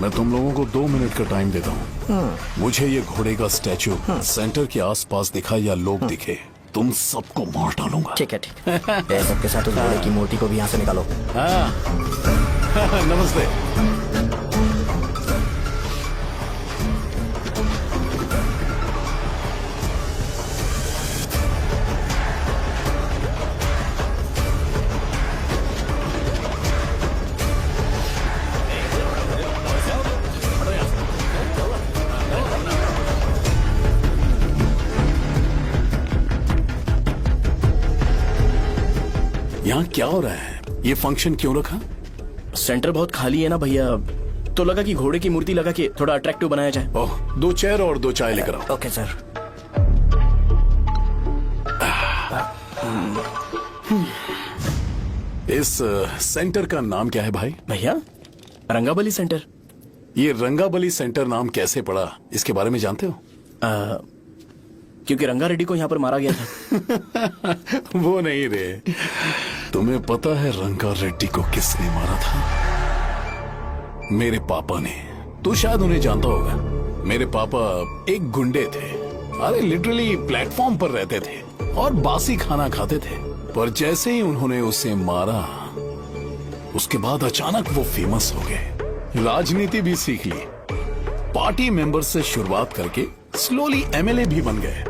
मैं तुम लोगों को 2 मिनट का टाइम देता हूँ। मुझे ये घोड़े का स्टैचू सेंटर के आसपास दिखा या लोग दिखे, तुम सबको मार डालूंगा। ठीक है ठीक है। ये सबके साथ उस घोड़े की मूर्ति को भी यहाँ से निकालो। हाँ नमस्ते। यहाँ क्या हो रहा है? ये फंक्शन क्यों रखा? सेंटर बहुत खाली है ना भैया, तो लगा कि घोड़े की मूर्ति लगा के थोड़ा अट्रैक्टिव बनाया जाए। ओह, 2 चेयर और 2 चाय लेकर आओ। Okay sir. इस सेंटर का नाम क्या है भाई? भैया रंगाबली सेंटर। ये रंगाबली सेंटर नाम कैसे पड़ा, इसके बारे में जानते हो? क्योंकि रंगा रेड्डी को यहाँ पर मारा गया था। वो नहीं रे, तुम्हें पता है रंगा रेड्डी को किसने मारा था? मेरे पापा ने। तू शायद उन्हें जानता होगा। मेरे पापा एक गुंडे थे। अरे लिटरली प्लेटफॉर्म पर रहते थे और बासी खाना खाते थे। पर जैसे ही उन्होंने उसे मारा, उसके बाद अचानक वो फेमस हो गए। राजनीति भी सीख ली, पार्टी मेंबर से शुरुआत करके स्लोली एमएलए भी बन गए।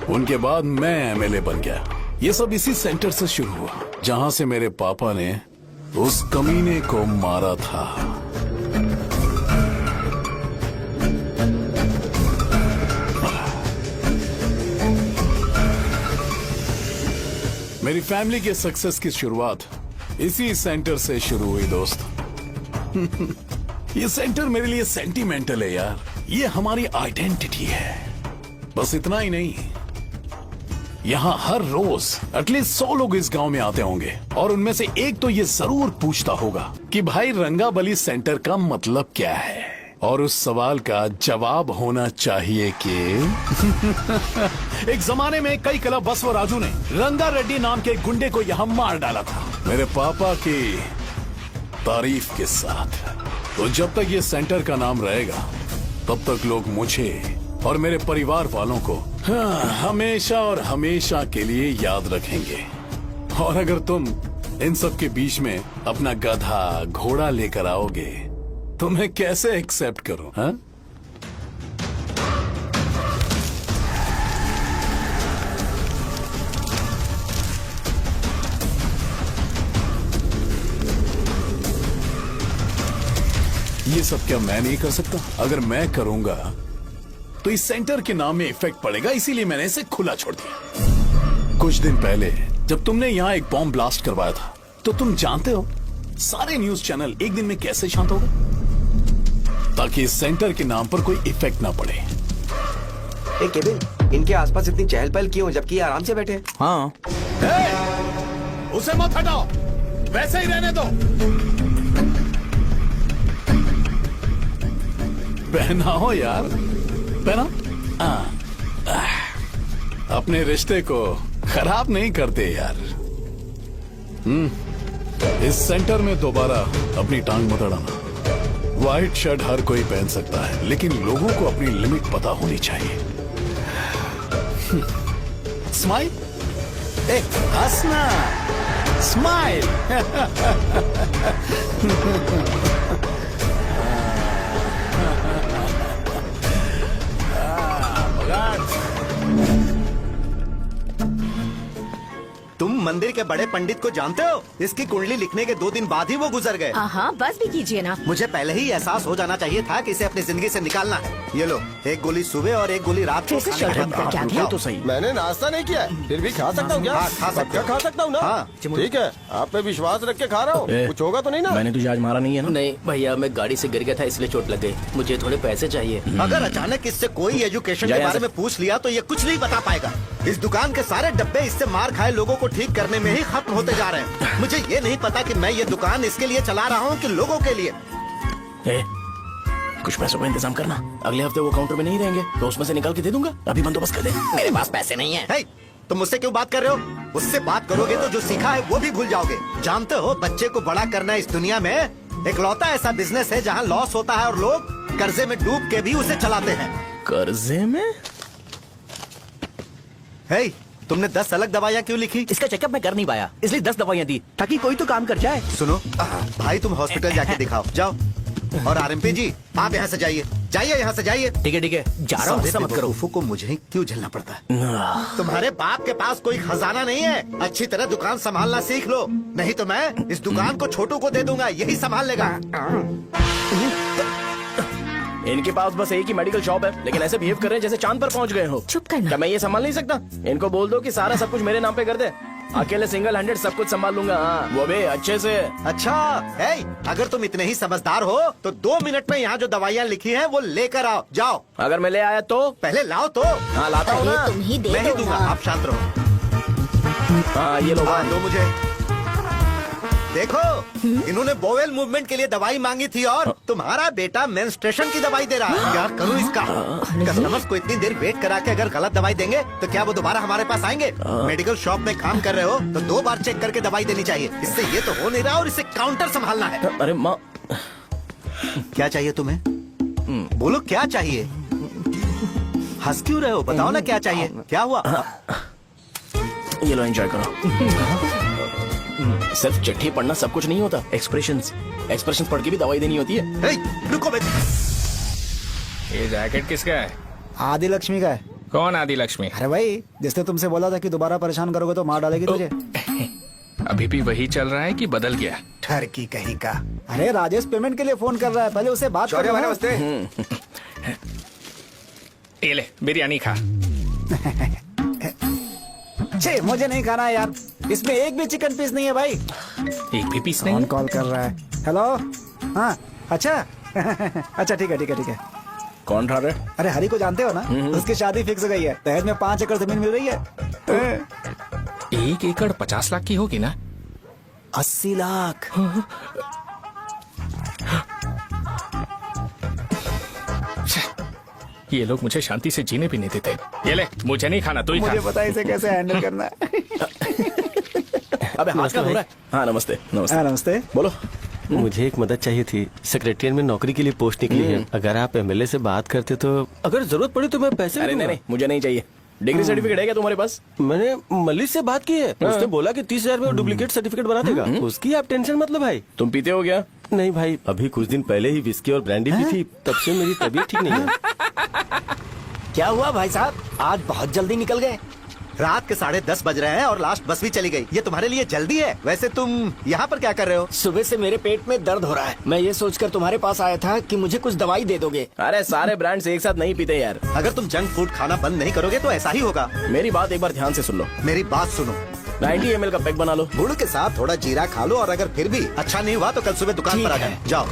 उनके बाद मैं एमएलए बन गया। ये सब इसी सेंटर से शुरू हुआ, जहां से मेरे पापा ने उस कमीने को मारा था। मेरी फैमिली के सक्सेस की शुरुआत इसी सेंटर से शुरू हुई दोस्त। ये सेंटर मेरे लिए सेंटिमेंटल है यार। ये हमारी आइडेंटिटी है। बस इतना ही नहीं, यहाँ हर रोज एटलीस्ट 100 लोग इस गांव में आते होंगे और उनमें से एक तो ये जरूर पूछता होगा कि भाई रंगाबली सेंटर का मतलब क्या है। और उस सवाल का जवाब होना चाहिए कि एक जमाने में कई क्लब बसव राजू ने रंगा रेड्डी नाम के गुंडे को यहाँ मार डाला था, मेरे पापा की तारीफ के साथ। तो जब तक ये सेंटर का नाम रहेगा, तब तक लोग मुझे और मेरे परिवार वालों को हमेशा और हमेशा के लिए याद रखेंगे। और अगर तुम इन सब के बीच में अपना गधा घोड़ा लेकर आओगे तो मैं कैसे एक्सेप्ट करूं? हाँ? ये सब क्या मैं नहीं कर सकता? अगर मैं करूंगा तो इस सेंटर के नाम में इफेक्ट पड़ेगा, इसीलिए मैंने इसे खुला छोड़ दिया। कुछ दिन पहले जब तुमने यहाँ एक बॉम्ब ब्लास्ट करवाया था, तो तुम जानते हो सारे न्यूज चैनल एक दिन में कैसे शांत हो गए? ताकि इस सेंटर के नाम पर कोई इफेक्ट ना पड़े। केविन, इनके आसपास इतनी चहल पहल क्यों, जबकि ये आराम से बैठे हैं? हाँ। उसे मत हटाओ, वैसे ही रहने दो। पहनाओ यार, पहना। अपने रिश्ते को खराब नहीं करते यार। इस सेंटर में दोबारा अपनी टांग मत अड़ाना। व्हाइट शर्ट हर कोई पहन सकता है, लेकिन लोगों को अपनी लिमिट पता होनी चाहिए। स्माइल, हंसना, स्माइल। तुम मंदिर के बड़े पंडित को जानते हो? इसकी कुंडली लिखने के 2 दिन बाद ही वो गुजर गए। हाँ, बस भी कीजिए ना। मुझे पहले ही एहसास हो जाना चाहिए था कि इसे अपनी जिंदगी से निकालना है। ये लो, एक गोली सुबह और एक गोली रात को कैसे खाने के शर्ट बाद क्या खाओ। क्या? तो सही। मैंने नाश्ता नहीं किया है, फिर भी खा सकता हूँ क्या? हाँ, खा सकते पक्का हो। खा सकता हूँ ना? हाँ। ठीक है, आप पे विश्वास रख के खा रहा हूँ। कुछ होगा तो नहीं ना? मैंने तुझे आज मारा नहीं है ना? नहीं भैया, मैं गाड़ी से गिर गया था इसलिए चोट लग गई। मुझे थोड़े पैसे चाहिए। अगर अचानक इससे कोई एजुकेशन जा के यहाँ बारे से। में पूछ लिया तो ये कुछ नहीं बता पाएगा। इस दुकान के सारे डब्बे इससे मार खाए लोगों को ठीक करने में ही खत्म होते जा रहे हैं। मुझे ये नहीं पता कि मैं ये दुकान इसके लिए चला रहा हूँ कि लोगों के लिए। कुछ पैसों का इंतजाम करना। अगले हफ्ते वो काउंटर में नहीं रहेंगे तो उसमें से निकाल के दे दूंगा। अभी बंदोबस्त कर दे। मेरे पास पैसे नहीं है। हे, तुम मुझसे क्यों बात कर रहे हो? उससे बात करोगे तो जो सीखा है वो भी भूल जाओगे। जानते हो, बच्चे को बड़ा करना इस दुनिया में इकलौता ऐसा बिजनेस है जहाँ लॉस होता है और लोग कर्जे में डूब के भी उसे चलाते हैं। कर्जे में? हे, तुमने 10 अलग दवाइयाँ क्यों लिखी? इसका चेकअप मैं कर नहीं पाया, इसलिए 10 दवाइयाँ दी ताकि कोई तो काम कर जाए। सुनो भाई, तुम हॉस्पिटल जाके दिखाओ, जाओ। और आरएमपी जी, आप यहाँ से जाइए, जाइए यहाँ से जाइए। ठीक है जा रहा हूँ, सारे गुस्सा मत करो। बेवकूफों को मुझे ही क्यों झेलना पड़ता है? तुम्हारे बाप के पास कोई खजाना नहीं है। अच्छी तरह दुकान संभालना सीख लो, नहीं तो मैं इस दुकान को छोटू को दे दूंगा, यही संभाल लेगा। इनके पास बस एक ही मेडिकल शॉप है, लेकिन ऐसे बिहेव कर रहे हैं जैसे चांद पर पहुंच गए हो। चुप करना। क्या मैं ये संभाल नहीं सकता? इनको बोल दो कि सारा सब कुछ मेरे नाम पे कर दे, अकेले सिंगल हैंडेड सब कुछ संभाल लूंगा। हाँ, वो भी अच्छे से। अच्छा है, अगर तुम इतने ही समझदार हो तो 2 मिनट में यहाँ जो दवाइयाँ लिखी हैं वो लेकर आओ, जाओ। अगर मैं ले आया तो? पहले लाओ तो। हाँ, लाता हूँ अरे ना। तुम ही दे मैं ही दो दूंगा, ना। आप शांत रहो। हाँ, ये लो। हाँ, दो मुझे। देखो, इन्होंने बोवेल मूवमेंट के लिए दवाई मांगी थी और तुम्हारा बेटा मेंस्ट्रुएशन की दवाई दे रहा है। क्या करूं इसका? कस्टमर्स को इतनी देर वेट करा के अगर गलत दवाई देंगे तो क्या वो दोबारा हमारे पास आएंगे? मेडिकल शॉप में काम कर रहे हो तो 2 बार चेक करके दवाई देनी चाहिए। इससे ये तो हो नहीं रहा और इसे काउंटर संभालना है। अरे माँ, क्या चाहिए तुम्हें? बोलो क्या चाहिए? हंस क्यों रहे हो? बताओ ना क्या चाहिए? क्या हुआ? ये लो, एंजॉय करो। सिर्फ चिट्ठी पढ़ना सब कुछ नहीं होता, एक्सप्रेशंस पढ़ के भी दवाई देनी होती है। हे, रुको बेटा। ये जैकेट किसका है? आदि लक्ष्मी का है। कौन आदि लक्ष्मी? अरे भाई, जिसने तुमसे बोला था कि दोबारा परेशान करोगे तो मार डालेगी तुझे। अभी भी वही चल रहा है कि बदल गया? ठरकी कहीं का। अरे राजेश पेमेंट के लिए फोन कर रहा है, पहले उसे बात करो। नमस्ते। ये ले बिरयानी खा। छे, मुझे नहीं खाना है यार, इसमें एक भी चिकन पीस नहीं है भाई। एक भी पीस नहीं कौन है? कॉल कर रहा है? हेलो, हाँ, अच्छा। अच्छा ठीक है। कौन ठा रहे? अरे हरी को जानते हो ना, उसकी शादी फिक्स हो गई है, दहेज में 5 एकड़ जमीन मिल रही है। 1 एकड़ 50 लाख की होगी ना? 80 लाख। ये लोग मुझे शांति से जीने भी नहीं देते। ये ले, मुझे नहीं खाना, तू ही खा। मुझे पता है इसे कैसे हैंडल करना है। अबे हाथ का हो रहा है। हाँ, नमस्ते। हाँ, नमस्ते। बोलो। मुझे एक मदद चाहिए थी। सेक्रेटरिएट में नौकरी के लिए पोस्ट निकली है, अगर आप एमएलए से बात करते तो अगर जरूरत पड़ी तो मैं पैसे अरे नहीं, मुझे नहीं चाहिए। डिग्री सर्टिफिकेट है क्या तुम्हारे पास? मैंने मलिक से बात की है, उसने बोला कि 30,000 में डुप्लीकेट सर्टिफिकेट बना देगा। उसकी आप टेंशन मत लो भाई। तुम पीते हो क्या? नहीं भाई, अभी कुछ दिन पहले ही विस्की और ब्रांडी पी थी, तब से मेरी तबीयत ठीक नहीं है। क्या हुआ भाई साहब, आज बहुत जल्दी निकल गए? रात के 10:30 बज रहे हैं और लास्ट बस भी चली गई। ये तुम्हारे लिए जल्दी है? वैसे तुम यहाँ पर क्या कर रहे हो? सुबह से मेरे पेट में दर्द हो रहा है, मैं ये सोचकर तुम्हारे पास आया था कि मुझे कुछ दवाई दे दोगे। अरे सारे ब्रांड्स एक साथ नहीं पीते यार। अगर तुम जंक फूड खाना बंद नहीं करोगे तो ऐसा ही होगा। मेरी बात एक बार ध्यान से सुन लो। मेरी बात सुनो, 90 ml का पैक बना लो। गुड़ के साथ थोड़ा जीरा खा लो और अगर फिर भी अच्छा नहीं हुआ तो कल सुबह दुकान पर आ जाओ। जाओ।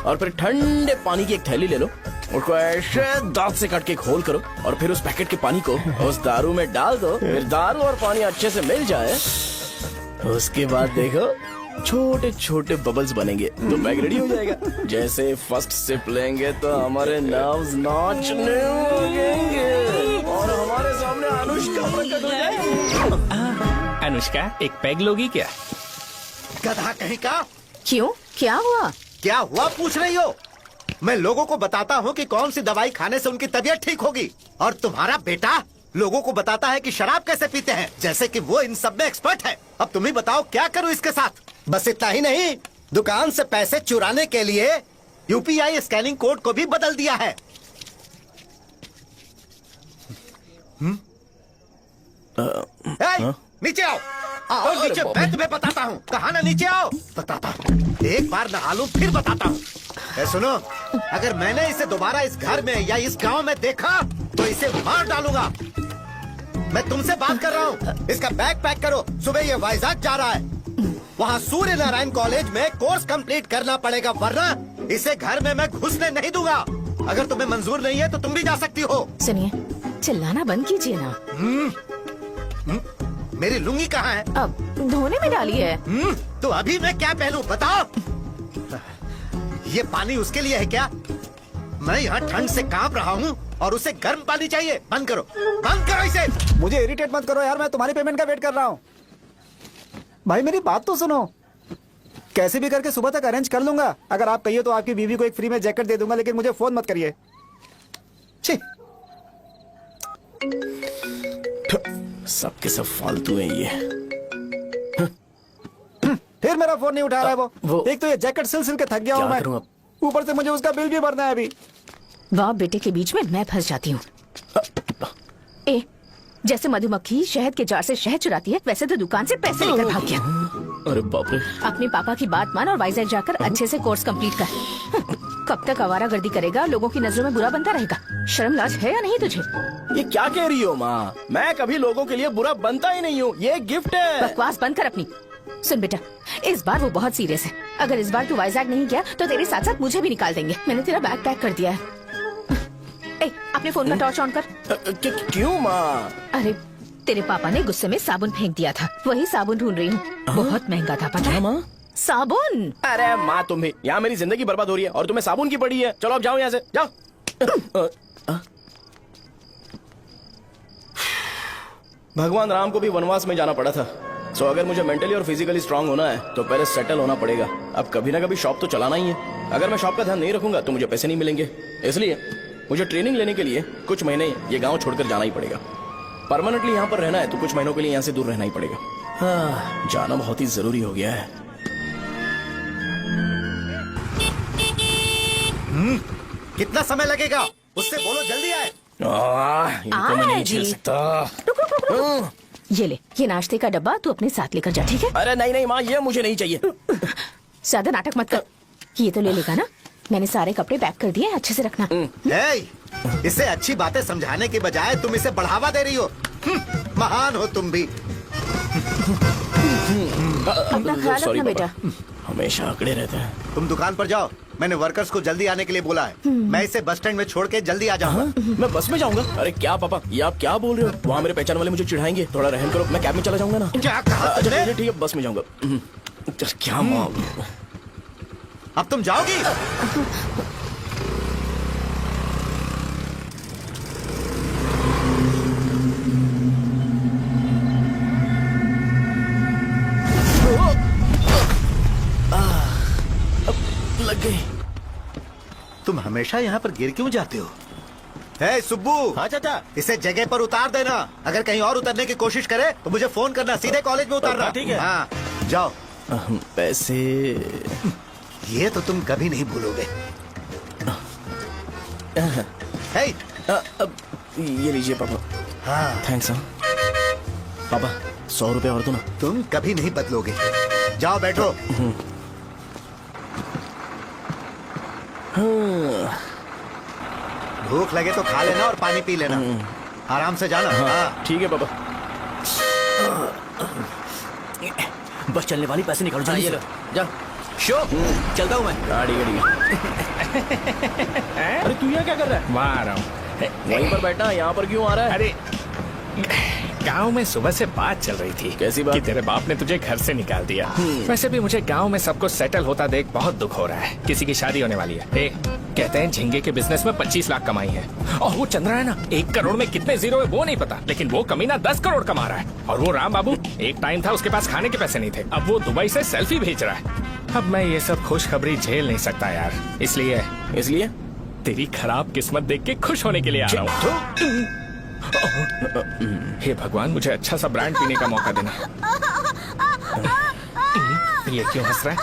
और फिर ठंडे पानी की एक थैली ले लो, उसको ऐसे दांत से काट के खोल करो और फिर उस पैकेट के पानी को उस दारू में डाल दो। फिर दारू और पानी अच्छे से मिल जाए, उसके बाद देखो छोटे छोटे बबल्स बनेंगे तो पैक रेडी हो जाएगा। जैसे फर्स्ट सिप लेंगे तो हमारे नर्व्स नाचने लगेंगे और हमारे सामने अनुष्का प्रकट हो जाएगी। अनुष्का, एक पैग लोगी क्या? गधा कहीं का। क्यों, क्या हुआ? क्या हुआ पूछ रही हो? मैं लोगों को बताता हूँ कि कौन सी दवाई खाने से उनकी तबीयत ठीक होगी, और तुम्हारा बेटा लोगों को बताता है कि शराब कैसे पीते हैं, जैसे कि वो इन सब में एक्सपर्ट है। अब तुम ही बताओ क्या करूँ इसके साथ? बस इतना ही नहीं, दुकान से पैसे चुराने के लिए यूपीआई स्कैनिंग कोड को भी बदल दिया है। नीचे आओ। आओ नीचे, मैं तुम्हें बताता हूँ। कहा ना नीचे आओ, बताता हूँ। एक बार नहा लूं फिर बताता हूँ। सुनो, अगर मैंने इसे दोबारा इस घर में या इस गांव में देखा तो इसे मार डालूंगा। मैं तुमसे बात कर रहा हूँ। इसका बैग पैक करो, सुबह ये वाइजाग जा रहा है। वहाँ सूर्य नारायण कॉलेज में कोर्स कंप्लीट करना पड़ेगा, वरना इसे घर में मैं घुसने नहीं दूंगा। अगर तुम्हें मंजूर नहीं है तो तुम भी जा सकती हो। सुनिए, चिल्लाना बंद कीजिए ना। मेरी लुंगी कहाँ है? अब धोने में डाली है। तो अभी मैं क्या पहनूं बताओ? ये पानी उसके लिए है क्या? मैं यहाँ ठंड से कांप रहा हूँ और उसे गर्म पानी चाहिए। बंद करो, बंद करो इसे। मुझे इरिटेट मत करो यार, मैं तुम्हारी पेमेंट का वेट कर रहा हूँ। भाई मेरी बात तो सुनो। कैसे भी करके सुबह तक अरेंज कर लूंगा। अगर आप कहिए तो आपकी बीवी को एक फ्री में जैकेट दे दूंगा, लेकिन मुझे फोन मत करिए। छी। सबके सब फालतू है ये। फिर मेरा फोन नहीं उठा रहा है वो। एक तो ये जैकेट सिल सिल के थक गया हूँ क्या करूं मैं, अब? ऊपर से मुझे उसका बिल भी भरना है अभी। वाह बेटे के बीच में मैं फंस जाती हूँ। ए, जैसे मधुमक्खी शहद के जार से शहद चुराती है, वैसे तो दुकान से पैसे लेकर भाग गया। अरे बाप रे। अपने पापा की बात मान और वाइजैक जाकर अच्छे से कोर्स कंप्लीट कर। कब तक आवारागर्दी करेगा, लोगों की नजरों में बुरा बनता रहेगा। शर्म लाज है या नहीं तुझे? ये क्या कह रही हो माँ? मैं कभी लोगों के लिए बुरा बनता ही नहीं हूँ, ये गिफ्ट है। बकवास बंद कर अपनी। सुन बेटा, इस बार वो बहुत सीरियस है। अगर इस बार तू वाइजैक नहीं गया तो तेरे साथ साथ मुझे भी निकाल देंगे। मैंने तेरा बैग पैक कर दिया है। ए, अपने फोन का टॉर्च ऑन कर। क्यों माँ? अरे तेरे पापा ने गुस्से में साबुन फेंक दिया था, वही साबुन ढूंढ रही हूँ। बहुत महंगा था पता है? माँ साबुन। अरे माँ तुम भी, यहाँ मेरी जिंदगी बर्बाद हो रही है और तुम्हें साबुन की पड़ी है। चलो अब जाओ यहाँ से, जाओ। भगवान राम को भी वनवास में जाना पड़ा था। सो अगर मुझे मेंटली और फिजिकली स्ट्रांग होना है तो पहले सेटल होना पड़ेगा। अब कभी ना कभी शॉप तो चलाना ही है। अगर मैं शॉप का ध्यान नहीं रखूंगा तो मुझे पैसे नहीं मिलेंगे। इसलिए मुझे ट्रेनिंग लेने के लिए कुछ महीने ये गांव छोड़कर जाना ही पड़ेगा। परमानेंटली यहाँ पर रहना है तो कुछ महीनों के लिए यहाँ से दूर रहना ही पड़ेगा। हाँ, जाना बहुत ही जरूरी हो गया है। कितना समय लगेगा? उससे बोलो जल्दी आए। इनको मैं नहीं झेल सकता। रुक रुक रुक रुक। ये ले, ये नाश्ते का डब्बा तू अपने साथ लेकर जा, ठीक है? अरे नहीं नहीं माँ, ये मुझे नहीं चाहिए। ज्यादा नाटक मत कर। ये तो ले लेगा ना? मैंने सारे कपड़े पैक कर दिए, अच्छे से रखना। इसे अच्छी बातें समझाने के बजाय तुम इसे बढ़ावा दे रही हो। महान हो तुम भी। अपना ख्याल रखना बेटा। हमेशा अकड़े रहते हैं। तुम दुकान पर जाओ, मैंने वर्कर्स को जल्दी आने के लिए बोला है। मैं इसे बस स्टैंड में छोड़ के जल्दी आ जाऊंगा। मैं बस में जाऊंगा? अरे क्या पापा, ये आप क्या बोल रहे हो? वहाँ मेरे पहचान वाले मुझे चिढ़ाएंगे। थोड़ा रहम करो, मैं कैब में चला जाऊंगा ना। क्या कहा तुमने? अच्छा ठीक है, बस में जाऊंगा। क्या माँ, अब तुम जाओगी? लग गई। तुम हमेशा यहाँ पर गिर क्यों जाते हो? हे सुब्बू। हाँ चाचा। इसे जगह पर उतार देना। अगर कहीं और उतरने की कोशिश करे तो मुझे फोन करना, सीधे कॉलेज में उतारना। ठीक है। हाँ, जाओ। पैसे ये तो तुम कभी नहीं भूलोगे। हे, अब ये लीजिए पापा। हाँ, थैंक्स। पापा 100 रुपए और दो ना। तुम कभी नहीं बदलोगे। जाओ बैठो। भूख लगे तो खा लेना और पानी पी लेना। आराम से जाना। हाँ। ठीक है पापा। बस चलने वाली, पैसे निकालो जल्दी से। जा शो, चलता हूँ मैं। गाड़ी गाड़ी। अरे तू यहाँ क्या कर रहा है? वहाँ आ रहा हूँ। वहीं पर बैठा, यहाँ पर क्यों आ रहा है? अरे गांव में सुबह से बात चल रही थी। कैसी बात? कि तेरे बाप ने तुझे घर से निकाल दिया। वैसे भी मुझे गांव में सबको सेटल होता देख बहुत दुख हो रहा है। किसी की शादी होने वाली है। कहते हैं झींगे के बिजनेस में 25 लाख कमाई है। और वो चंद्रा है ना, 1 करोड़ में कितने जीरो है वो नहीं पता, लेकिन वो कमीना 10 करोड़ कमा रहा है। और वो राम बाबू, एक टाइम था उसके पास खाने के पैसे नहीं थे, अब वो दुबई से सेल्फी भेज रहा है। अब मैं ये सब खुशखबरी झेल नहीं सकता यार, इसलिए तेरी खराब किस्मत देख के खुश होने के लिए आ रहा हूँ। हे भगवान, मुझे अच्छा सा ब्रांड पीने का मौका देना। ये क्यों हंस रहा है?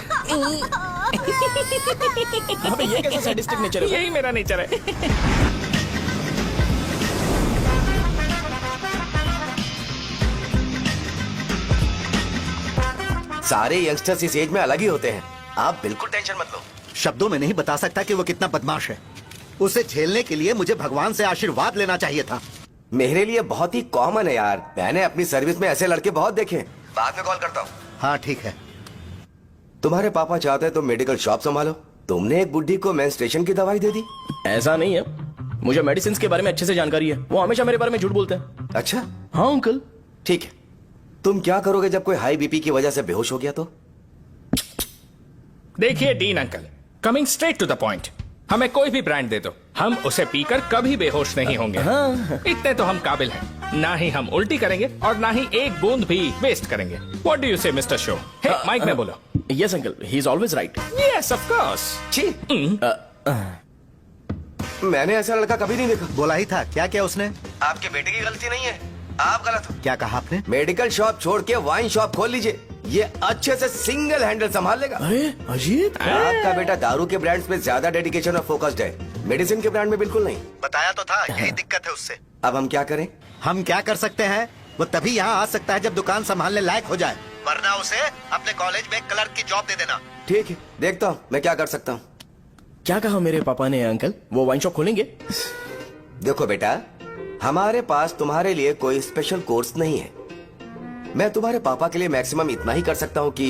अबे ये कैसा सैडिस्टिक नेचर है? यही मेरा नेचर है। सारे यंगस्टर्स इस एज में अलग ही होते हैं। आप बिल्कुल टेंशन मत लो। शब्दों में नहीं बता सकता कि वो कितना बदमाश है। उसे झेलने के लिए मुझे भगवान से आशीर्वाद लेना चाहिए था। मेरे लिए बहुत ही कॉमन है यार। मैंने अपनी सर्विस में ऐसे लड़के बहुत देखे। बाद में कॉल करता हूँ। हाँ ठीक है। तुम्हारे पापा चाहते हैं तुम मेडिकल शॉप संभालो। तुमने एक बुढ़ी को मेंस्ट्रुएशन की दवाई दे दी। ऐसा नहीं है, मुझे मेडिसिन के बारे में अच्छे से जानकारी है। वो हमेशा मेरे बारे में झूठ बोलते हैं। अच्छा हाँ अंकल। ठीक है, तुम क्या करोगे जब कोई हाई बीपी की वजह से बेहोश हो गया तो? देखिए Deen uncle, coming straight to the point, हमें कोई भी ब्रांड दे दो, हम उसे पीकर कभी बेहोश नहीं होंगे। इतने तो हम काबिल हैं। ना ही हम उल्टी करेंगे और ना ही एक बूंद भी वेस्ट करेंगे। व्हाट डू यू से मिस्टर शो? हे माइक में बोलो। Yes uncle, he is always right. Yes of course. छी, मैंने ऐसा लड़का कभी नहीं देखा। बोला ही था, क्या किया उसने? आपके बेटे की गलती नहीं है, आप गलत हो। क्या कहा आपने? मेडिकल शॉप छोड़ के वाइन शॉप खोल लीजिए, ये अच्छे से सिंगल हैंडल संभाल लेगा। अरे अजीत, आपका बेटा दारू के ब्रांड्स पे ज्यादा डेडिकेशन और फोकस्ड है, मेडिसिन के ब्रांड में बिल्कुल नहीं। बताया तो था, यही दिक्कत है उससे। अब हम क्या करें? हम क्या कर सकते हैं? वो तभी यहाँ आ सकता है जब दुकान संभालने लायक हो जाए, वरना उसे अपने कॉलेज में क्लर्क की जॉब दे देना। ठीक है, देखता हूँ मैं क्या कर सकता हूँ। क्या कहा मेरे पापा ने अंकल? वो वाइन शॉप खोलेंगे? देखो बेटा, हमारे पास तुम्हारे लिए कोई स्पेशल कोर्स नहीं है। मैं तुम्हारे पापा के लिए मैक्सिमम इतना ही कर सकता हूँ कि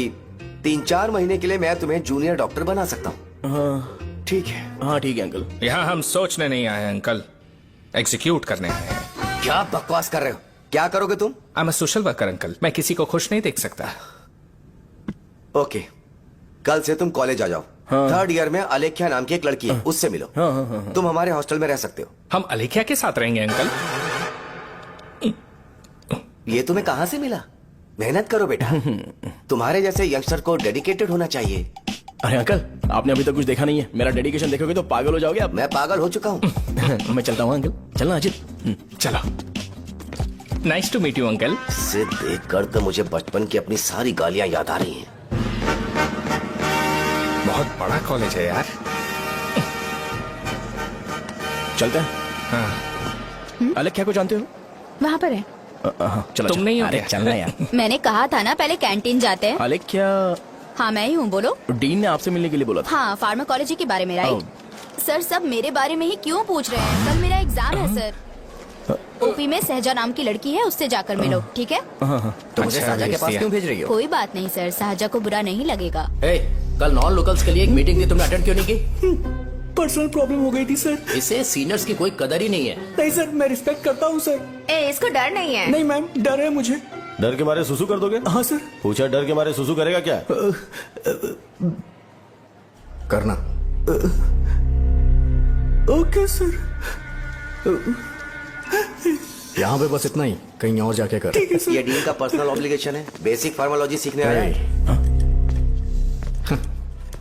3-4 महीने के लिए मैं तुम्हें जूनियर डॉक्टर बना सकता हूँ। हाँ ठीक है? हाँ ठीक है अंकल। यहाँ हम सोचने नहीं आए अंकल, एग्जीक्यूट करने आए हैं। क्या बकवास कर रहे हो? क्या करोगे तुम? I am a social worker uncle, मैं किसी को खुश नहीं देख सकता। ओके, कल से तुम कॉलेज आ जाओ। हाँ। 3rd ईयर में अलेख्या नाम की एक लड़की है, उससे मिलो। हाँ। तुम हमारे हॉस्टल में रह सकते हो। हम अलेख्या के साथ रहेंगे अंकल। ये तुम्हें कहाँ से मिला? मेहनत करो बेटा, तुम्हारे जैसे यंगस्टर को डेडिकेटेड होना चाहिए। अरे अंकल, आपने अभी तक कुछ देखा नहीं है, मेरा डेडिकेशन देखोगे तो पागल हो जाओगे आप। मैं पागल हो चुका हूँ। मैं चलता हूँ अंकल, चलना अजीत। चलो, nice to meet you uncle. इसे देखकर तो मुझे बचपन की अपनी सारी गालियां याद आ रही हैं। बहुत बड़ा कॉलेज है यार। चलते हैं। हाँ। अलेख्या को जानते हो? वहाँ पर है। चलो, तुम नहीं हो अरे क्या? चलना यार। मैंने कहा था ना पहले कैंटीन जाते हैं। अलेख्या, हाँ मैं ही हूँ, बोलो। डीन ने आपसे मिलने के लिए बोला था। हाँ, फार्माकोलॉजी के बारे में, राइट? सर सब मेरे बारे में ही क्यों पूछ रहे हैं? कल मेरा एग्जाम है सर। ओपी में सहजा नाम की लड़की है, उससे जाकर मिलो, ठीक है? तो मुझे अच्छा, साजा के भेज पास दिया। क्यों भेज रही हो? कोई बात नहीं सर, सहजा को बुरा नहीं लगेगा। कल नॉन लोकल्स के लिए एक मीटिंग थी, तुमने अटेंड क्यों नहीं की? पर्सनल प्रॉब्लम हो गई थी सर। इसे सीनियर्स की कोई कदर ही नहीं है। नहीं सर, मैं रिस्पेक्ट करता हूँ सर। इसको डर नहीं है। नहीं मैम, डर है मुझे। डर के मारे सुसु कर दोगे? हाँ सर। पूछा डर के मारे सुसु करेगा क्या? करना। Okay sir. यहाँ पे बस इतना ही, कहीं और जाके कर। ये डीन का पर्सनल ऑब्लिगेशन है, बेसिक फार्माकोलॉजी सीखने आया है।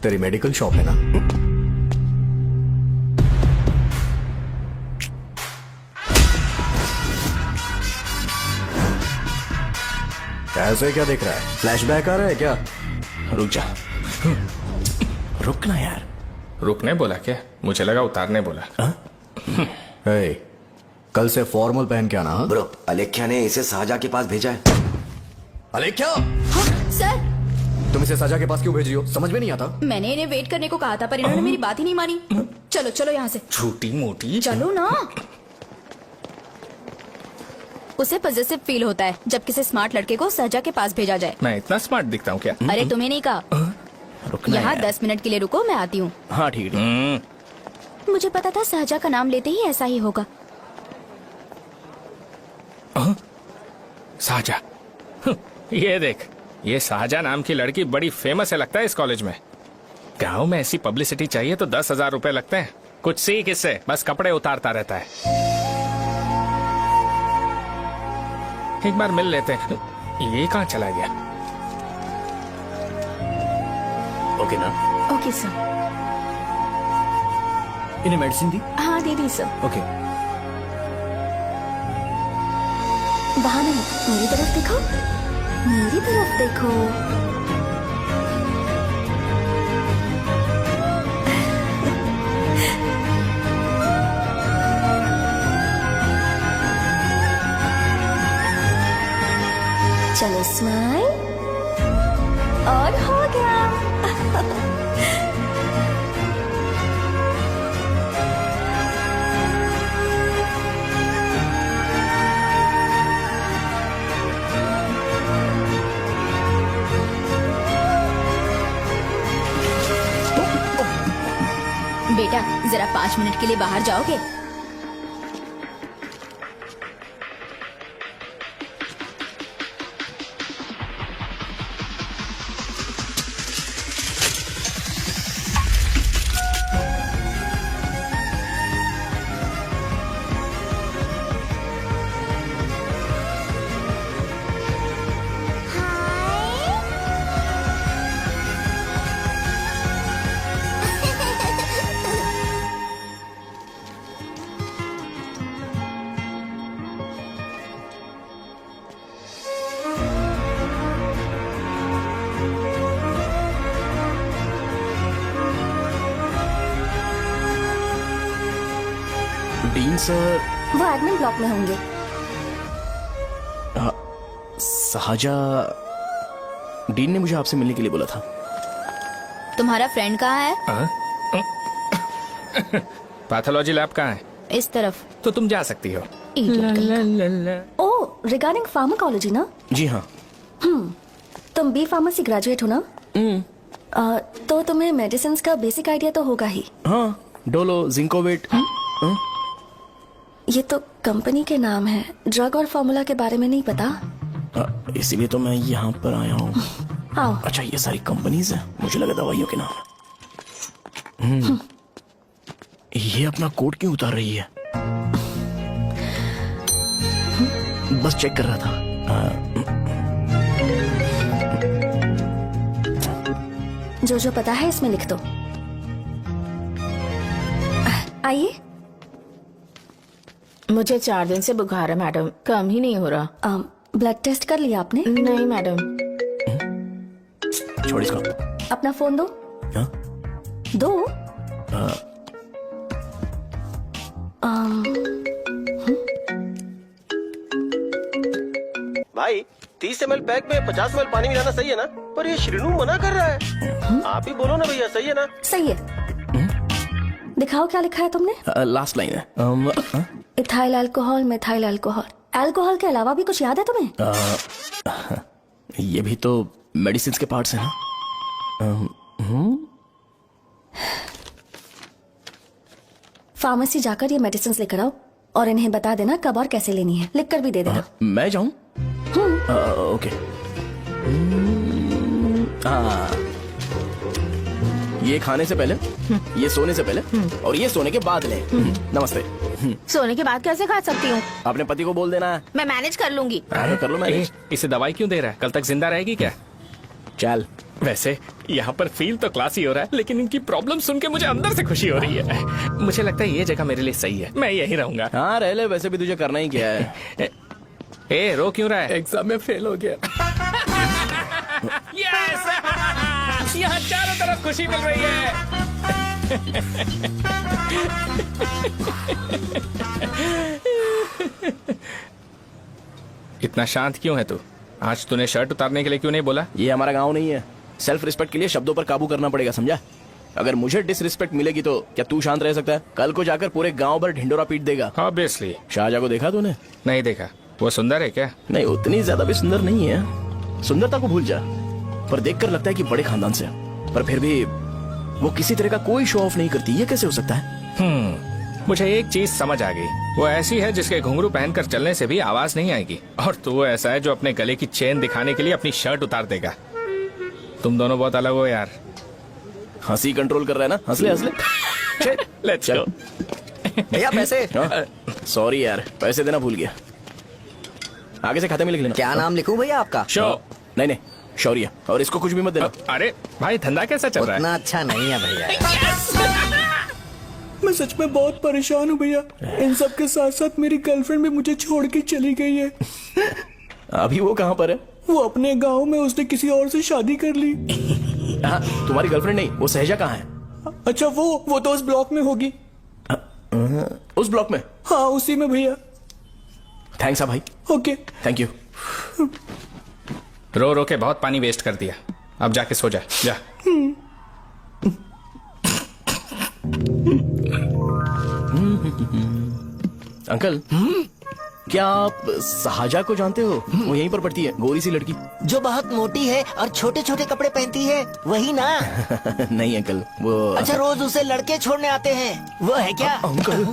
तेरी मेडिकल शॉप है ना? ऐसे क्या देख रहा है? फ्लैशबैक आ रहा है क्या? रुक जा। रुकना यार। रुकने बोला क्या? मुझे लगा उतारने बोला। हे, कल से फॉर्मल पहन के आना। हाँ? ब्रो, अलेख्या ने इसे साजा के पास भेजा है। अलेख्या, हाँ, सर तुम इसे साजा के पास क्यों भेज रही हो? समझ में नहीं आता। मैंने इन्हें वेट करने को कहा था, पर इन्होंने मेरी बात ही नहीं मानी। चलो चलो यहाँ से, छोटी मोटी। चलो ना। उसे पॉजिटिव फील होता है जब किसी स्मार्ट लड़के को सहजा के पास भेजा जाए। मैं इतना स्मार्ट दिखता हूँ क्या? अरे तुम्हें नहीं कहा। रुकना यहाँ यार। 10 मिनट के लिए रुको, मैं आती हूँ। हाँ ठीक है। मुझे पता था सहजा का नाम लेते ही ऐसा ही होगा। साजा। ये देख, ये साजा नाम की लड़की बड़ी फेमस है लगता है इस कॉलेज में। गांव में ऐसी पब्लिसिटी चाहिए तो 10,000 रुपए लगते हैं। कुछ सीख इससे, बस कपड़े उतारता रहता है। एक बार मिल लेते हैं। ये कहाँ चला गया? ओके ना? Okay sir. इन्हें मेडिसिन दी? हाँ दे दी सर। ओके। वहाँ नहीं, मेरी तरफ देखो, मेरी तरफ देखो। चलो स्माइल, और हो गया। बेटा जरा 5 मिनट के लिए बाहर जाओगे? Dean sir. वो एडमिन ब्लॉक में होंगे। साजा, डीन ने मुझे आपसे मिलने के लिए बोला था। तुम्हारा फ्रेंड कहाँ है? पैथोलॉजी लैब कहाँ है? इस तरफ। तो तुम जा सकती हो। ओह, रिगार्डिंग फार्माकोलॉजी ना? जी हाँ। तुम बी फार्मेसी ग्रेजुएट हो ना? तो तुम्हें मेडिसिन का बेसिक आइडिया तो होगा ही। हाँ, डोलो, जिंकोवेट। ये तो कंपनी के नाम है, ड्रग और फॉर्मूला के बारे में नहीं पता। इसीलिए तो मैं यहाँ पर आया हूँ। आओ। अच्छा, ये सारी कंपनीज है, मुझे लगा दवाइयों के नाम। ये अपना कोट क्यों उतार रही है? बस चेक कर रहा था। जो जो पता है इसमें लिख दो। आइए। मुझे 4 दिन से बुखार है मैडम, कम ही नहीं हो रहा। ब्लड टेस्ट कर लिया आपने? नहीं मैडम। छोड़ इसको। अपना फोन दो। हाँ? दो। भाई 30 ml पैक में 50 ml पानी मिलाना सही है ना? पर ये श्रीनू मना कर रहा है। आप ही बोलो ना भैया, सही है ना? सही है। दिखाओ क्या लिखा है तुमने? लास्ट लाइन है। Ethyl alcohol, methyl alcohol. Alcohol के अलावा भी कुछ याद है तुम्हें? ये भी तो मेडिसिन के पार्ट्स हैं ना? फार्मेसी जाकर ये मेडिसिन लेकर आओ और इन्हें बता देना कब और कैसे लेनी है। लिख कर भी दे देना। मैं जाऊं? ओके। ये खाने से पहले, ये सोने से पहले और ये सोने के बाद ले। नमस्ते। सोने के बाद कैसे खा सकती हूँ? अपने पति को बोल देना है। मैं मैनेज कर लूंगी। कर लो मैनेज। इसे दवाई क्यों दे रहा है? कल तक जिंदा रहेगी क्या? चल। वैसे यहाँ पर फील तो क्लासी हो रहा है, लेकिन इनकी प्रॉब्लम सुन के मुझे अंदर से खुशी हो रही है। मुझे लगता है ये जगह मेरे लिए सही है, मैं यहीं रहूंगा। हाँ रह ले, वैसे भी तुझे करना ही क्या है। ए, रो क्यों रहा है? एग्जाम में फेल हो गया। यस! यहाँ चारों तरफ खुशी मिल रही है। इतना शांत क्यों है तू? आज तूने शर्ट उतारने के लिए क्यों नहीं बोला? ये हमारा गांव नहीं है। सेल्फ रिस्पेक्ट के लिए शब्दों पर काबू करना पड़ेगा, समझा? अगर मुझे डिसरिस्पेक्ट मिलेगी तो क्या तू शांत रह सकता है? कल को जाकर पूरे गांव भर ढिंडोरा पीट देगा। ऑब्वियसली। शाहजहां को देखा तूने? नहीं देखा। वो सुंदर है क्या? नहीं, उतनी ज्यादा भी सुंदर नहीं है। सुंदरता को भूल जा, पर देखकर लगता है कि बड़े खानदान से है। पर फिर भी वो किसी तरह का कोई शो ऑफ नहीं करती। ये कैसे हो सकता है? मुझे एक चीज समझ आ गई। वो ऐसी है जिसके घुंघरू पहनकर चलने से भी आवाज नहीं आएगी, और तू ऐसा है जो अपने गले की चेन दिखाने के लिए अपनी शर्ट उतार देगा। तुम दोनों बहुत अलग हो यार। हंसी कंट्रोल कर रहा है ना? हंस ले हंस ले। Let's go. भैया पैसे। सॉरी यार, पैसे देना भूल गया। आगे से खाते में लिख लेना। क्या नाम लिखूं भैया आपका? शो। नहीं, शौर्य। और इसको कुछ भी मत देना। अरे भाई, धंधा कैसा चल रहा है? उतना अच्छा नहीं है भैया। मैं सच में बहुत परेशान हूँ भैया। इन सब के साथ साथ मेरी गर्लफ्रेंड भी मुझे छोड़ के चली गई है। अभी वो कहाँ पर है? वो अपने गांव में, उसने किसी और से शादी कर ली। हाँ, तुम्हारी गर्लफ्रेंड नहीं, वो सहजा कहाँ है? अच्छा, वो तो उस ब्लॉक में होगी। उस ब्लॉक में? हाँ, उसी में भैया। थैंक्स भाई। Okay, thank you. रो रो के बहुत पानी वेस्ट कर दिया, अब जाके सो जा। जा। अंकल, क्या आप साहजा को जानते हो? वो यहीं पर पढ़ती है, गोरी सी लड़की। जो बहुत मोटी है और छोटे छोटे कपड़े पहनती है, वही ना? नहीं अंकल, वो। अच्छा, रोज उसे लड़के छोड़ने आते हैं, वो है क्या? अंकल,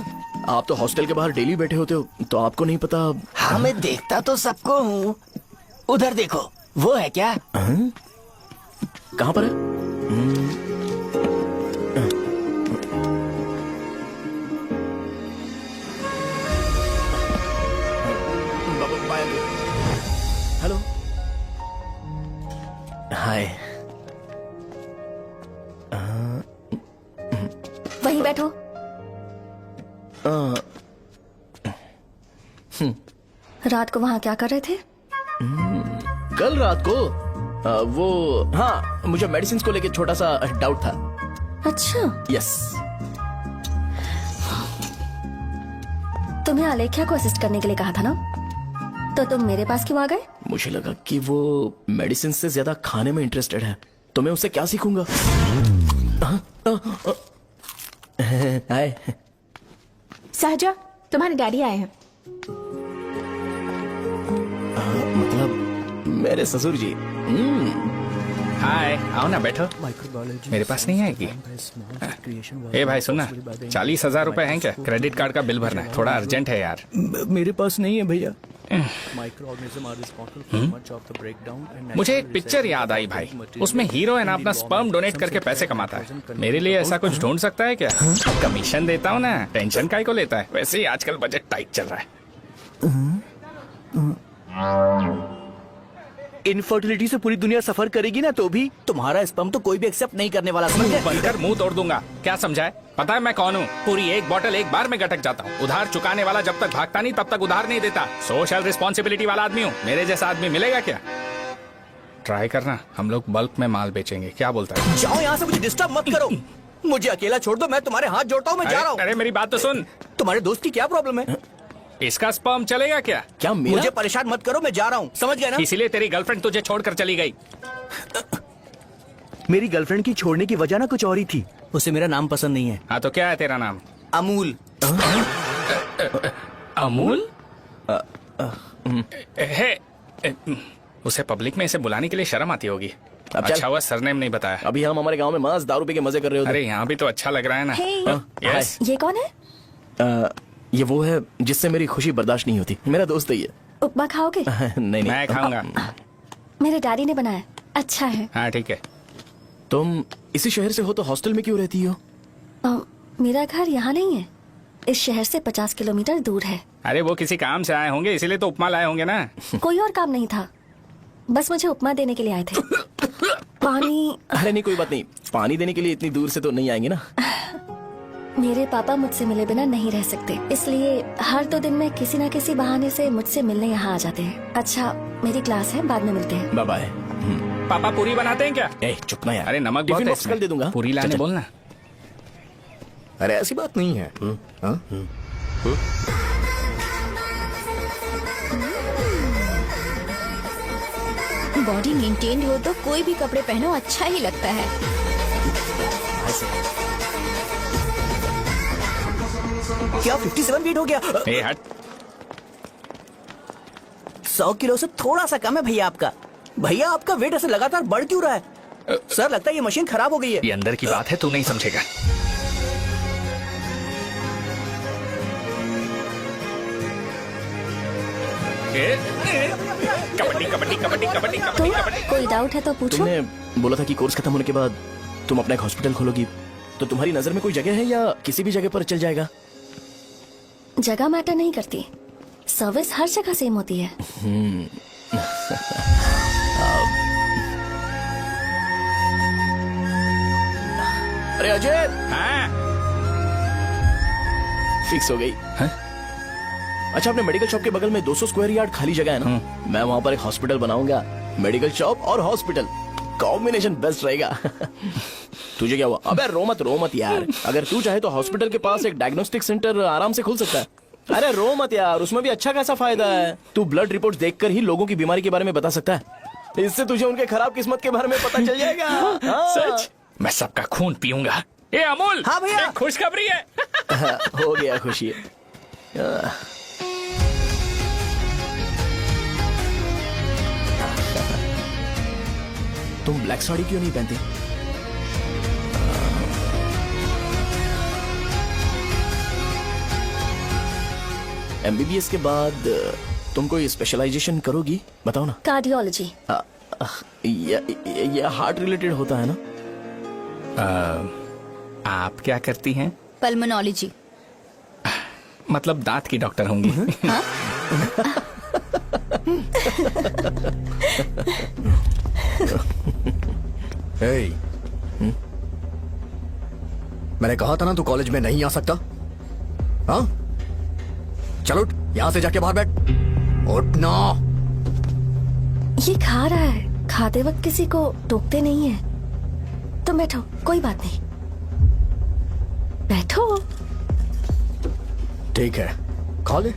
आप तो हॉस्टल के बाहर डेली बैठे होते हो, तो आपको नहीं पता? हाँ, मैं देखता तो सबको हूँ। उधर देखो, वो है क्या? कहाँ पर है? हेलो, हाय। वहीं बैठो। रात को वहाँ क्या कर रहे थे? कल रात को वो, हाँ, मुझे मेडिसिन को लेके छोटा सा डाउट था। अच्छा। यस। तुम्हें आलेख्या को असिस्ट करने के लिए कहा था ना, तो तुम मेरे पास क्यों आ गए? मुझे लगा कि वो मेडिसिन से ज्यादा खाने में इंटरेस्टेड है, तो मैं उससे क्या सीखूंगा। हाय। सहजा, तुम्हारे डैडी आए हैं। मतलब मेरे ससुर जी। हाय, आओ ना बैठो। मेरे पास नहीं आएगी। ए भाई सुनना, 40,000 रुपए हैं क्या? क्रेडिट कार्ड का बिल भरना है, थोड़ा अर्जेंट है यार। मेरे पास नहीं है भैया। मुझे एक पिक्चर याद आई भाई, उसमें हीरो है ना अपना स्पर्म डोनेट करके पैसे कमाता है। मेरे लिए ऐसा कुछ ढूंढ सकता है क्या? कमीशन देता हूँ ना, टेंशन काहे को लेता है? वैसे ही आजकल बजट टाइट चल रहा है। इनफर्टिलिटी से पूरी दुनिया सफर करेगी ना, तो भी तुम्हारा स्पर्म तो कोई भी एक्सेप्ट नहीं करने वाला। समझ गए? बनकर मुंह तोड़ दूंगा। क्या समझा है? पता है मैं कौन हूँ? पूरी एक बोतल एक बार में गटक जाता हूँ। उधार चुकाने वाला जब तक भागता नहीं तब तक उधार नहीं देता। सोशल रिस्पॉन्सिबिलिटी वाला आदमी हूँ। मेरे जैसा आदमी मिलेगा क्या? ट्राई करना, हम लोग बल्क में माल बेचेंगे। क्या बोलता है? जाओ यहाँ से, मुझे डिस्टर्ब मत करो। मुझे अकेला छोड़ दो, मैं तुम्हारे हाथ जोड़ता हूँ, मैं जा रहा हूँ। अरे मेरी बात तो सुन। तुम्हारे दोस्त की क्या प्रॉब्लम है? इसका स्पर्म चलेगा क्या? क्या मेरा? मुझे परेशान मत करो, मैं जा रहा हूँ। समझ गए ना? इसीलिए तेरी गर्लफ्रेंड तुझे छोड़कर चली गई। मेरी गर्लफ्रेंड की छोड़ने की वजह ना कुछ और ही थी। उसे मेरा नाम पसंद नहीं है। हाँ तो क्या है तेरा नाम? अमूल। अमूल? उसे पब्लिक में इसे बुलाने के लिए शर्म आती होगी। अब चल। अच्छा हुआ सरनेम नहीं बताया। अभी हम हमारे गांव में मस्त दारू पी के मजे कर रहे होते। अरे यहाँ भी तो अच्छा लग रहा है ना। Hey, yes. ये कौन है? ये वो है जिससे मेरी खुशी बर्दाश्त नहीं होती। मेरा दोस्त ही है। उपमा खाओगे? नहीं मैं खाऊंगा। मेरे डैडी ने बनाया, अच्छा है। हाँ ठीक है। तुम इसी शहर से हो तो हॉस्टल में क्यों रहती हो? मेरा घर यहाँ नहीं है, इस शहर से 50 किलोमीटर दूर है। अरे वो किसी काम से आए होंगे, इसीलिए तो उपमा लाए होंगे ना। कोई और काम नहीं था, बस मुझे उपमा देने के लिए आए थे। पानी? अरे नहीं, कोई बात नहीं। पानी देने के लिए इतनी दूर से तो नहीं आएंगे ना। मेरे पापा मुझसे मिले बिना नहीं रह सकते, इसलिए हर 2 दिन में किसी न किसी बहाने से मुझसे मिलने यहाँ आ जाते हैं। अच्छा, मेरी क्लास है, बाद में मिलते हैं। Bye bye. पापा पूरी बनाते हैं क्या? ए चुप ना यार। अरे नमक टिफिन बहुत है बॉक्स कल दे दूंगा। पूरी लाने चल, चल। बोलना। अरे ऐसी बात नहीं है। बॉडी मेंटेन हो तो कोई भी कपड़े पहनो अच्छा ही लगता है। क्या 57 वेट हो गया? ए हट। 100 किलो से थोड़ा सा कम है भैया आपका। भैया आपका वेट ऐसे लगातार बढ़ क्यों रहा है? सर लगता है ये मशीन खराब हो गई है। ये अंदर की बात है, तू नहीं समझेगा। कबड्डी कबड्डी कबड्डी कबड्डी तो कबड्डी कबड्डी। कोई डाउट है तो पूछो। तुमने बोला था कि कोर्स खत्म होने के बाद तुम अपना एक हॉस्पिटल खोलोगी, तो तुम्हारी नजर में कोई जगह है या किसी भी जगह पर चल जाएगा? जगह मैटर नहीं करती, सर्विस हर जगह सेम होती है। अरे अजय, हाँ? फिक्स हो गई। अच्छा, अपने मेडिकल शॉप के बगल में 200 स्क्वायर यार्ड खाली जगह है ना, मैं वहाँ पर एक हॉस्पिटल बनाऊंगा। मेडिकल शॉप और हॉस्पिटल कॉम्बिनेशन बेस्ट रहेगा। तुझे क्या हुआ? अबे रो मत यार। अगर तू चाहे तो हॉस्पिटल के पास एक डायग्नोस्टिक सेंटर आराम से खुल सकता है। अरे रो मत यार, उसमें भी अच्छा खासा फायदा है। तू ब्लड रिपोर्ट देखकर ही लोगों की बीमारी के बारे में बता सकता है। इससे तुझे उनके खराब किस्मत के बारे में पता चल जाएगा। सच? मैं सबका खून पीऊंगा। ए अमूल। हाँ भैया। एक खुशखबरी है। हो गया खुशी है। तुम ब्लैक साड़ी क्यों नहीं पहनती? एमबीबीएस के बाद तुम कोई स्पेशलाइजेशन करोगी? बताओ ना। कार्डियोलॉजी। ये हार्ट रिलेटेड होता है ना? आप क्या करती हैं? पल्मोनोलॉजी। मतलब दांत की डॉक्टर होंगी। मैंने कहा था ना तू कॉलेज में नहीं आ सकता। हाँ, चल उठ, यहाँ से जाके बाहर बैठ। उठ ना। ये खा रहा है, खाते वक्त किसी को टोकते नहीं है। तुम बैठो, कोई बात नहीं, बैठो। ठीक है, खा ले।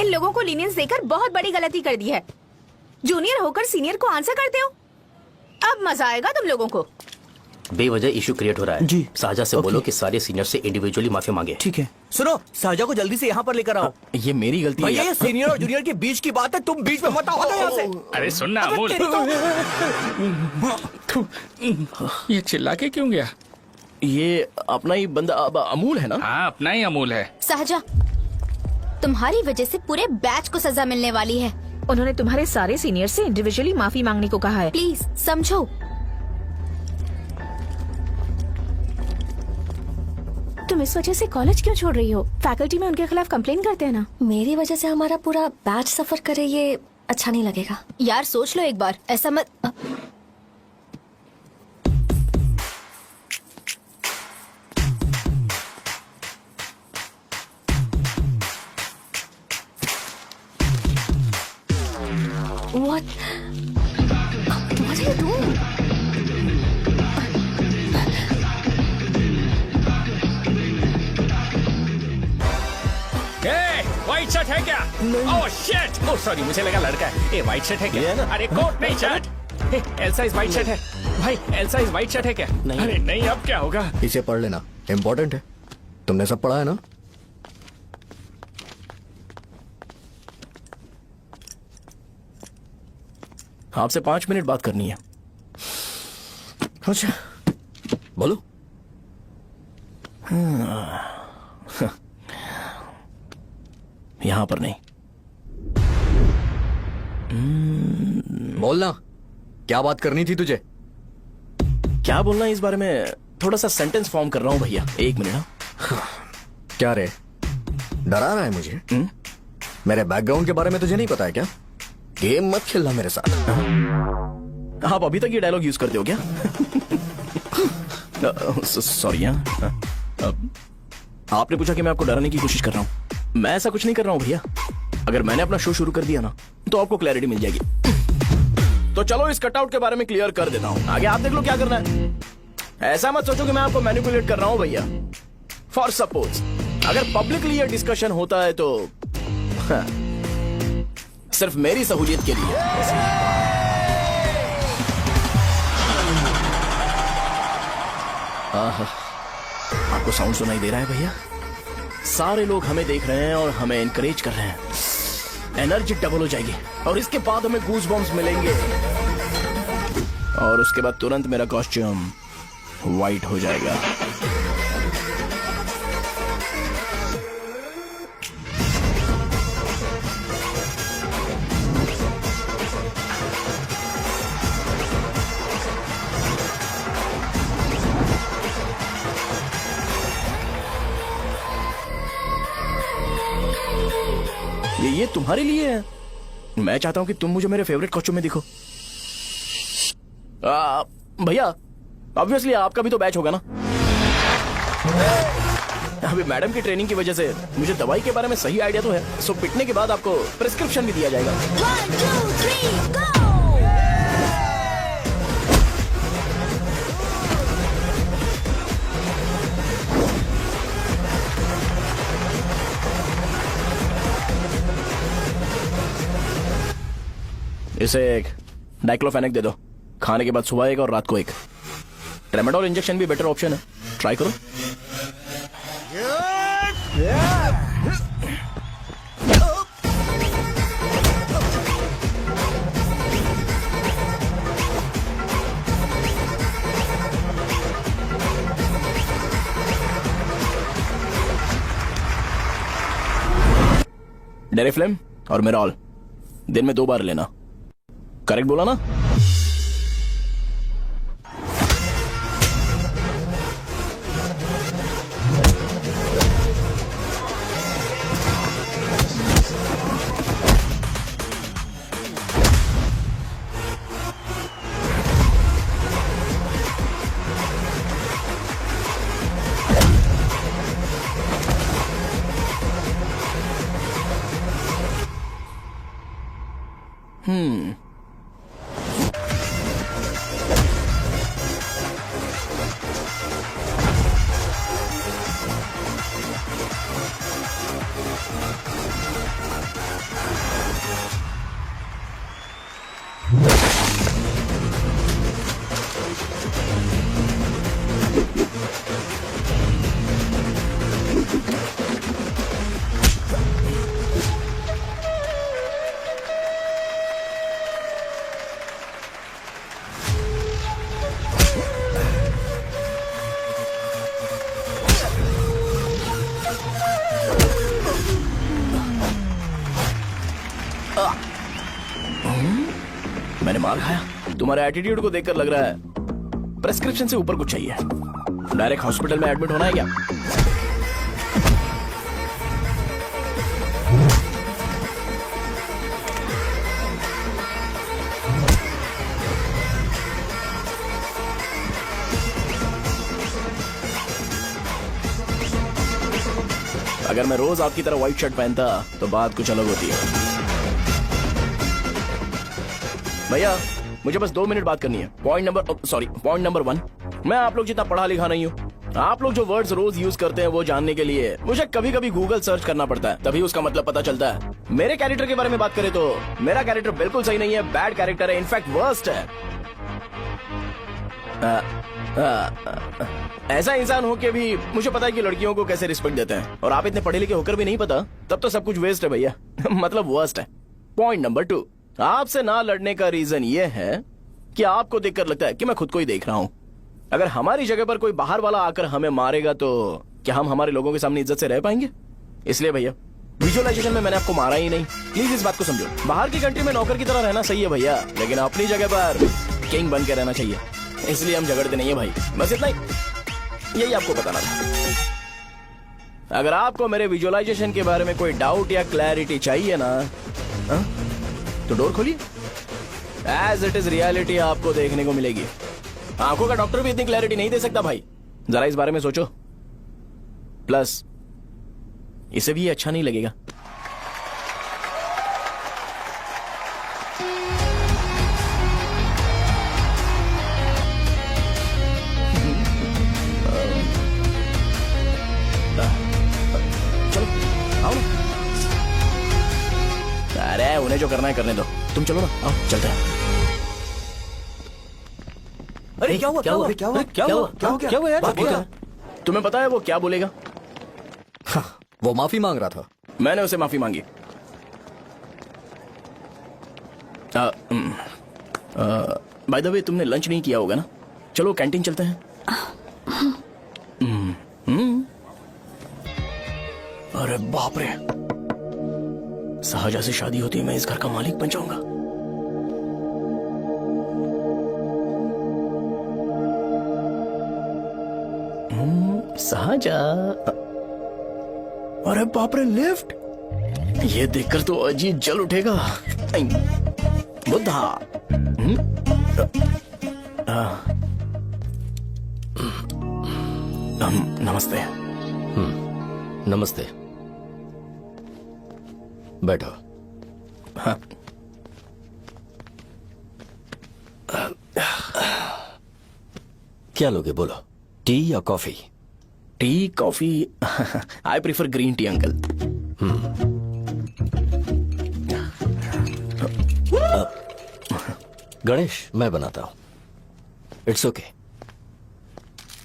इन लोगों को लीनियंस देकर बहुत बड़ी गलती कर दी है। जूनियर होकर सीनियर को आंसर करते हो। अब मजा आएगा तुम लोगों को। बेवजह इशू क्रिएट हो रहा है। जी। साजा से बोलो कि सारे सीनियर से इंडिविजुअली माफी मांगे। ठीक है। सुनो, साजा को जल्दी से यहाँ पर लेकर आओ। ये मेरी गलती है। ये सीनियर और जूनियर के बीच की बात है, तुम बीच में मत आओ यहाँ से। अरे सुनना अमूल, ये चिल्ला के क्यों गया? ये अपना ही बंदा अमूल है ना? हाँ, अपना ही अमूल है। सहजा, तुम्हारी वजह से पूरे बैच को सजा मिलने वाली है। उन्होंने तुम्हारे सारे सीनियर से इंडिविजुअली माफी मांगने को कहा है। प्लीज समझो। तुम इस वजह से कॉलेज क्यों छोड़ रही हो? फैकल्टी में उनके खिलाफ कंप्लेन करते हैं ना। मेरी वजह से हमारा पूरा बैच सफर करे, ये अच्छा नहीं लगेगा। यार सोच लो एक बार, ऐसा मत। What are you doing? White shirt है क्या? Oh shit! ओह सॉरी, मुझे लगा लड़का है। ये व्हाइट शर्ट है क्या? अरे कोट नहीं shirt. L size white shirt है भाई। एल साइज व्हाइट शर्ट है क्या? नहीं। अरे नहीं, अब क्या होगा? इसे पढ़ लेना, इम्पोर्टेंट है। तुमने सब पढ़ा है ना? आपसे 5 मिनट बात करनी है। अच्छा, बोलो। यहाँ पर नहीं। बोलना, क्या बात करनी थी तुझे? क्या बोलना है इस बारे में? थोड़ा सा सेंटेंस फॉर्म कर रहा हूँ भैया, 1 मिनट। क्या रे, डरा रहा है मुझे? मेरे बैकग्राउंड के बारे में तुझे नहीं पता है क्या? गेम मत खेलना मेरे साथ। आप अभी तक ये डायलॉग यूज करते हो क्या? सॉरी। आपने पूछा कि मैं आपको डराने की कोशिश कर रहा हूँ। मैं ऐसा कुछ नहीं कर रहा हूँ भैया। अगर मैंने अपना शो शुरू कर दिया ना, तो आपको क्लैरिटी मिल जाएगी। तो चलो इस कटआउट के बारे में क्लियर कर देता हूँ, आगे आप देख लो क्या करना है। ऐसा मत सोचो कि मैं आपको मैनिपुलेट कर रहा हूँ भैया। फॉर सपोज अगर पब्लिकली ये डिस्कशन होता है तो सिर्फ मेरी सहूलियत के लिए। आपको साउंड सुनाई दे रहा है भैया? सारे लोग हमें देख रहे हैं और हमें एनकरेज कर रहे हैं। एनर्जी डबल हो जाएगी और इसके बाद हमें गूज बम्स मिलेंगे और उसके बाद तुरंत मेरा कॉस्ट्यूम वाइट हो जाएगा। ये तुम्हारे लिए है। मैं चाहता हूं कि तुम मुझे मेरे फेवरेट कॉस्ट्यूम में दिखो। भैया ऑब्वियसली आपका भी तो बैच होगा ना। अभी मैडम की ट्रेनिंग की वजह से मुझे दवाई के बारे में सही आइडिया तो है। सो पिटने के बाद आपको प्रिस्क्रिप्शन भी दिया जाएगा। 1 2 3 गो। इसे एक डाइक्लोफेनेक दे दो। खाने के बाद सुबह एक और रात को एक। ट्रेमाडोल इंजेक्शन भी बेटर ऑप्शन है, ट्राई करो। डेरिफ्लेम और मेरॉल दिन में 2 बार लेना। करेक्ट बोला ना? मार खाया। तुम्हारे एटीट्यूड को देखकर लग रहा है प्रेस्क्रिप्शन से ऊपर कुछ चाहिए। डायरेक्ट हॉस्पिटल में एडमिट होना है क्या? अगर मैं रोज आपकी तरह व्हाइट शर्ट पहनता तो बात कुछ अलग होती है। भैया मुझे बस 2 मिनट बात करनी है। पॉइंट नंबर 1, मैं आप लोग जितना पढ़ा लिखा नहीं हूँ। आप लोग जो वर्ड्स रोज यूज करते हैं वो जानने के लिए मुझे कभी कभी गूगल सर्च करना पड़ता है, तभी उसका मतलब पता चलता है। मेरे कैरेक्टर के बारे में बात करें तो मेरा कैरेक्टर बिल्कुल सही नहीं है, बैड कैरेक्टर है, इनफैक्ट वर्स्ट है। ऐसा इंसान हो के भी मुझे पता है कि लड़कियों को कैसे रिस्पेक्ट देते हैं, और आप इतने पढ़े लिखे होकर भी नहीं पता, तब तो सब कुछ वेस्ट है भैया। मतलब वर्स्ट है। पॉइंट नंबर 2, आपसे ना लड़ने का रीजन ये है कि आपको देखकर लगता है कि मैं खुद को ही देख रहा हूँ। अगर हमारी जगह पर कोई बाहर वाला आकर हमें मारेगा तो क्या हम हमारे लोगों के सामने इज्जत से रह पाएंगे? इसलिए भैया विजुअलाइजेशन में मैंने आपको मारा ही नहीं, प्लीज इस बात को समझो। बाहर की कंट्री में नौकर की तरह रहना सही है भैया, लेकिन अपनी जगह पर किंग बन के रहना चाहिए। इसलिए हम झगड़ते नहीं है भाई, बस इतना ही, यही आपको बताना था। अगर आपको मेरे विजुअलाइजेशन के बारे में कोई डाउट या क्लैरिटी चाहिए ना, तो डोर खोलिए। एज इट इज रियलिटी आपको देखने को मिलेगी। आंखों का डॉक्टर भी इतनी क्लैरिटी नहीं दे सकता भाई, जरा इस बारे में सोचो। प्लस इसे भी अच्छा नहीं लगेगा। चलो आओ ना। अरे उन्हें जो करना है करने दो, तुम चलो ना, आओ चलते हैं। अरे क्या हुआ क्या हुआ क्या हुआ क्या हुआ क्या हुआ यार? तुम्हें पता है वो क्या बोलेगा? वो माफी मांग रहा था। मैंने उसे माफी मांगी। बाय द वे तुमने लंच नहीं किया होगा ना? चलो कैंटीन चलते हैं। अरे बाप रे, शाहजहां से शादी होती है मैं इस घर का मालिक बन जाऊंगा। शाहजहां, अरे बाप रे लिफ्ट, ये देखकर तो अजीब जल उठेगा। बुद्धा नमस्ते। नमस्ते, बैठो। हाँ। क्या लोगे बोलो, टी या coffee? Tea coffee I prefer green tea uncle. Ganesh मैं बनाता हूं, इट्स ओके,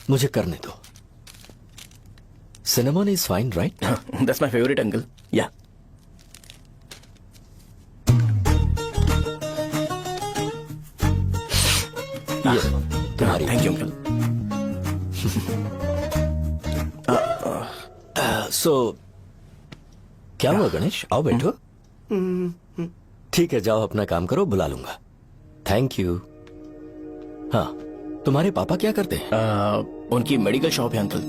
मुझे करने दो। Cinnamon is fine right? That's my favourite uncle. या तुम्हारी। Thank you uncle. सो क्या हुआ गणेश, आओ बैठो। ठीक है जाओ अपना काम करो, बुला लूंगा। Thank you. हाँ तुम्हारे पापा क्या करते हैं? उनकी मेडिकल शॉप है अंकल,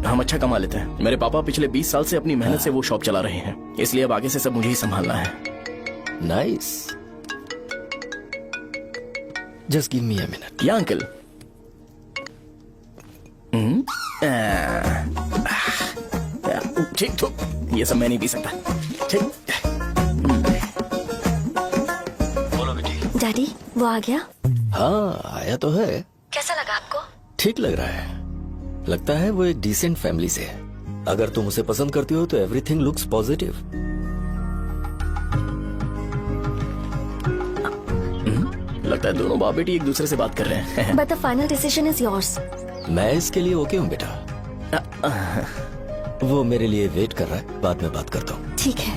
हम अच्छा कमा लेते हैं। मेरे पापा पिछले 20 साल से अपनी मेहनत से वो शॉप चला रहे हैं, इसलिए अब आगे से सब मुझे ही संभालना है। Nice, just give me a minute. या अंकल। ठीक तो ये सब मैं नहीं पी सकता। ठीक। बोलो बेटी। डैडी वो आ गया? हाँ आया तो है। कैसा लगा आपको? ठीक लग रहा है, लगता है वो एक डिसेंट फैमिली से है। अगर तुम उसे पसंद करती हो तो एवरीथिंग लुक्स पॉजिटिव। लगता है दोनों बाप बेटी एक दूसरे से बात कर रहे हैं। But the final decision is yours. मैं इसके लिए ओके हूँ बेटा। वो मेरे लिए वेट कर रहा है, बाद में बात करता हूँ। ठीक है।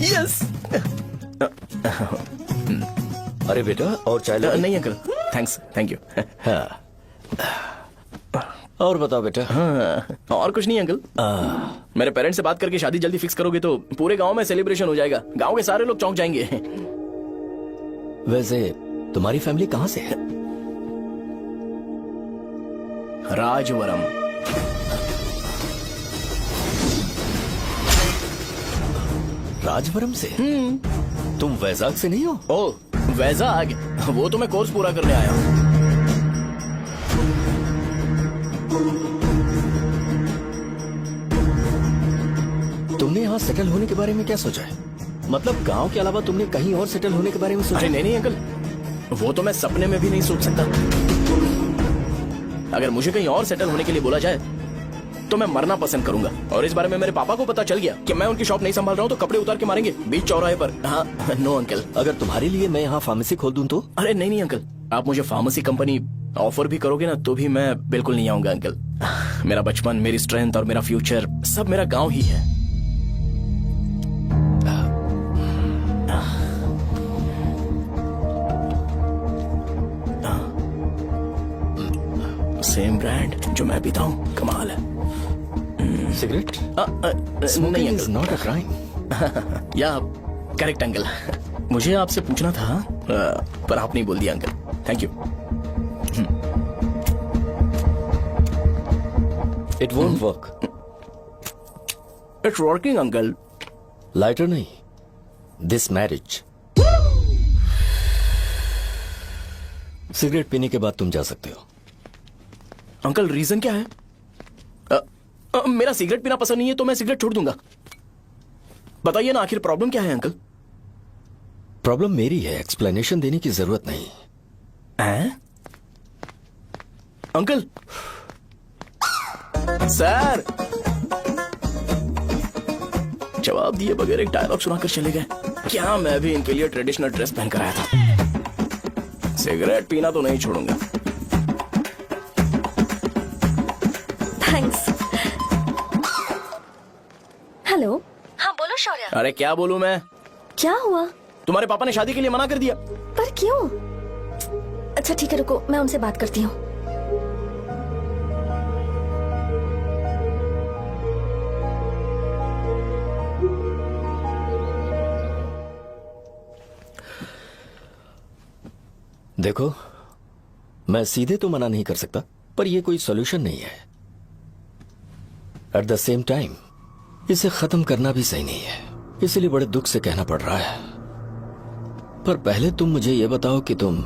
यस। अरे बेटा और चाय नहीं अंकल, थैंक्स, थैंक यू। हाँ। और बताओ बेटा। हाँ, और कुछ नहीं अंकल। मेरे पेरेंट्स से बात करके शादी जल्दी फिक्स करोगे तो पूरे गांव में सेलिब्रेशन हो जाएगा। गांव के सारे लोग चौंक जाएंगे। वैसे तुम्हारी फैमिली कहाँ से है? राजवरम। राजवरम से? तुम वैजाग से नहीं हो? ओ वैजाग, वो तो मैं कोर्स पूरा करने आया हूँ। तुमने यहाँ सेटल होने के बारे में क्या सोचा है? मतलब गांव के अलावा तुमने कहीं और सेटल होने के बारे में सोचा? अरे नहीं अंकल, वो तो मैं सपने में भी नहीं सोच सकता। अगर मुझे कहीं और सेटल होने के लिए बोला जाए तो मैं मरना पसंद करूंगा। और इस बारे में मेरे पापा को पता चल गया कि मैं उनकी शॉप नहीं संभाल रहा हूँ तो कपड़े उतार के मारेंगे बीच चौराहे पर। हाँ, नो अंकल। अगर तुम्हारे लिए मैं यहाँ फार्मेसी खोल दूं तो? अरे नहीं अंकल, आप मुझे फार्मेसी कंपनी ऑफर भी करोगे ना तो भी मैं बिल्कुल नहीं आऊंगा अंकल। मेरा बचपन, मेरी स्ट्रेंथ और मेरा फ्यूचर सब मेरा गांव ही है। सेम ब्रांड जो मैं पीता हूँ, कमाल है। सिगरेट? नहीं इज नॉट अ क्राइम। या करेक्ट अंकल। मुझे आपसे पूछना था पर आप नहीं बोल दिया uncle. Thank you. It won't work. It's working uncle. Lighter नहीं, दिस मैरिज। सिगरेट पीने के बाद तुम जा सकते हो। अंकल रीजन क्या है? मेरा सिगरेट पीना पसंद नहीं है तो मैं सिगरेट छोड़ दूंगा। बताइए ना आखिर प्रॉब्लम क्या है अंकल? प्रॉब्लम मेरी है, एक्सप्लेनेशन देने की जरूरत नहीं। अंकल सर जवाब दिए बगैर एक डायलॉग सुनाकर चले गए। क्या मैं भी इनके लिए ट्रेडिशनल ड्रेस पहन कर आया था। सिगरेट पीना तो नहीं छोड़ूंगा। थैंक्स। हेलो। हाँ बोलो शौर्य। अरे क्या बोलूं मैं? क्या हुआ? तुम्हारे पापा ने शादी के लिए मना कर दिया। पर क्यों? अच्छा ठीक है रुको, मैं उनसे बात करती हूँ। देखो, मैं सीधे तो मना नहीं कर सकता पर यह कोई सॉल्यूशन नहीं है। एट द सेम टाइम इसे खत्म करना भी सही नहीं है, इसलिए बड़े दुख से कहना पड़ रहा है। पर पहले तुम मुझे यह बताओ कि तुम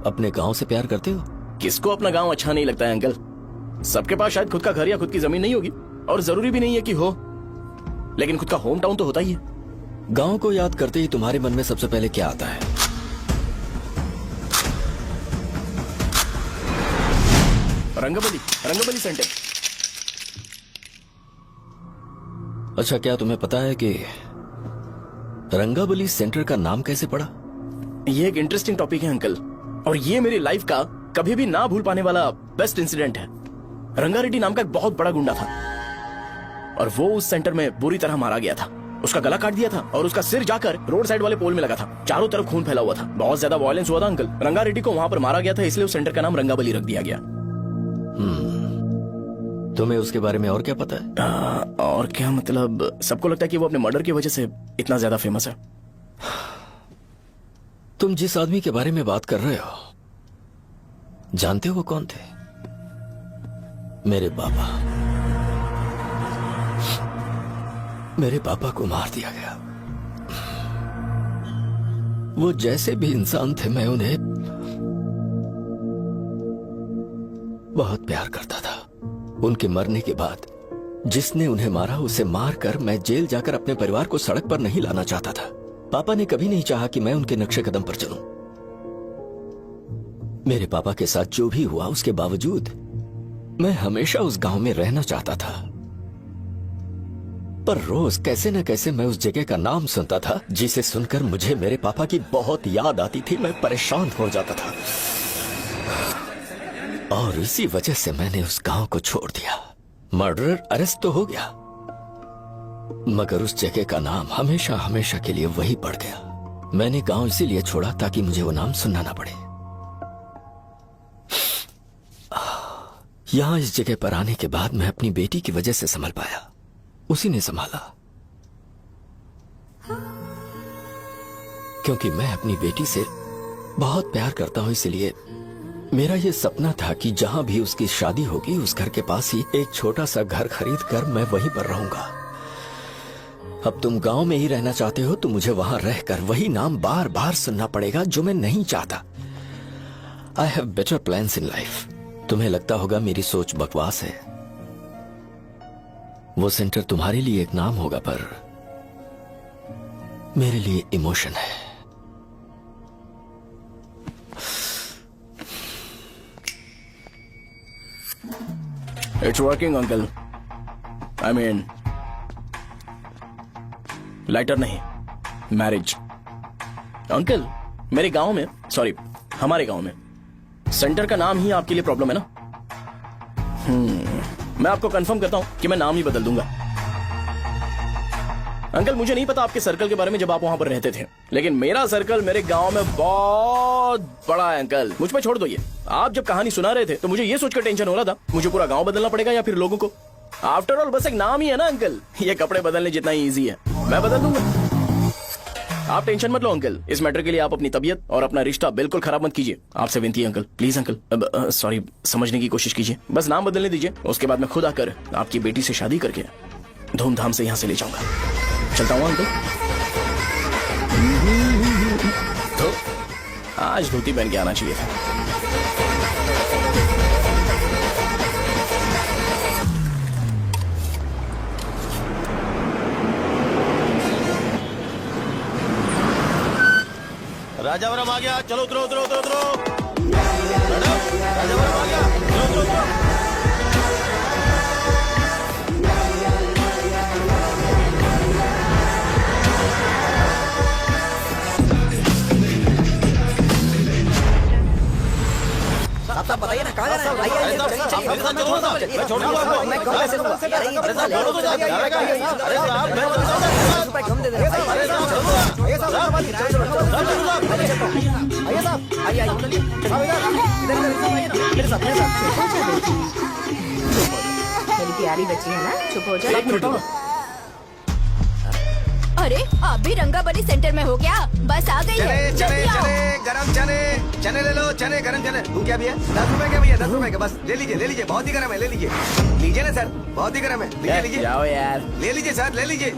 अपने गांव से प्यार करते हो? किसको अपना गांव अच्छा नहीं लगता है अंकल? सबके पास शायद खुद का घर या खुद की जमीन नहीं होगी और जरूरी भी नहीं है कि हो, लेकिन खुद का होम टाउन तो होता ही है। गांव को याद करते ही तुम्हारे मन में सबसे पहले क्या आता है? रंगबली सेंटर। अच्छा, क्या तुम्हें पता है कि रंगाबली सेंटर का नाम कैसे पड़ा? ये एक इंटरेस्टिंग टॉपिक है अंकल, और ये मेरी लाइफ का कभी भी ना भूल पाने वाला बेस्ट इंसिडेंट है। रंगारेड्डी नाम का एक बहुत बड़ा गुंडा था और वो उस सेंटर में बुरी तरह मारा गया था। उसका गला काट दिया था और उसका सिर जाकर रोड साइड वाले पोल में लगा था। चारों तरफ खून फैला हुआ था, बहुत ज्यादा वायलेंस हुआ था अंकल। रंगारेड्डी को वहां पर मारा गया था, इसलिए उस सेंटर का नाम रंगाबली रख दिया गया। तुम्हें उसके बारे में और क्या पता है? और क्या मतलब, सबको लगता है कि वो अपने मर्डर की वजह से इतना ज्यादा फेमस है। तुम जिस आदमी के बारे में बात कर रहे हो, जानते हो वो कौन थे? मेरे पापा। मेरे पापा को मार दिया गया। वो जैसे भी इंसान थे, मैं उन्हें बहुत प्यार करता था। उनके मरने के बाद जिसने उन्हें मारा उसे मारकर मैं जेल जाकर अपने परिवार को सड़क पर नहीं लाना चाहता था। पापा ने कभी नहीं चाहा कि मैं उनके नक्शे कदम पर चलूं। मेरे पापा के साथ जो भी हुआ उसके बावजूद मैं हमेशा उस गांव में रहना चाहता था। पर रोज कैसे न कैसे मैं उस जगह का नाम सुनता था, जिसे सुनकर मुझे मेरे पापा की बहुत याद आती थी। मैं परेशान हो जाता था और इसी वजह से मैंने उस गांव को छोड़ दिया। मर्डरर अरेस्ट तो हो गया, मगर उस जगह का नाम हमेशा हमेशा के लिए वही पड़ गया। मैंने गांव इसीलिए छोड़ा ताकि मुझे वो नाम सुनना ना पड़े। यहाँ इस जगह पर आने के बाद मैं अपनी बेटी की वजह से संभल पाया, उसी ने संभाला। क्योंकि मैं अपनी बेटी से बहुत प्यार करता हूं, इसलिए मेरा ये सपना था कि जहां भी उसकी शादी होगी उस घर के पास ही एक छोटा सा घर खरीद कर मैं वहीं पर रहूंगा। अब तुम गांव में ही रहना चाहते हो तो मुझे वहां रहकर वही नाम बार बार सुनना पड़ेगा जो मैं नहीं चाहता। I have better plans in life. तुम्हें लगता होगा मेरी सोच बकवास है। वो सेंटर तुम्हारे लिए एक नाम होगा पर मेरे लिए इमोशन है। It's working uncle. I mean lighter नहीं, मैरिज। अंकल मेरे गांव में, सॉरी हमारे गांव में सेंटर का नाम ही आपके लिए प्रॉब्लम है ना? मैं आपको कंफर्म करता हूं कि मैं नाम ही बदल दूंगा। अंकल मुझे नहीं पता आपके सर्कल के बारे में जब आप वहां पर रहते थे, लेकिन मेरा सर्कल मेरे गांव में बहुत बड़ा है अंकल। मुझ पे छोड़ दो ये। आप जब कहानी सुना रहे थे तो मुझे ये सोचकर टेंशन हो रहा था मुझे पूरा गांव बदलना पड़ेगा या फिर लोगों को। आफ्टर ऑल बस एक नाम ही है ना अंकल, ये कपड़े बदलने जितना ही ईजी है, मैं बदल दूंगा। आप टेंशन मत लो अंकल, इस मैटर के लिए आप अपनी तबीयत और अपना रिश्ता बिल्कुल खराब मत कीजिए। आपसे विनती है अंकल, प्लीज अंकल। सॉरी, समझने की कोशिश कीजिए, बस नाम बदलने दीजिए। उसके बाद मैं खुद आकर आपकी बेटी से शादी करके धूमधाम से यहाँ से ले जाऊंगा। चलता हूँ अंकल। तो आज धोती पहन के आना चाहिए था। राजावरम आ गया, चलो उतरो उतरो उतरो उतरो। मैडम राजावरम आ गया, चलो उतरो उतरो। साहब बताइए ना कहाँ जाना है? आइए मैं छोड़ दूंगा आपको। मैं कम पैसे दूंगा। अरे साहब छोड़ो तो साहब। अरे साहब मैं ₹50 कम दे देना। अरे साहब छोड़ो। आइए साहब आइए साहब आइए आइए मेरे साथ मेरी प्यारी बच्ची है ना, चुप हो जा। एक मिनट। अरे आप भी रंगाबली सेंटर में हो क्या? बस आ गई है, चने जल्दी आओ। चने गरम चने ले लो। चने गरम चने। तू क्या भैया? 10 रुपए का भैया, 10 रुपए का। बस ले लीजिए। बहुत ही गरम है, ले लीजिए। लीजिए ना सर, बहुत ही गरम है। लीजिए जाओ यार, ले लीजिए सर, ले लीजिए।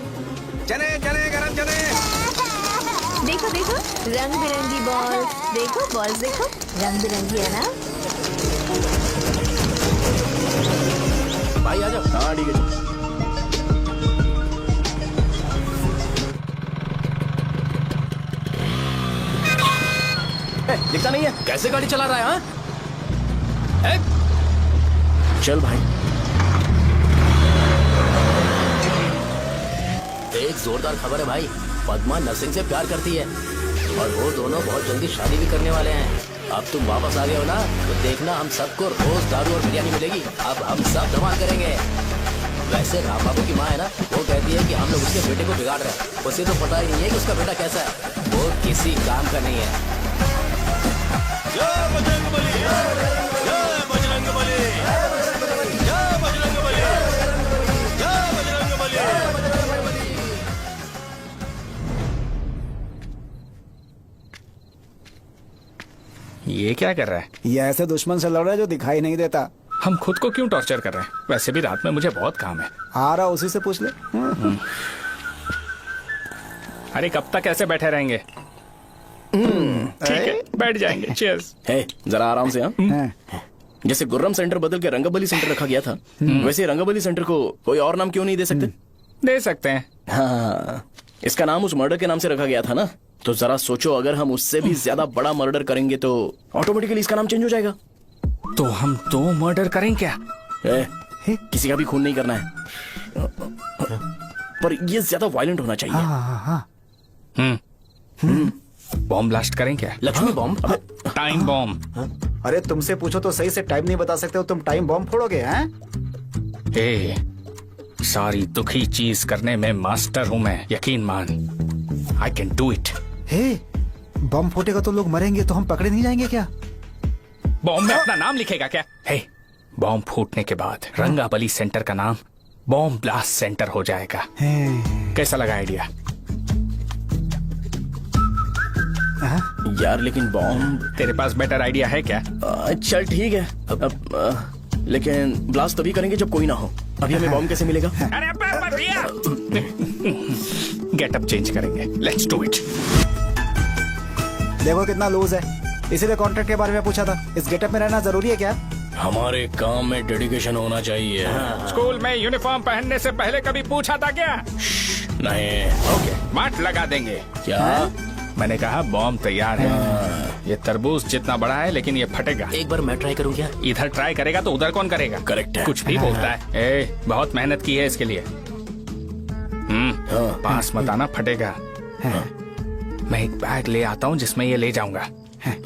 चने गरम चने। देखो देखो रंग बिरंगी बॉल, देखो बॉल्स देखो रंग बिरंगी है ना। भाई आ जाओ। हाँ ठीक है। दिखता नहीं है, कैसे गाड़ी चला रहा है? हाँ? चल भाई। एक जोरदार खबर है भाई, पद्मा नरसिंह से प्यार करती है और वो दोनों बहुत जल्दी शादी भी करने वाले हैं। अब तुम वापस आ गए हो ना, तो देखना हम सबको रोज दारू और बिरयानी मिलेगी। अब हम सब धमाल करेंगे। वैसे राम बाबू की माँ है ना, वो कहती है कि हम लोग उसके बेटे को बिगाड़ रहे हैं। उसे तो पता ही नहीं है कि उसका बेटा कैसा है, वो किसी काम का नहीं है। जय बजरंगबली, जय बजरंगबली, जय बजरंगबली, जय बजरंगबली। ये क्या कर रहा है? ये ऐसे दुश्मन से लड़ रहा है जो दिखाई नहीं देता। हम खुद को क्यों टॉर्चर कर रहे हैं? वैसे भी रात में मुझे बहुत काम है। आ रहा उसी से पूछ ले। अरे कब तक ऐसे बैठे रहेंगे? ठीक है, बैठ जाएंगे। चीयर्स। हे, जरा आराम से। हाँ, जैसे गुर्रम सेंटर बदल के रंगाबली सेंटर रखा गया था, वैसे रंगाबली सेंटर को कोई और नाम क्यों नहीं दे सकते? दे सकते हैं। हाँ, इसका नाम उस मर्डर के नाम से रखा गया था ना, तो जरा सोचो अगर हम उससे भी ज्यादा बड़ा मर्डर करेंगे तो ऑटोमेटिकली इसका नाम चेंज हो जाएगा। तो हम 2 मर्डर करें क्या? किसी का भी खून नहीं करना है, पर ये ज्यादा वायलेंट होना चाहिए। बॉम्ब ब्लास्ट करें क्या? लक्ष्मी बॉम्ब? Time bomb. अरे तुमसे पूछो तो सही से टाइम नहीं बता सकते हो, तुम टाइम बॉम्ब फोड़ोगे? हैं? सारी दुखी चीज करने में मास्टर हूं मैं, यकीन मान। I can do it. Bomb फूटेगा तो लोग मरेंगे, तो हम पकड़े नहीं जाएंगे क्या? बॉम्ब में अपना नाम लिखेगा क्या? बॉम्ब फूटने के बाद रंगाबली सेंटर का नाम बॉम्ब ब्लास्ट सेंटर हो जाएगा। कैसा लगा आइडिया? यार लेकिन बॉम्ब, तेरे पास बेटर आइडिया है क्या? चल ठीक है। अब लेकिन ब्लास्ट तभी करेंगे जब कोई ना हो। अभी हमें बॉम्ब कैसे मिलेगा? अरे भैया गेटअप चेंज करेंगे। Let's do it. देखो कितना लूज है, इसीलिए कॉन्ट्रैक्ट के बारे में पूछा था। इस गेटअप में रहना जरूरी है क्या? हमारे काम में डेडिकेशन होना चाहिए। स्कूल में यूनिफॉर्म पहनने से पहले कभी पूछा था क्या? नहीं। ओके, मार्ट लगा देंगे। क्या? मैंने कहा बॉम्ब तैयार है। ये तरबूज जितना बड़ा है लेकिन ये फटेगा। एक बार मैं ट्राई करूं क्या? इधर ट्राई करेगा तो उधर कौन करेगा? करेक्ट है। कुछ भी बोलता है। बहुत मेहनत की है इसके लिए। पास मत आना, फटेगा। मैं एक बैग ले आता हूँ जिसमें ये ले जाऊंगा।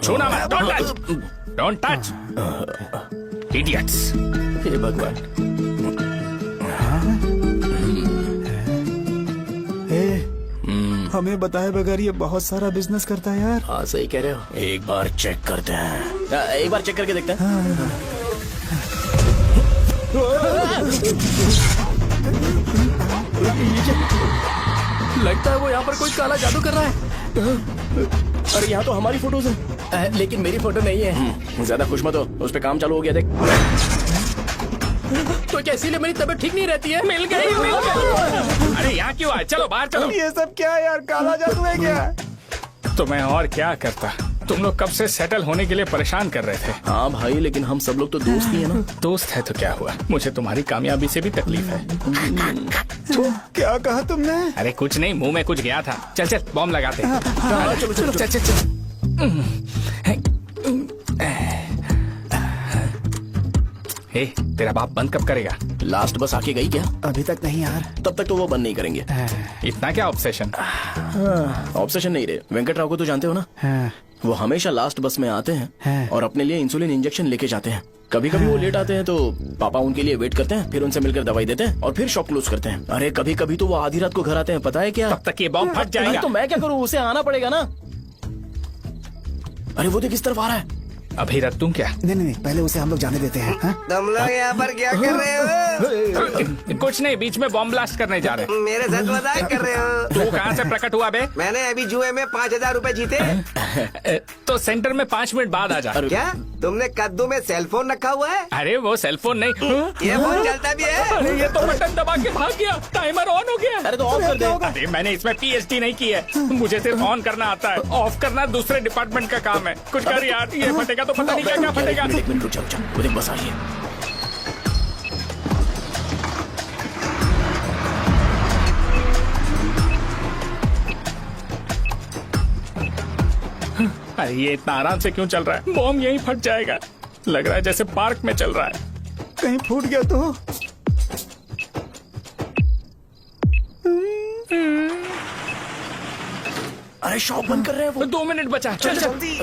छूना मत, डोंट टच, इडियट्स। हे भगवान। हमें बताए बगैर ये बहुत सारा बिजनेस करता है यार। हाँ सही कह रहे हो। एक बार चेक करते हैं। एक बार चेक करके देखते हैं। लगता है वो यहाँ पर कोई काला जादू कर रहा है। अरे यहाँ तो हमारी फोटोज हैं, लेकिन मेरी फोटो नहीं है। ज्यादा खुश मत हो, उस पे काम चालू हो गया। देख तो क्या इसीलिए मेरी तबीयत ठीक नहीं रहती है? मिल गई। अरे यहाँ क्यों आए? चलो बाहर चलो। ये सब क्या है यार, काला जादू है क्या? तो मैं और क्या करता? तुम लोग कब से सेटल होने के लिए परेशान कर रहे थे। हाँ भाई, लेकिन हम सब लोग तो दोस्त ही है ना। दोस्त है तो क्या हुआ? मुझे तुम्हारी कामयाबी से भी तकलीफ है। क्या कहा तुमने? अरे कुछ नहीं, मुंह में कुछ गया था। चल चल बॉम्ब लगाते हैं। चलो चलो चल चल चल। ए, तेरा बाप बंद कब करेगा? लास्ट बस आके गई क्या? अभी तक नहीं यार। तब तक तो वो बंद नहीं करेंगे। इतना क्या ऑब्सेशन? ऑब्सेशन नहीं रहे। वेंकट राव को तो जानते हो ना? वो हमेशा लास्ट बस में आते हैं और अपने लिए इंसुलिन इंजेक्शन लेके जाते हैं। कभी कभी वो लेट आते हैं तो पापा उनके लिए वेट करते हैं, फिर उनसे मिलकर दवाई देते हैं और फिर शॉप क्लोज करते हैं। अरे कभी कभी तो वो आधी रात को घर आते हैं, पता है क्या? तब तक ये बॉम्ब फट जाएगा। तो मैं क्या करूँ? उसे आना पड़ेगा ना। अरे वो देख किस तरफ आ रहा है। अभी रख दूं क्या? नहीं, पहले उसे हम लोग जाने देते हैं। तुम लोग यहाँ पर क्या कर रहे हो? कुछ नहीं, बीच में बॉम्ब ब्लास्ट करने जा रहे हैं। मेरे साथ मजाक कर रहे हो? तू कहाँ से प्रकट हुआ बे? मैंने अभी जुए में 5000 रुपए जीते। तो सेंटर में 5 मिनट बाद आ जा। क्या तुमने कद्दू में सेलफोन रखा हुआ है? अरे वो सेलफोन नहीं, ये फोन चलता भी है। अरे ये तो बटन दबा के भाग गया, टाइमर ऑन हो गया। अरे तो ऑफ कर दे। अरे मैंने इसमें PhD नहीं की है, मुझे सिर्फ ऑन करना आता है। ऑफ करना दूसरे डिपार्टमेंट का काम है। कुछ कर यार, ये फटेगा तो पता नहीं क्या क्या फटेगा। एक मिनट रुक जाओ, वो देख बस आई है। अरे ये इतना आराम से क्यों चल रहा है? बॉम्ब यहीं फट जाएगा। लग रहा है जैसे पार्क में चल रहा है। कहीं फूट गया तो? अरे शॉप बंद कर रहे हैं वो। 2 मिनट बचा। चल जल्दी।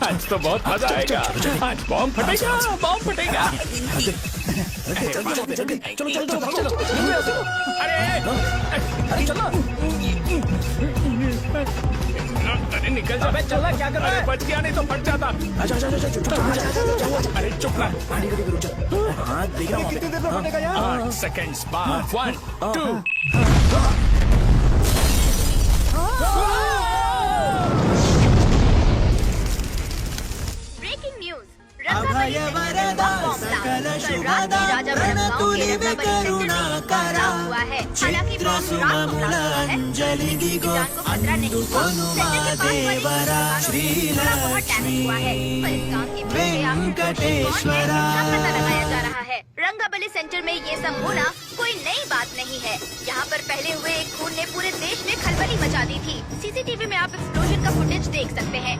आज तो बहुत मजा आएगा। आज बॉम्ब फटेगा, बॉम्ब फटेगा। चलो। अरे चलो। अरे निकल जा। चला क्या कर रहा है? बच गया, नहीं तो फट जाता। अरे चुप ना। हाँ देख रहा हूँ। कितनी देर में फटेगा यार? 8 सेकंड्स बाद। 1 2। Breaking news. रंगाबली सेंटर में बॉम्ब ब्लास्ट। कल रात में राजा गांव के रंगाबली सेंटर में एक ब्लास्ट हुआ है। हालांकि बॉम्ब रात को ब्लास्ट हुआ है, किसी की जान को खतरा नहीं हुआ। सेंटर के पास वाली थोड़ा बहुत डैमेज हुआ है, पर इस काम के पीछे आखिर कौन है, इसका पता लगाया जा रहा है। रंगाबली सेंटर में ये सब होना कोई नई बात नहीं है। यहाँ पर पहले हुए एक खून ने पूरे देश में खलबली मचा दी थी। CCTV में आप एक्सप्लोजन का फुटेज देख सकते हैं।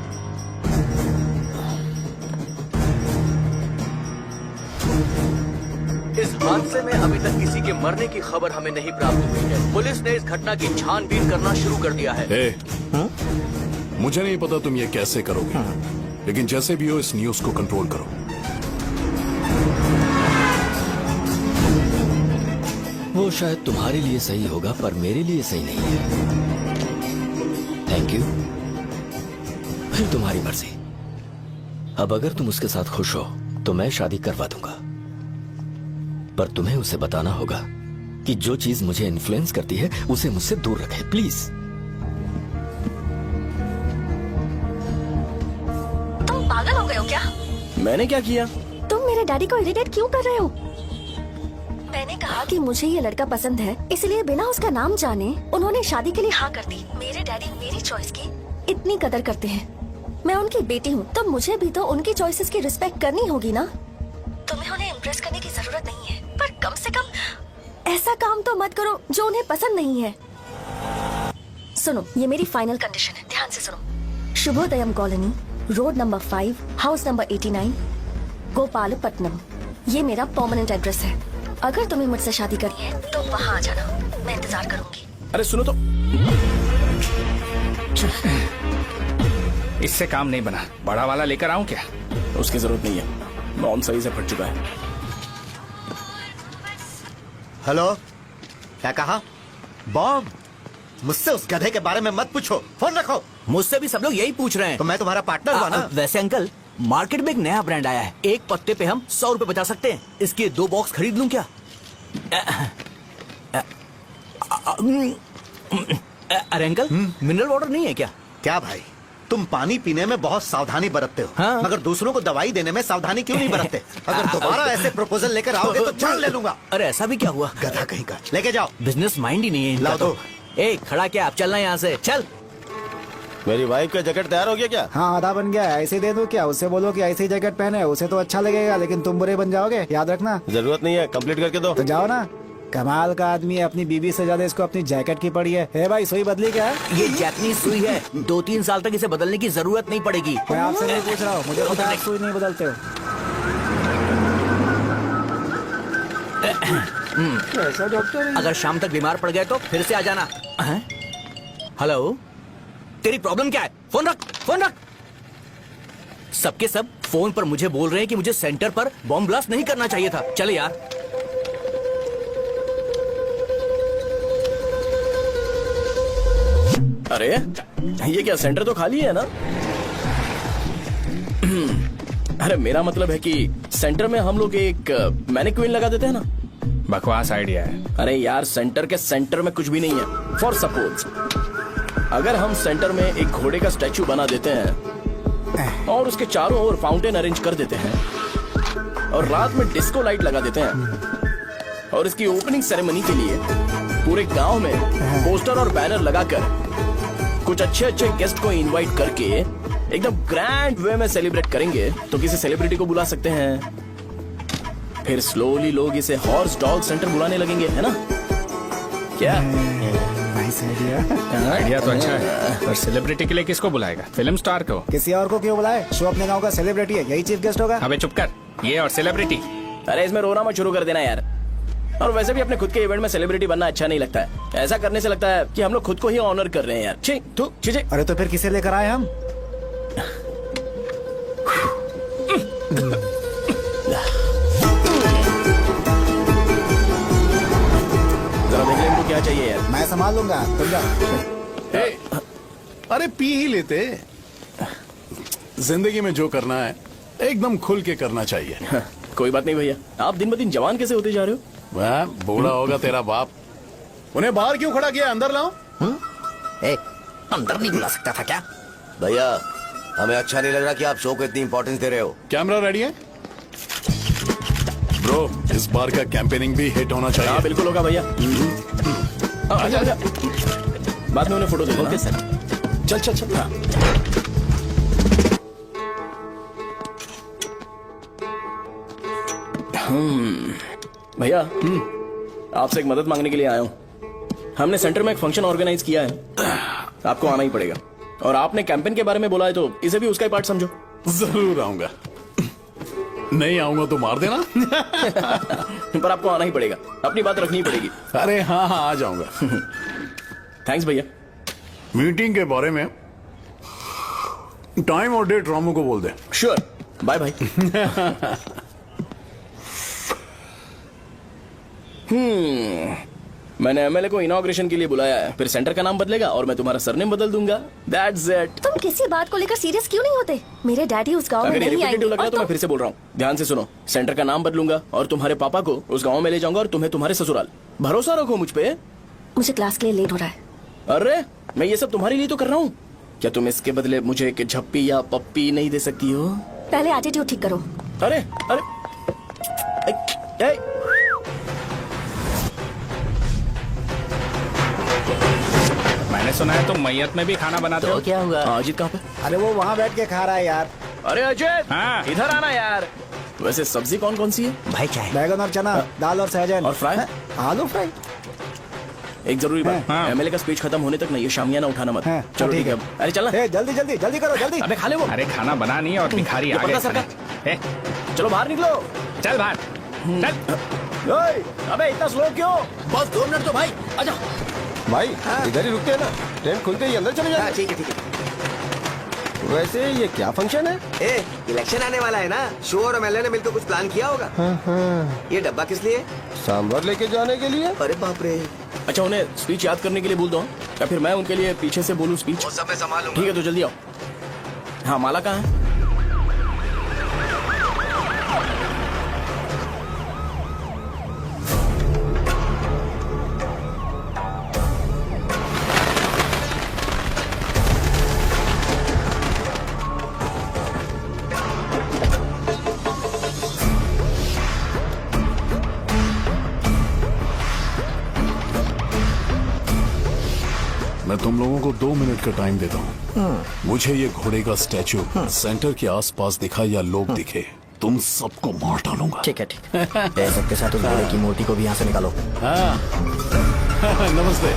इस हादसे में अभी तक किसी के मरने की खबर हमें नहीं प्राप्त हुई है। पुलिस ने इस घटना की छानबीन करना शुरू कर दिया है। मुझे नहीं पता तुम ये कैसे करोगे, लेकिन जैसे भी हो इस न्यूज को कंट्रोल करो। वो शायद तुम्हारे लिए सही होगा पर मेरे लिए सही नहीं है। Thank you. फिर तुम्हारी मर्जी। अब अगर तुम उसके साथ खुश हो तो मैं शादी करवा दूंगा, पर तुम्हें उसे बताना होगा कि जो चीज मुझे इन्फ्लुएंस करती है उसे मुझसे दूर रखे, प्लीज। तुम पागल हो गए हो क्या? मैंने क्या किया? तुम मेरे डैडी को इरिटेट क्यों कर रहे हो? मैंने कहा कि मुझे ये लड़का पसंद है, इसलिए बिना उसका नाम जाने उन्होंने शादी के लिए हाँ कर दी। मेरे डैडी मेरी चॉइस की इतनी कदर करते हैं। मैं उनकी बेटी हूँ, तो मुझे भी तो उनकी चॉइसेस की रिस्पेक्ट करनी होगी ना। तुम्हें उन्हें इम्प्रेस करने की जरूरत नहीं है, पर कम से कम ऐसा काम तो मत करो जो उन्हें पसंद नहीं है। सुनो, ये मेरी फाइनल कंडीशन है, ध्यान से सुनो। Subhodayam colony, road number 5, house number 89, Gopalapatnam. ये मेरा परमानेंट एड्रेस है। अगर तुम्हें मुझसे शादी करनी है तो वहाँ आ जाना, मैं इंतजार करूंगी। अरे सुनो तो, इससे काम नहीं बना। बड़ा वाला लेकर आऊं क्या? उसकी जरूरत नहीं है, बॉम्ब सही से फट चुका है। हेलो, क्या कहा? बॉम्ब? मुझसे उस गधे के बारे में मत पूछो, फोन रखो। मुझसे भी सब लोग यही पूछ रहे हैं। तो मैं तुम्हारा पार्टनर हुआ ना। वैसे अंकल, मार्केट में एक नया ब्रांड आया है, एक पत्ते पे हम 100 रुपए बचा सकते हैं। इसके 2 बॉक्स खरीद लूं क्या? अरे अंकल, मिनरल वाटर नहीं है क्या? क्या भाई, तुम पानी पीने में बहुत सावधानी बरतते हो, हाँ? मगर दूसरों को दवाई देने में सावधानी क्यों नहीं बरतते? अगर दोबारा ऐसे प्रपोजल लेकर आओगे तो जान ले लूंगा। अरे ऐसा भी क्या हुआ? गधा कहीं का, लेके जाओ। बिजनेस माइंड ही नहीं है इनका। लाओ दो। ए, खड़ा क्या? आप चलना यहाँ से, चल। मेरी वाइफ का जैकेट तैयार हो गया क्या? हाँ, आधा बन गया है। ऐसे ही दे दो क्या? उससे बोलो कि ऐसे ही जैकेट पहने, उसे तो अच्छा लगेगा, लेकिन तुम बुरे बन जाओगे, याद रखना। जरूरत नहीं है, कंप्लीट करके दो। तो जाओ ना। कमाल का आदमी है, अपनी बीवी से ज्यादा इसको अपनी जैकेट की पड़ी है। हे भाई, सुई बदली क्या? ये जैपनीज सुई है, 2-3 साल तक इसे बदलने की जरूरत नहीं पड़ेगी। मैं आपसे नहीं पूछ रहा हूँ, मुझे पता है आप सुई नहीं बदलते हो। कैसा डॉक्टर? अगर शाम तक बीमार पड़ गए तो फिर से आ जाना। हेलो, तेरी प्रॉब्लम क्या है? फोन रख, फोन रख। सबके सब फोन पर मुझे बोल रहे हैं कि मुझे सेंटर पर बॉम्ब ब्लास्ट नहीं करना चाहिए था। चले यार। अरे ये क्या, सेंटर तो खाली है ना? अरे मेरा मतलब है कि सेंटर में हम लोग एक मैनिक्विन लगा देते हैं ना। बकवास आइडिया है। अरे यार, सेंटर के सेंटर में कुछ भी नहीं है। फॉर सपोज अगर हम सेंटर में एक घोड़े का स्टैचू बना देते हैं और उसके चारों ओर फाउंटेन अरेंज कर देते हैं और रात में डिस्को लाइट लगा देते हैं और इसकी ओपनिंग सेरेमनी के लिए पूरे गांव में पोस्टर और बैनर लगाकर कुछ अच्छे अच्छे गेस्ट को इनवाइट करके एकदम ग्रैंड वे में सेलिब्रेट करेंगे, तो किसी सेलिब्रिटी को बुला सकते हैं। फिर स्लोली लोग इसे हॉर्स डॉग सेंटर बुलाने लगेंगे, है ना? क्या आइडिया तो अच्छा है, पर सेलिब्रिटी के लिए किसको बुलाएगा? फिल्म स्टार को? किसी और को क्यों बुलाए? शो अपने गांव का सेलिब्रिटी है, यही चीफ गेस्ट होगा। अबे चुप कर, ये और सेलिब्रिटी। अरे इसमें रोना मत शुरू कर देना यार। और वैसे भी अपने खुद के इवेंट में सेलिब्रिटी बनना अच्छा नहीं लगता है। ऐसा करने से लगता है कि हम लोग खुद को ही ऑनर कर रहे हैं यार। छी, तू चीजें। अरे तो फिर किसे लेकर आए हम? जरा देख ले इनको क्या चाहिए यार। मैं संभाल लूंगा, तुम जाओ। अरे पी ही लेते। जिंदगी में जो करना है एकदम खुल के करना चाहिए। कोई बात नहीं भैया, आप दिन ब दिन जवान कैसे होते जा रहे हो? वह बूढ़ा होगा तेरा बाप। उन्हें बाहर क्यों खड़ा किया? अंदर लाओ। अंदर नहीं बुला सकता था क्या? भैया, हमें अच्छा नहीं लग रहा कि आप शो को इतनी इंपॉर्टेंस दे रहे हो। कैमरा रेडी है ब्रो? इस बार का कैंपेनिंग भी हिट होना चाहिए। हाँ बिल्कुल होगा भैया। आजा आजा, बाद में उन्हें फोटो दे देना। Okay sir. चल चल चल। हाँ। भैया, आपसे एक मदद मांगने के लिए आया हूँ। हमने सेंटर में एक फंक्शन ऑर्गेनाइज किया है, आपको आना ही पड़ेगा। और आपने कैंपेन के बारे में बोला है तो इसे भी उसका ही पार्ट समझो। जरूर आऊंगा। नहीं आऊंगा तो मार देना। पर आपको आना ही पड़ेगा, अपनी बात रखनी ही पड़ेगी। अरे हाँ हाँ, आ जाऊंगा। थैंक्स भैया। मीटिंग के बारे में टाइम और डेट रामू को बोल दे। Sure, bye bye. मैंने एमएलए को इनॉग्रेशन के लिए बुलाया है, फिर सेंटर का नाम बदलेगा और मैं तुम्हारा सरनेम बदल दूंगा। That's it. तुम किसी बात को लेकर सीरियस क्यों नहीं होते? मेरे डैडी उस गांव में अगर ये नहीं आएंगे रिपीटेटिव लग रहा है तो और मैं फिर से बोल रहा हूँ, ध्यान से सुनो। सेंटर का नाम बदलूंगा और तुम्हारे पापा को उस गाँव में ले जाऊंगा और तुम्हें तुम्हारे ससुराल। भरोसा रखो मुझ पे। मुझे क्लास के लिए लेट हो रहा है। अरे मैं ये सब तुम्हारे लिए तो कर रहा हूँ। क्या तुम इसके बदले मुझे एक झप्पी या पप्पी नहीं दे सकती हो? पहले एटीट्यूड ठीक करो। अरे अरे मैंने सुना है तुम मैयत में भी खाना बनाते हो। क्या हुआ? अजीत कहाँ पे? अरे वो वहाँ बैठ के खा रहा है यार। अरे अजीत, हाँ। इधर आना यार। वैसे सब्जी कौन कौन सी है? भाई क्या है? बैगन और चना, दाल और सहजन और फ्राई? आलू फ्राई। एक जरूरी बात, हाँ। एमएलए का स्पीच खत्म होने तक ना ये शामियाना उठाना मत। हाँ, चलो ठीक ठीक है। है। अरे चलना। ए, जल्दी जल्दी जल्दी करो जल्दी। अबे खा ले वो। अरे खाना बना नहीं है और भिखारी ये आ गए। पर्दा सरका। ए, चलो बाहर निकलो। चल बाहर चल। ओए, अबे इतना स्लो क्यों? बस 2 मिनट तो भाई, आजा। भाई इधर ही रुकते हैं ना, ट्रेन खुलते ही अंदर चले जाए। ठीक है ठीक है। वैसे ये क्या फंक्शन है? ए, इलेक्शन आने वाला है ना, शो और एमएलए ने मिलकर कुछ प्लान किया होगा। ये डब्बा किस लिए? सांभर लेके जाने के लिए। अरे बाप रे। अच्छा उन्हें स्पीच याद करने के लिए बोल दो या फिर मैं उनके लिए पीछे से बोलूं स्पीच? वो सब मैं संभालूंगा। ठीक है तो जल्दी आओ। हाँ माला कहाँ है? मैं तुम लोगों को 2 मिनट का टाइम देता हूँ। मुझे ये घोड़े का स्टैचू सेंटर के आसपास दिखा या लोग दिखे, तुम सबको मार डालूंगा। ठीक है ठीक है। सबके साथ उस घोड़े की मूर्ति को भी यहाँ से निकालो। हाँ। नमस्ते।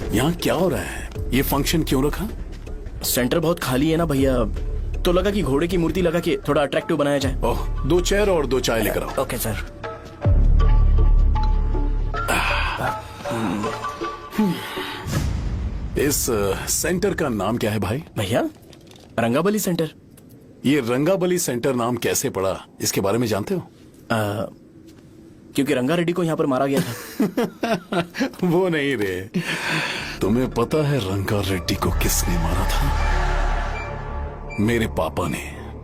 यहाँ क्या हो रहा है? ये फंक्शन क्यों रखा? सेंटर बहुत खाली है ना भैया, तो लगा कि घोड़े की मूर्ति लगा के थोड़ा अट्रैक्टिव बनाया जाए। ओह, 2 चेयर और 2 चाय लेकर आओ। Okay sir. इस सेंटर का नाम क्या है भाई? भैया रंगाबली सेंटर। ये रंगाबली सेंटर नाम कैसे पड़ा, इसके बारे में जानते हो? क्योंकि रंगा रेड्डी को यहाँ पर मारा गया था। वो नहीं रे, तुम्हें पता है रंगा रेड्डी को किसने मारा था? मेरे पापा ने।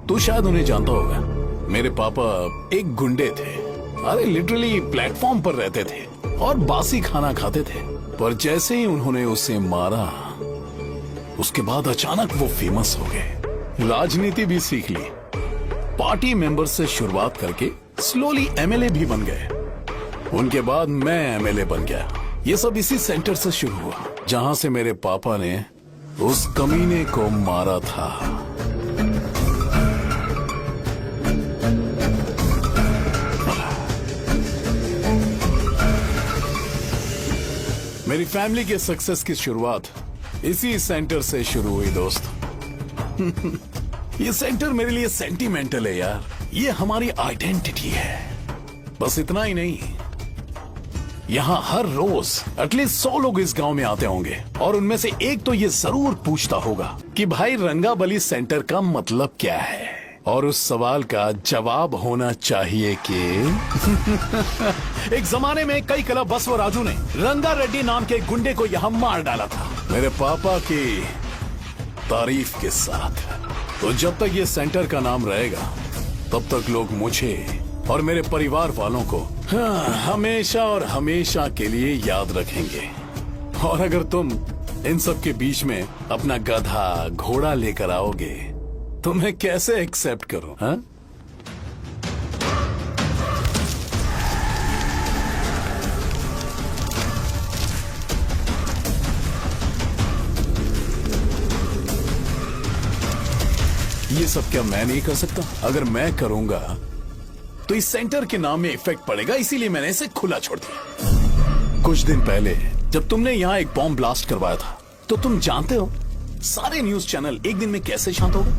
तू शायद उन्हें जानता होगा। मेरे पापा एक गुंडे थे। अरे लिटरली प्लेटफॉर्म पर रहते थे और बासी खाना खाते थे। पर जैसे ही उन्होंने उसे मारा, उसके बाद अचानक वो फेमस हो गए। राजनीति भी सीख ली, पार्टी मेंबर से शुरुआत करके स्लोली एमएलए भी बन गए। उनके बाद मैं एमएलए बन गया। ये सब इसी सेंटर से शुरू हुआ, जहां से मेरे पापा ने उस कमीने को मारा था। मेरी फैमिली के सक्सेस की शुरुआत इसी सेंटर से शुरू हुई दोस्त। ये सेंटर मेरे लिए सेंटिमेंटल है यार। ये हमारी आइडेंटिटी है। बस इतना ही नहीं, यहाँ हर रोज एटलीस्ट 100 लोग इस गांव में आते होंगे और उनमें से एक तो ये जरूर पूछता होगा कि भाई रंगाबली सेंटर का मतलब क्या है। और उस सवाल का जवाब होना चाहिए कि एक जमाने में कई कला बसव राजू ने रंगा रेड्डी नाम के गुंडे को यहाँ मार डाला था, मेरे पापा की तारीफ के साथ। तो जब तक ये सेंटर का नाम रहेगा, तब तक लोग मुझे और मेरे परिवार वालों को हमेशा और हमेशा के लिए याद रखेंगे। और अगर तुम इन सब के बीच में अपना गधा घोड़ा लेकर आओगे तो मैं कैसे एक्सेप्ट करूं? हाँ? ये सब क्या मैं नहीं कर सकता? अगर मैं करूंगा तो इस सेंटर के नाम में इफेक्ट पड़ेगा, इसीलिए मैंने इसे खुला छोड़ दिया। कुछ दिन पहले जब तुमने यहाँ एक बॉम्ब ब्लास्ट करवाया था, तो तुम जानते हो सारे न्यूज चैनल एक दिन में कैसे शांत हो गए?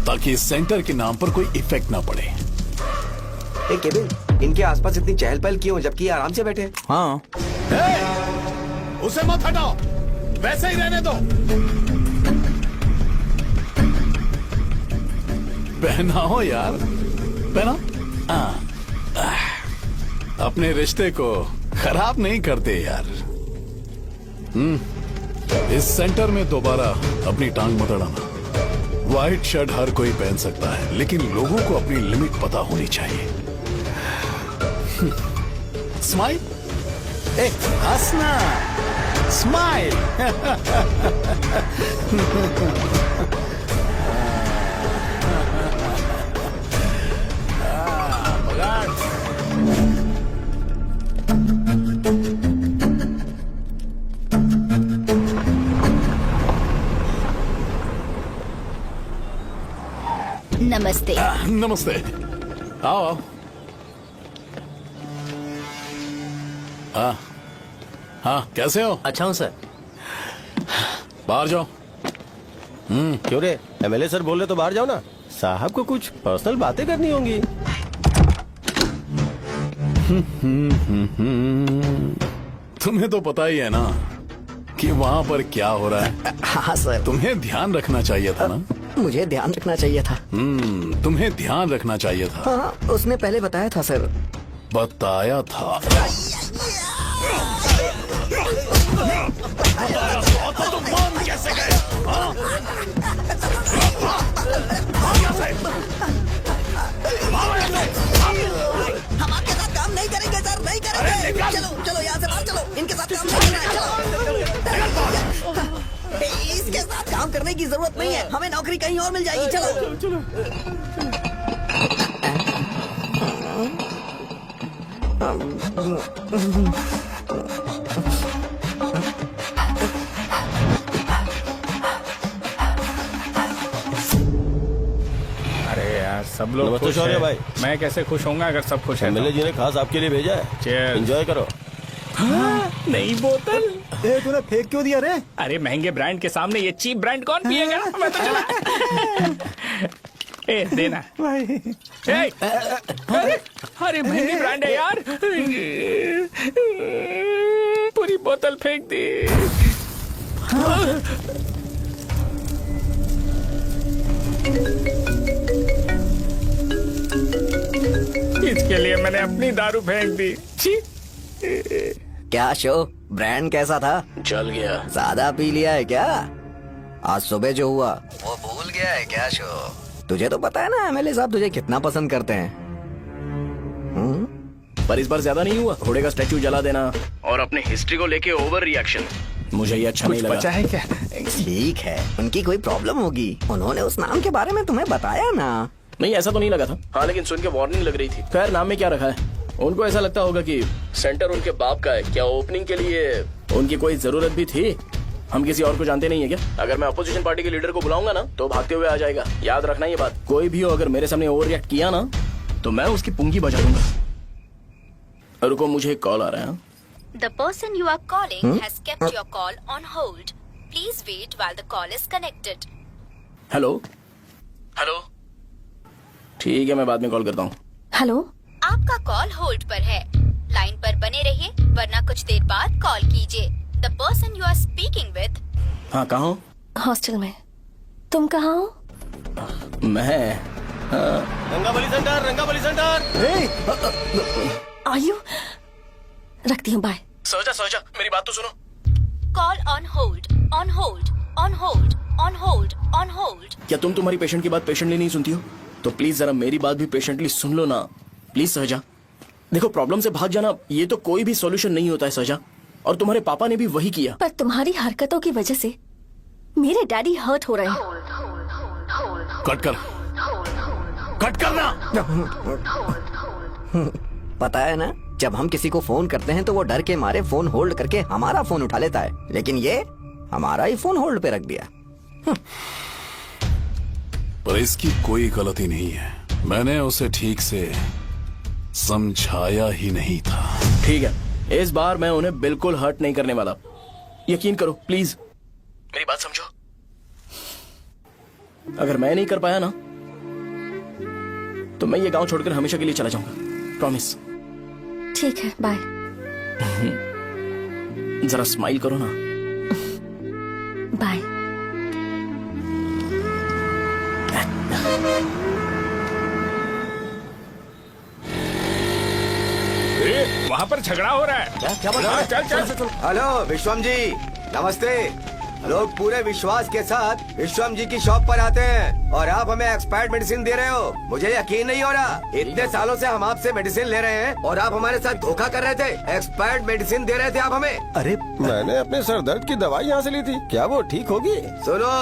ताकि इस सेंटर के नाम पर कोई इफेक्ट ना पड़े। केविन, इनके आसपास इतनी चहल पहल क्यों जबकि ये आराम से बैठे हैं? हाँ, उसे मत हटाओ, वैसे ही रहने दो। पहनाओ यार, पहना। अपने रिश्ते को खराब नहीं करते यार। इस सेंटर में दोबारा अपनी टांग मत अड़ाना। व्हाइट शर्ट हर कोई पहन सकता है, लेकिन लोगों को अपनी लिमिट पता होनी चाहिए। स्माइल, हंसना, स्माइल। नमस्ते। नमस्ते, आओ। हाँ, कैसे हो? अच्छा हूँ सर। बाहर जाओ। क्यों रे, एमएलए सर बोल रहे तो बाहर जाओ ना। साहब को कुछ पर्सनल बातें करनी होंगी। तुम्हें तो पता ही है ना कि वहाँ पर क्या हो रहा है। हाँ सर। तुम्हें ध्यान रखना चाहिए था ना। मुझे ध्यान रखना चाहिए था। तुम्हें ध्यान रखना चाहिए था। हाँ, उसने पहले बताया था सर। बताया था। तो तुम मान कैसे गए? हम आपके साथ काम नहीं करेंगे सर, नहीं करेंगे। चलो चलो यहाँ से बाहर चलो, इनके साथ काम नहीं करना है। चलो, इसके साथ काम करने की जरूरत नहीं है, हमें नौकरी कहीं और मिल जाएगी। चलो चलो। अरे यार, सब लोग नमस्ते खुश शौर्य हैं। भाई। मैं कैसे खुश होऊंगा अगर सब खुश हैं? एमएलए जी ने खास आपके लिए भेजा है। Cheers। एंजॉय करो। नई बोतल। तूने फेंक क्यों दिया रे? अरे महंगे ब्रांड के सामने ये चीप ब्रांड कौन पिएगा? मैं तो चला। ए, देना भाई। अरे महंगी ब्रांड है यार। पूरी बोतल फेंक दी। इसके लिए मैंने अपनी दारू फेंक दी। छी। क्या शो, ब्रांड कैसा था? चल गया। ज्यादा पी लिया है क्या? आज सुबह जो हुआ वो भूल गया है क्या शो? तुझे तो पता है ना एमएलए साहब तुझे कितना पसंद करते हैं। पर इस बार ज्यादा नहीं हुआ। घोड़े का स्टैचू जला देना और अपने हिस्ट्री को लेके ओवर रिएक्शन, मुझे ये अच्छा नहीं लगा। बचा है क्या? ठीक है, उनकी कोई प्रॉब्लम होगी। उन्होंने उस नाम के बारे में तुम्हें बताया ना? नहीं, ऐसा तो नहीं लगा था। हाँ, लेकिन सुन के वार्निंग लग रही थी। खैर, नाम में क्या रखा है? उनको ऐसा लगता होगा कि सेंटर उनके बाप का है। क्या ओपनिंग के लिए उनकी कोई जरूरत भी थी? हम किसी और को जानते नहीं है क्या? अगर मैं अपोजिशन पार्टी के लीडर को बुलाऊंगा ना तो भागते हुए आ जाएगा। याद रखना ये बात। कोई भी हो अगर मेरे सामने ओवर रिएक्ट किया ना तो मैं उसकी पुंगी बजा दूंगा। रुको, मुझे एक कॉल आ रहा है। The person you are calling has kept your call on hold. Please wait while the call is connected. Hello hello, ठीक है, मैं बाद में कॉल करता हूँ। हेलो, आपका कॉल होल्ड पर है। लाइन पर बने रहिए वरना कुछ देर बाद कॉल कीजिए। The person you are speaking with। हाँ, कहाँ हो? हॉस्टल में। तुम कहाँ हो? मैं रंगाबली सेंटर, रंगाबली सेंटर। आयु, रखती हूँ, बाय। सोचा, मेरी बात तो सुनो। Call on hold, on hold, on hold, on hold, on hold। क्या तुम तुम्हारी पेशेंट की बात पेशेंटली नहीं सुनती हो? तो प्लीज जरा मेरी बात भी पेशेंटली सुन लो ना। प्लीज सहजा, देखो, प्रॉब्लम से भाग जाना ये तो कोई भी सॉल्यूशन नहीं होता है सहजा। और तुम्हारे पापा ने भी वही किया। पर तुम्हारी हरकतों की वजह से मेरे डैडी हर्ट हो रहे हैं। कट करना। पता है ना, जब हम किसी को फोन करते हैं तो वो डर के मारे फोन होल्ड करके हमारा फोन उठा लेता है, लेकिन ये हमारा ही फोन होल्ड पे रख दिया। पर इसकी कोई गलती नहीं है। मैंने उसे ठीक से समझाया ही नहीं था। ठीक है, इस बार मैं उन्हें बिल्कुल हर्ट नहीं करने वाला। यकीन करो प्लीज। मेरी बात समझो। अगर मैं नहीं कर पाया ना तो मैं ये गांव छोड़कर हमेशा के लिए चला जाऊंगा, प्रॉमिस। ठीक है, बाय। जरा स्माइल करो ना। बाय। वहाँ पर झगड़ा हो रहा है। क्या बात है? चल चल। हेलो विश्वम जी, नमस्ते। लोग पूरे विश्वास के साथ विश्वम जी की शॉप पर आते हैं और आप हमें एक्सपायर्ड मेडिसिन दे रहे हो। मुझे यकीन नहीं हो रहा, इतने सालों से हम आपसे मेडिसिन ले रहे हैं और आप हमारे साथ धोखा कर रहे थे। एक्सपायर्ड मेडिसिन दे रहे थे आप हमें। अरे मैंने अपने सर दर्द की दवाई यहाँ से ली थी, क्या वो ठीक होगी? सुनो,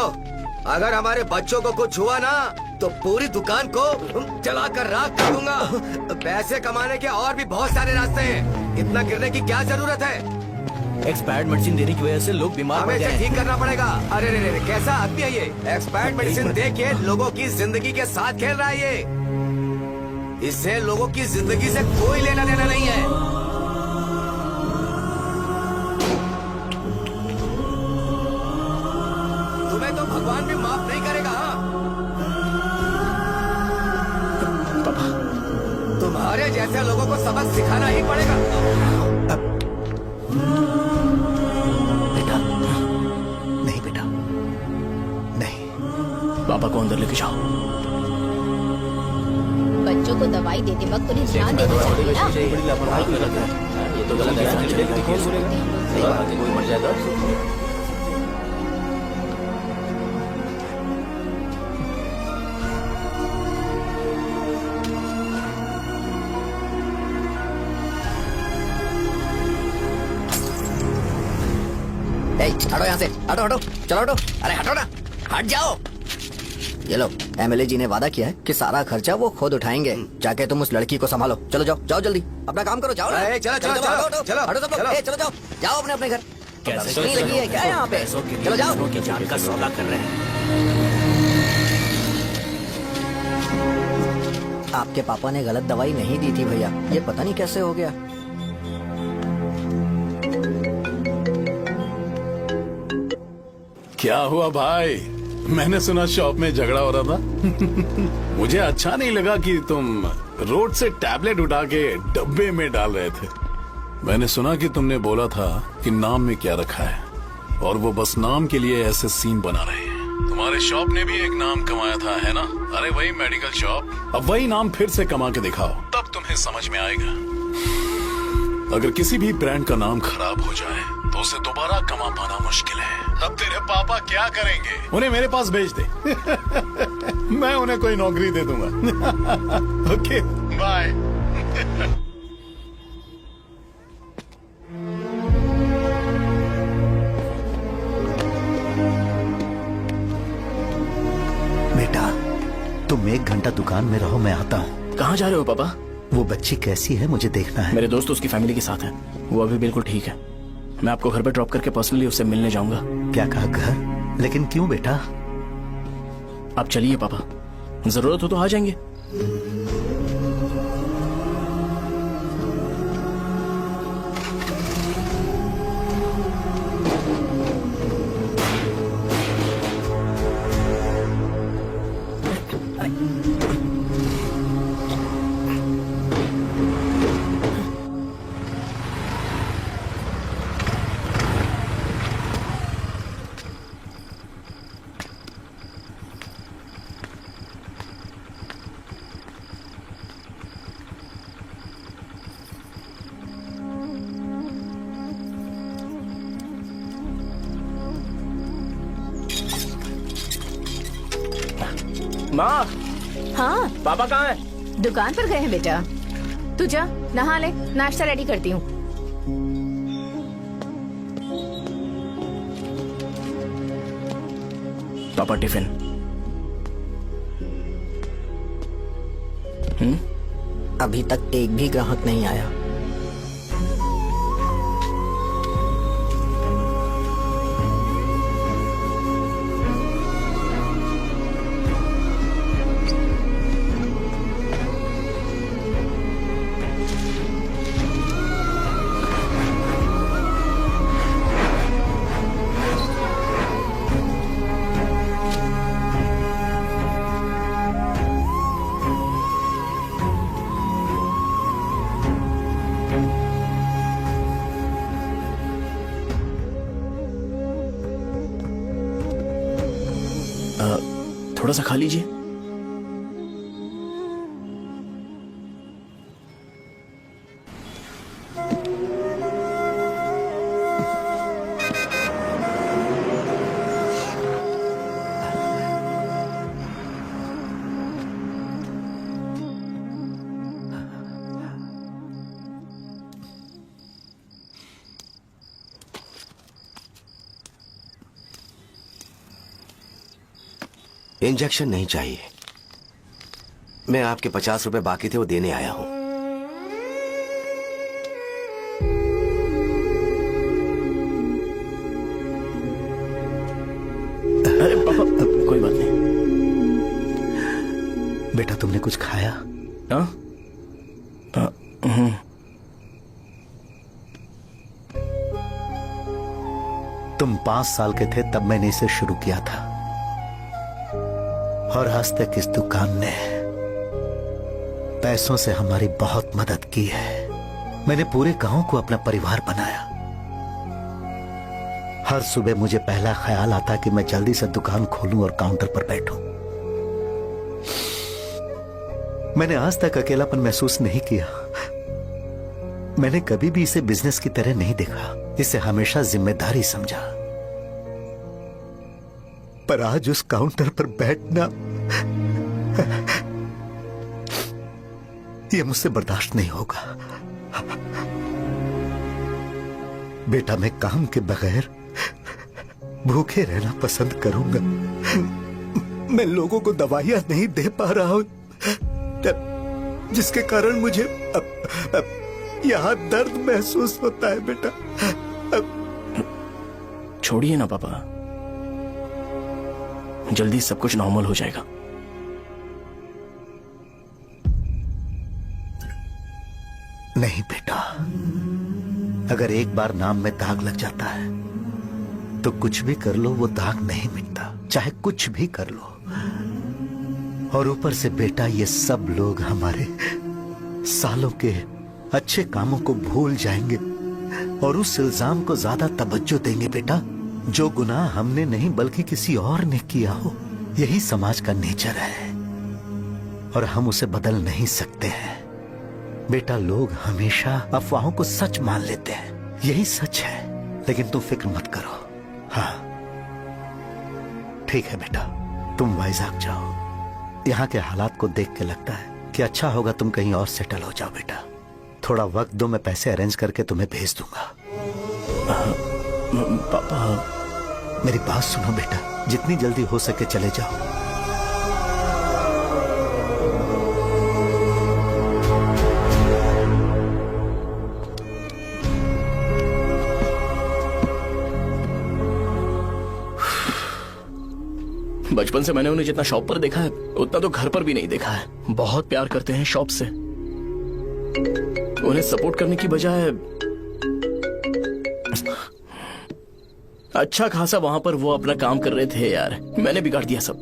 अगर हमारे बच्चों को कुछ हुआ ना तो पूरी दुकान को जला कर राख कर दूंगा। पैसे कमाने के और भी बहुत सारे रास्ते हैं, इतना गिरने की क्या जरूरत है? एक्सपायर्ड मेडिसिन देने की वजह से लोग बीमार पड़ हमें गए इसे हैं। ठीक करना पड़ेगा। अरे रे रे, कैसा आदमी है ये? एक्सपायर्ड मेडिसिन दे के लोगों की जिंदगी के साथ खेल रहा है ये। इससे लोगों की जिंदगी से कोई लेना देना नहीं है। तुम्हें तो भगवान भी माफ नहीं करेगा। तुम्हारे जैसे लोगों को सबक सिखाना ही पड़ेगा। बेटा, नहीं बेटा, नहीं। पापा को अंदर लेके जाओ। बच्चों को दवाई देते वक्त उन्हें ध्यान देना चाहिए ना। ये तो गलत है। कोई मर जाएगा। हटो यहाँ से, हटो हटो, चलो हटो। अरे हटो ना, हट जाओ। ये लो, एमएलए जी ने वादा किया है कि सारा खर्चा वो खुद उठाएंगे। जाके तुम उस लड़की को संभालो। चलो जाओ, जाओ जल्दी, अपना काम करो, जाओ ना। चलो चलो हटो, चलो हटो, चलो हटो सब लोग, चलो जाओ, जाओ अपने अपने घर। कैसे नहीं लगी है क्या यहाँ पे? चलो जाओ। की जान का सौदा कर रहे हैं। आपके पापा ने गलत दवाई नहीं दी थी भैया, ये पता नहीं कैसे हो गया। क्या हुआ भाई? मैंने सुना शॉप में झगड़ा हो रहा था। मुझे अच्छा नहीं लगा कि तुम रोड से टैबलेट उठा के डब्बे में डाल रहे थे। मैंने सुना कि तुमने बोला था कि नाम में क्या रखा है और वो बस नाम के लिए ऐसे सीन बना रहे हैं। तुम्हारे शॉप ने भी एक नाम कमाया था, है ना? अरे वही मेडिकल शॉप। अब वही नाम फिर से कमा के दिखाओ, तब तुम्हें समझ में आएगा। अगर किसी भी ब्रांड का नाम खराब हो जाए तो उसे दोबारा कमा पाना मुश्किल है। अब तेरे पापा क्या करेंगे? उन्हें मेरे पास भेज दे। मैं उन्हें कोई नौकरी दे दूंगा। Okay, bye. बेटा, तुम 1 घंटा दुकान में रहो, मैं आता हूँ। कहाँ जा रहे हो पापा? वो बच्ची कैसी है मुझे देखना है। मेरे दोस्त उसकी फैमिली के साथ है, वो अभी बिल्कुल ठीक है। मैं आपको घर पे ड्रॉप करके पर्सनली उससे मिलने जाऊंगा। क्या कहा घर? लेकिन क्यों बेटा? आप चलिए पापा, जरूरत हो तो आ जाएंगे। माँ, हाँ पापा कहाँ हैं? दुकान पर गए हैं बेटा। तू जा नहा ले, नाश्ता रेडी करती हूँ। पापा टिफिन। अभी तक एक भी ग्राहक नहीं आया। थोड़ा सा खा लीजिए। इंजेक्शन नहीं चाहिए। मैं आपके 50 रुपए बाकी थे वो देने आया हूं। अरे पापा कोई बात नहीं। बेटा तुमने कुछ खाया? हाँ? तुम 5 साल के थे तब मैंने इसे शुरू किया था, और आज तक इस दुकान ने पैसों से हमारी बहुत मदद की है। मैंने पूरे गांव को अपना परिवार बनाया। हर सुबह मुझे पहला ख्याल आता कि मैं जल्दी से दुकान खोलूं और काउंटर पर बैठूं। मैंने आज तक अकेलापन महसूस नहीं किया। मैंने कभी भी इसे बिजनेस की तरह नहीं देखा, इसे हमेशा जिम्मेदारी समझा। पर आज उस काउंटर पर बैठना यह मुझसे बर्दाश्त नहीं होगा। बेटा मैं काम के बगैर भूखे रहना पसंद करूंगा। मैं लोगों को दवाइयां नहीं दे पा रहा हूं, जिसके कारण मुझे यहां दर्द महसूस होता है। बेटा छोड़िए ना पापा, जल्दी सब कुछ नॉर्मल हो जाएगा। नहीं बेटा, अगर एक बार नाम में दाग लग जाता है तो कुछ भी कर लो वो दाग नहीं मिटता, चाहे कुछ भी कर लो। और ऊपर से बेटा ये सब लोग हमारे सालों के अच्छे कामों को भूल जाएंगे और उस इल्जाम को ज्यादा तवज्जो देंगे बेटा जो गुनाह हमने नहीं बल्कि किसी और ने किया हो। यही समाज का नेचर है और हम उसे बदल नहीं सकते हैं। बेटा लोग हमेशा अफवाहों को सच मान लेते हैं, यही सच है। लेकिन तुम फिक्र मत करो। हाँ ठीक है बेटा, तुम वाइजाग जाओ। यहाँ के हालात को देख के लगता है कि अच्छा होगा तुम कहीं और सेटल हो जाओ। बेटा थोड़ा वक्त दो, मैं पैसे अरेंज करके तुम्हें भेज दूंगा। पापा मेरी बात सुनो बेटा, जितनी जल्दी हो सके चले जाओ। बचपन से मैंने उन्हें जितना शॉप पर देखा है उतना तो घर पर भी नहीं देखा है। बहुत प्यार करते हैं शॉप से। उन्हें सपोर्ट करने की बजाय अच्छा खासा वहां पर वो अपना काम कर रहे थे। यार मैंने बिगाड़ दिया सब।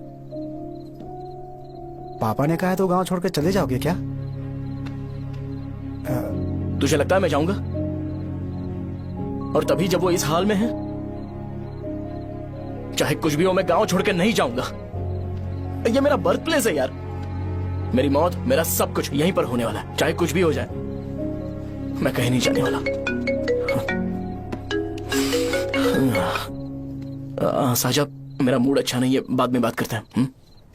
पापा ने कहा है तो गांव छोड़कर चले जाओगे क्या? तुझे लगता है मैं जाऊंगा? और तभी जब वो इस हाल में है, चाहे कुछ भी हो मैं गांव छोड़कर नहीं जाऊंगा। ये मेरा बर्थ प्लेस है यार। मेरी मौत, मेरा सब कुछ यहीं पर होने वाला है। चाहे कुछ भी हो जाए मैं कहीं नहीं जाने वाला। साहब मेरा मूड अच्छा नहीं है, बाद में बात करते हैं।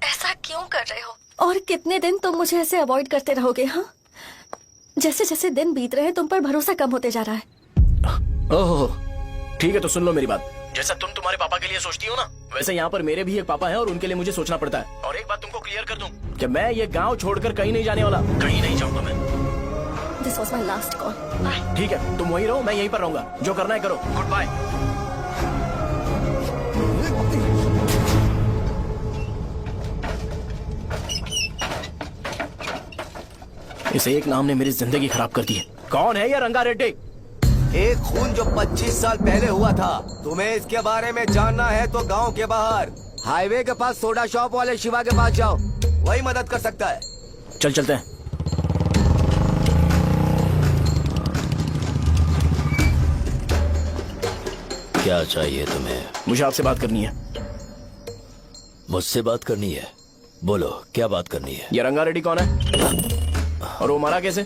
ऐसा क्यों कर रहे हो? और कितने दिन तुम मुझे ऐसे अवॉइड करते रहोगे? हाँ, जैसे जैसे दिन बीत रहे हैं तुम पर भरोसा कम होते जा रहा है। ओह ठीक है, तो सुन लो मेरी बात। जैसा तुम तुम्हारे पापा के लिए सोचती हो ना, वैसे यहाँ पर मेरे भी एक पापा हैं और उनके लिए मुझे सोचना पड़ता है। और एक बात तुमको क्लियर कर दूं कि मैं ये गांव छोड़कर कहीं नहीं जाने वाला, कहीं नहीं जाऊंगा मैं। This was my last call. Bye. ठीक है, तुम वहीं रहो, मैं यहीं पर रहूंगा। जो करना है करो। Goodbye. इस एक नाम ने मेरी जिंदगी खराब कर दी है। कौन है ये रंगा रेड्डी? एक खून जो 25 साल पहले हुआ था। तुम्हें इसके बारे में जानना है तो गांव के बाहर हाईवे के पास सोडा शॉप वाले शिवा के पास जाओ, वही मदद कर सकता है। चल चलते हैं। क्या चाहिए तुम्हें? मुझे आपसे बात करनी है। मुझसे बात करनी है? बोलो क्या बात करनी है? ये रंगा रेड्डी कौन है और वो मरा कैसे?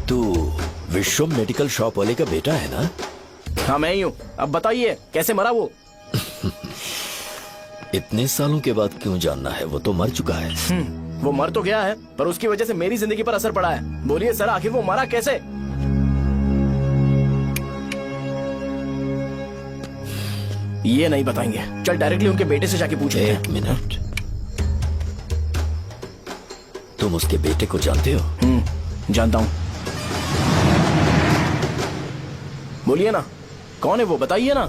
तू विश्वम मेडिकल शॉप वाले का बेटा है ना? हाँ मैं ही हूँ। अब बताइए कैसे मरा वो? इतने सालों के बाद क्यों जानना है? वो तो मर चुका है। वो मर तो गया है पर उसकी वजह से मेरी जिंदगी पर असर पड़ा है। बोलिए सर आखिर वो मरा कैसे? ये नहीं बताएंगे। चल डायरेक्टली उनके बेटे से जाके पूछ। एक मिनट, तुम उसके बेटे को जानते हो? जानता हूँ। बोलिए ना कौन है वो, बताइए ना।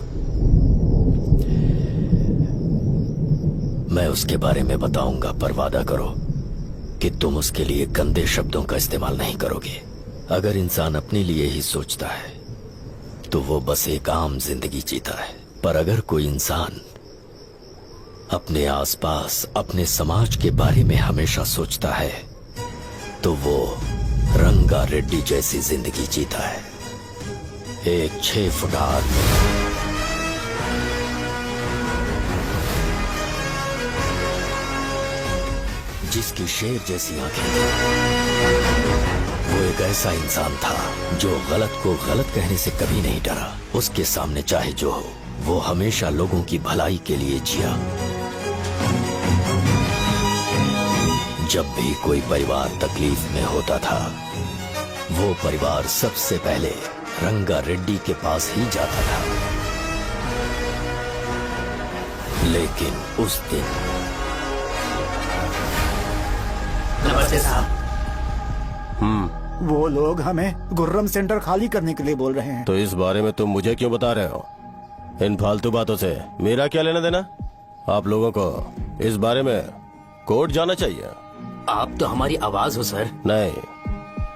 मैं उसके बारे में बताऊंगा पर वादा करो कि तुम उसके लिए गंदे शब्दों का इस्तेमाल नहीं करोगे। अगर इंसान अपने लिए ही सोचता है तो वो बस एक आम जिंदगी जीता है, पर अगर कोई इंसान अपने आसपास अपने समाज के बारे में हमेशा सोचता है तो वो रंगा रेड्डी जैसी जिंदगी जीता है। एक 6 फुट आदमी जिसकी शेर जैसी आंखें थी। वो एक ऐसा इंसान था जो गलत को गलत कहने से कभी नहीं डरा। उसके सामने चाहे जो हो, वो हमेशा लोगों की भलाई के लिए जिया। जब भी कोई परिवार तकलीफ में होता था, वो परिवार सबसे पहले रंगा रेड्डी के पास ही जाता था। लेकिन उस दिन नमस्ते साहब। वो लोग हमें गुर्रम सेंटर खाली करने के लिए बोल रहे हैं। तो इस बारे में तुम मुझे क्यों बता रहे हो? इन फालतू बातों से मेरा क्या लेना देना? आप लोगों को इस बारे में कोर्ट जाना चाहिए। आप तो हमारी आवाज हो सर। नहीं,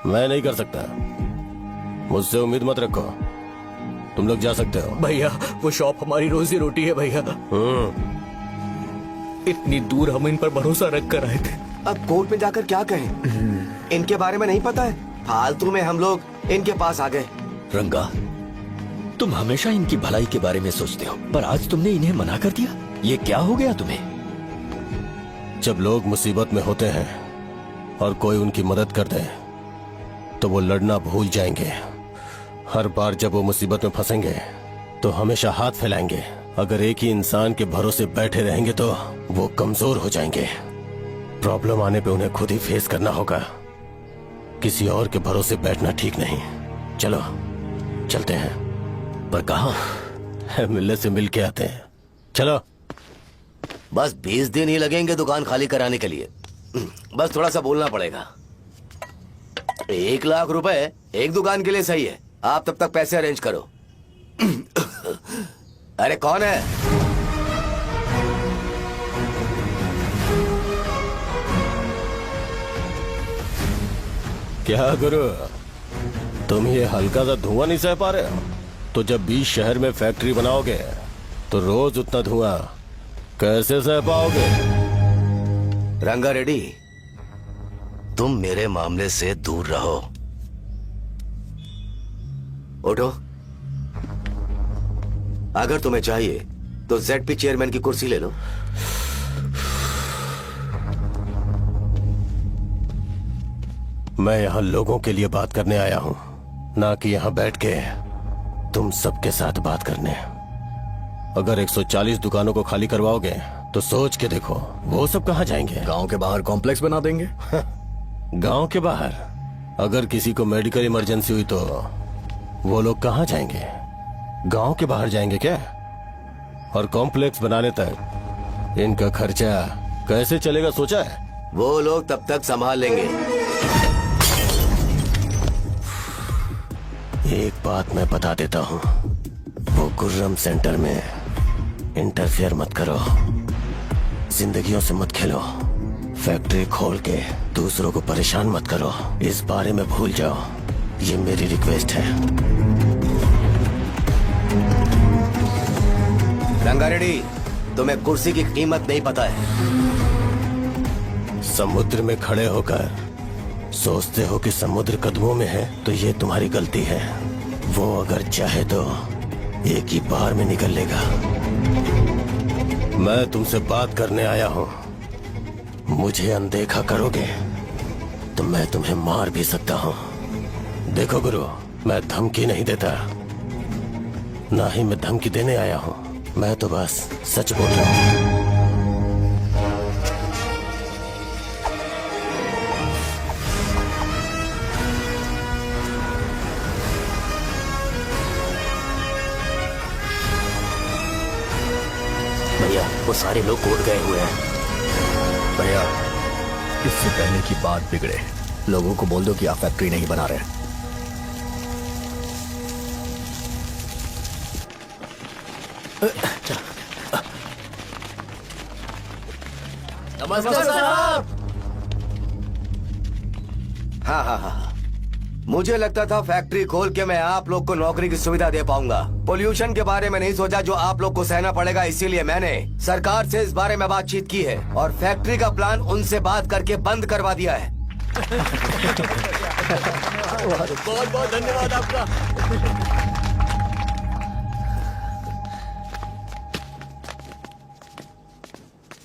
मैं नहीं कर सकता। मुझसे उम्मीद मत रखो। तुम लोग जा सकते हो। भैया वो शॉप हमारी रोजी रोटी है भैया। इतनी दूर हम इन पर भरोसा रख कर आए थे। अब कोर्ट में जाकर क्या कहें? इनके बारे में नहीं पता है। फालतू में हम लोग इनके पास आ गए। रंगा, तुम हमेशा इनकी भलाई के बारे में सोचते हो, पर आज तुमने इन्हें मना कर दिया। ये क्या हो गया तुम्हें? जब लोग मुसीबत में होते हैं और कोई उनकी मदद कर दे तो वो लड़ना भूल जाएंगे। हर बार जब वो मुसीबत में फंसेंगे तो हमेशा हाथ फैलाएंगे। अगर एक ही इंसान के भरोसे बैठे रहेंगे तो वो कमजोर हो जाएंगे। प्रॉब्लम आने पे उन्हें खुद ही फेस करना होगा। किसी और के भरोसे बैठना ठीक नहीं। चलो चलते हैं। पर कहाँ? मिलने से मिल के आते हैं। चलो। बस 20 दिन ही लगेंगे दुकान खाली कराने के लिए। बस थोड़ा सा बोलना पड़ेगा। 1 लाख रुपए एक दुकान के लिए सही है। आप तब तक पैसे अरेंज करो। अरे कौन है? क्या गुरु, तुम ये हल्का सा धुआं नहीं सह पा रहे हो? तो जब 20 शहर में फैक्ट्री बनाओगे तो रोज उतना धुआं कैसे सह पाओगे? रंगा रेड्डी, तुम मेरे मामले से दूर रहो। उठो। अगर तुम्हें चाहिए तो जेडपी चेयरमैन की कुर्सी ले लो। मैं यहाँ लोगों के लिए बात करने आया हूँ, ना कि यहाँ बैठ के तुम सबके साथ बात करने। अगर 140 दुकानों को खाली करवाओगे तो सोच के देखो वो सब कहाँ जाएंगे? गांव के बाहर कॉम्प्लेक्स बना देंगे। गांव के बाहर? अगर किसी को मेडिकल इमरजेंसी हुई तो वो लोग कहाँ जाएंगे? गांव के बाहर जाएंगे क्या? और कॉम्प्लेक्स बनाने तक इनका खर्चा कैसे चलेगा सोचा है? वो लोग तब तक संभाल लेंगे। एक बात मैं बता देता हूँ, वो गुर्रम सेंटर में इंटरफेयर मत करो। जिंदगियों से मत खेलो। फैक्ट्री खोल के दूसरों को परेशान मत करो। इस बारे में भूल जाओ। ये मेरी रिक्वेस्ट है। रंगा रेड्डी, तुम्हें कुर्सी की कीमत नहीं पता है। समुद्र में खड़े होकर सोचते हो कि समुद्र कदमों में है तो ये तुम्हारी गलती है। वो अगर चाहे तो एक ही बार में निकल लेगा। मैं तुमसे बात करने आया हूं। मुझे अनदेखा करोगे तो मैं तुम्हें मार भी सकता हूं। देखो गुरु, मैं धमकी नहीं देता, ना ही मैं धमकी देने आया हूं। मैं तो बस सच बोल रहा हूं। भैया वो सारे लोग कोर्ट गए हुए हैं। भैया इससे पहले की बात बिगड़े, लोगों को बोल दो कि आप फैक्ट्री नहीं बना रहे। नमस्ते साहब। हाँ हाँ हाँ, मुझे लगता था फैक्ट्री खोल के मैं आप लोग को नौकरी की सुविधा दे पाऊंगा। पोल्यूशन के बारे में नहीं सोचा जो आप लोग को सहना पड़ेगा, इसीलिए मैंने सरकार से इस बारे में बातचीत की है और फैक्ट्री का प्लान उनसे बात करके बंद करवा दिया है। बहुत बहुत धन्यवाद आपका।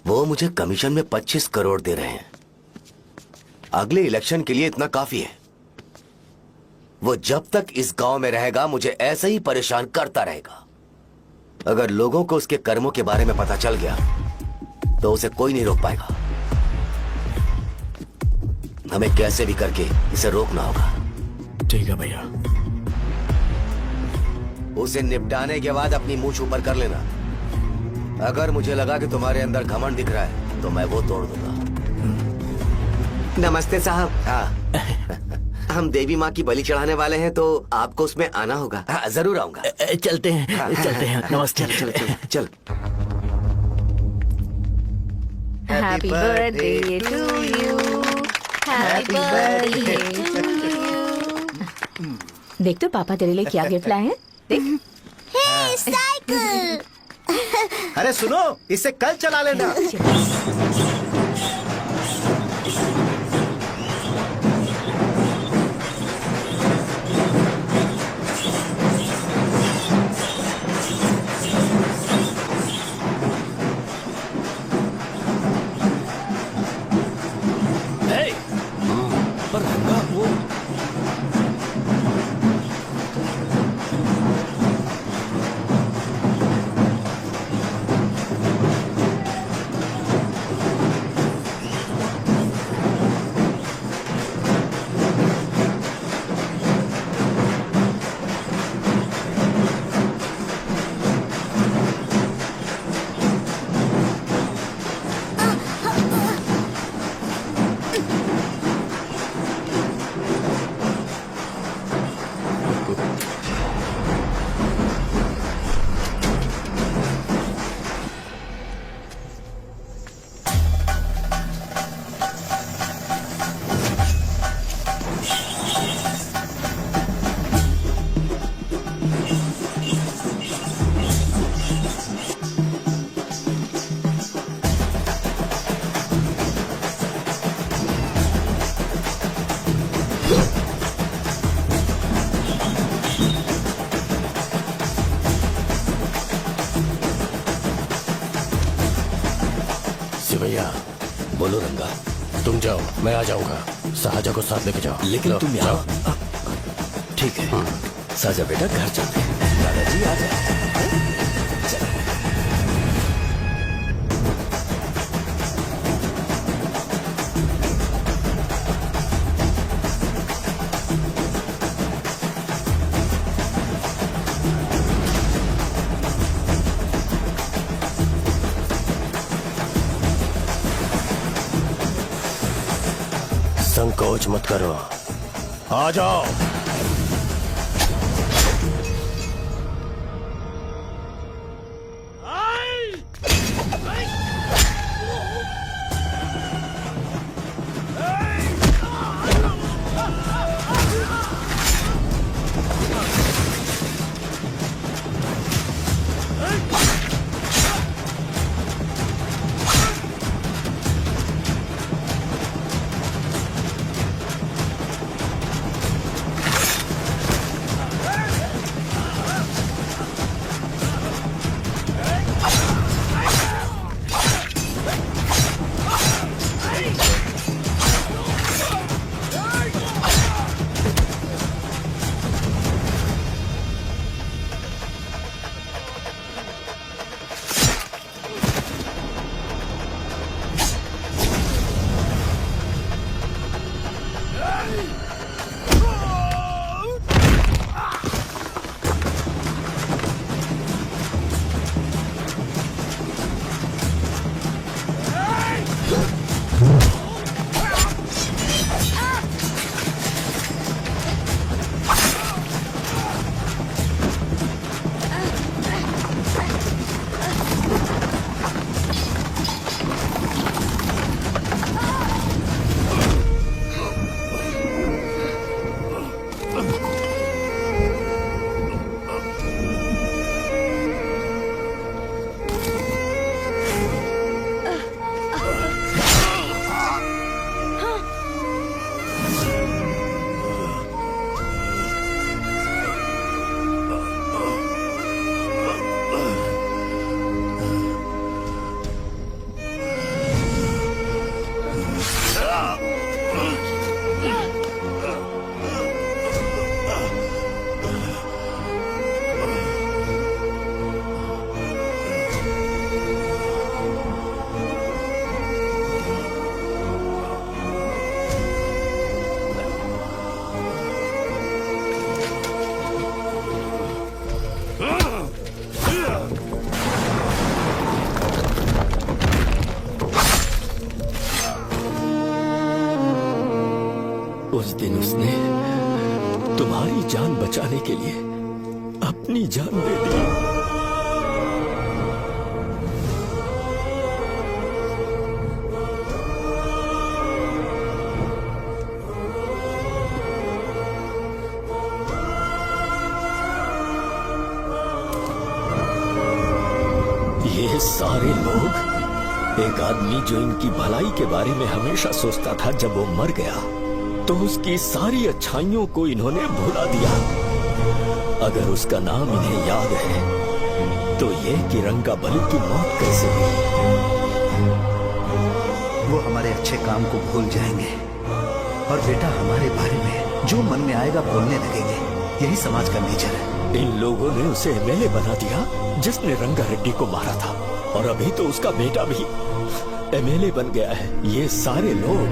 वो मुझे कमीशन में 25 करोड़ दे रहे हैं। अगले इलेक्शन के लिए इतना काफी है। वो जब तक इस गांव में रहेगा मुझे ऐसे ही परेशान करता रहेगा। अगर लोगों को उसके कर्मों के बारे में पता चल गया तो उसे कोई नहीं रोक पाएगा। हमें कैसे भी करके इसे रोकना होगा। ठीक है भैया। उसे निपटाने के बाद अपनी मूंछ ऊपर कर लेना। अगर मुझे लगा कि तुम्हारे अंदर घमंड दिख रहा है तो मैं वो तोड़ दूंगा। नमस्ते साहब। हाँ हम देवी माँ की बलि चढ़ाने वाले हैं तो आपको उसमें आना होगा। हाँ, जरूर आऊंगा। चलते हैं चलते हैं। नमस्ते। चल चल चल। Happy birthday to you, happy birthday to you. देख तो पापा तेरे लिए क्या गिफ्ट लाए हैं। देख। हे साइकिल। अरे सुनो, इसे कल चला लेना। पर रंगा वो भैया। बोलो रंगा। तुम जाओ, मैं आ जाऊंगा। साहजा को साथ लेके जाओ। लेकिन लो, तुम जाओ। यहाँ ठीक है। साजा बेटा घर चलते हैं। दादाजी आ जाओ। संकोच मत करो, आ जाओ। उस दिन उसने तुम्हारी जान बचाने के लिए अपनी जान दे दी। ये सारे लोग, एक आदमी जो इनकी भलाई के बारे में हमेशा सोचता था, जब वो मर गया तो उसकी सारी अच्छाइयों को इन्होंने भुला दिया। अगर उसका नाम इन्हें याद है तो ये कि रंगाबली की मौत कैसे हुई। वो हमारे अच्छे काम को भूल जाएंगे और बेटा हमारे बारे में जो मन में आएगा बोलने लगेंगे। यही समाज का नेचर है। इन लोगों ने उसे एमएलए बना दिया जिसने रंगा रेड्डी को मारा था, और अभी तो उसका बेटा भी एमएलए बन गया है। ये सारे लोग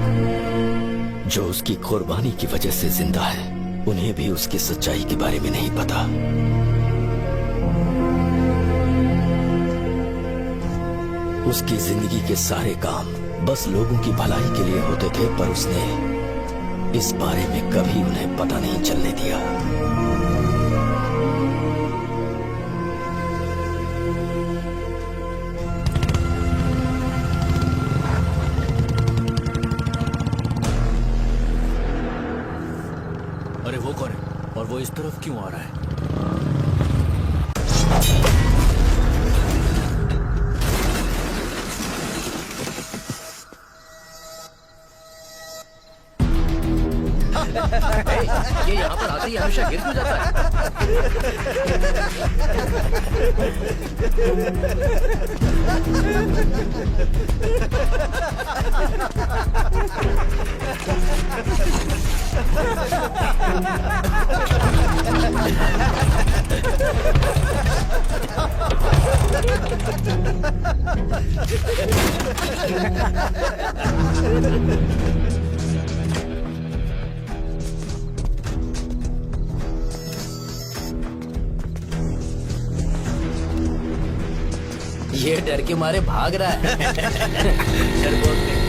जो उसकी कुर्बानी की वजह से जिंदा है, उन्हें भी उसकी सच्चाई के बारे में नहीं पता। उसकी जिंदगी के सारे काम बस लोगों की भलाई के लिए होते थे, पर उसने इस बारे में कभी उन्हें पता नहीं चलने दिया। अरे वो कौन है और वो इस तरफ क्यों आ रहा है? ये यहाँ पर आते ही हमेशा गिर क्यों जाता है? ये डर के मारे भाग रहा है। डरपोक नहीं।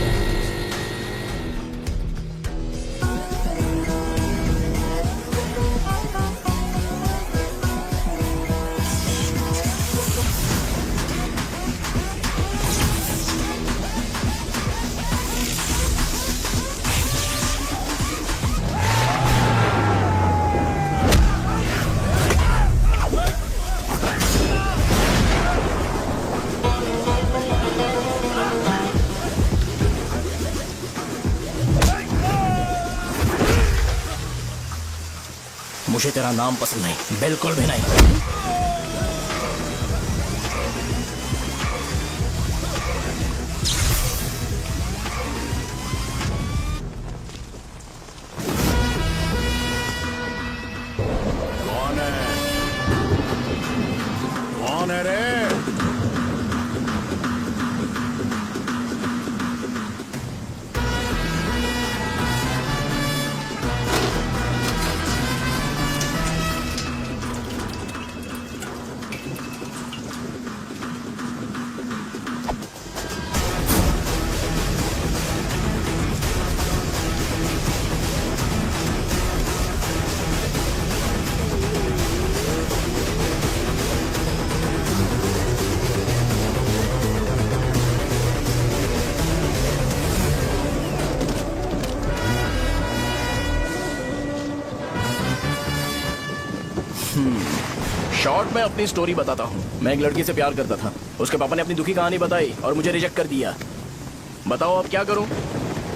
मुझे तेरा नाम पसंद नहीं, बिल्कुल भी नहीं। कौन है? कौन है रे? शॉर्ट में अपनी स्टोरी बताता हूँ। मैं एक लड़की से प्यार करता था। उसके पापा ने अपनी दुखी कहानी बताई और मुझे रिजेक्ट कर दिया। बताओ अब क्या करूँ?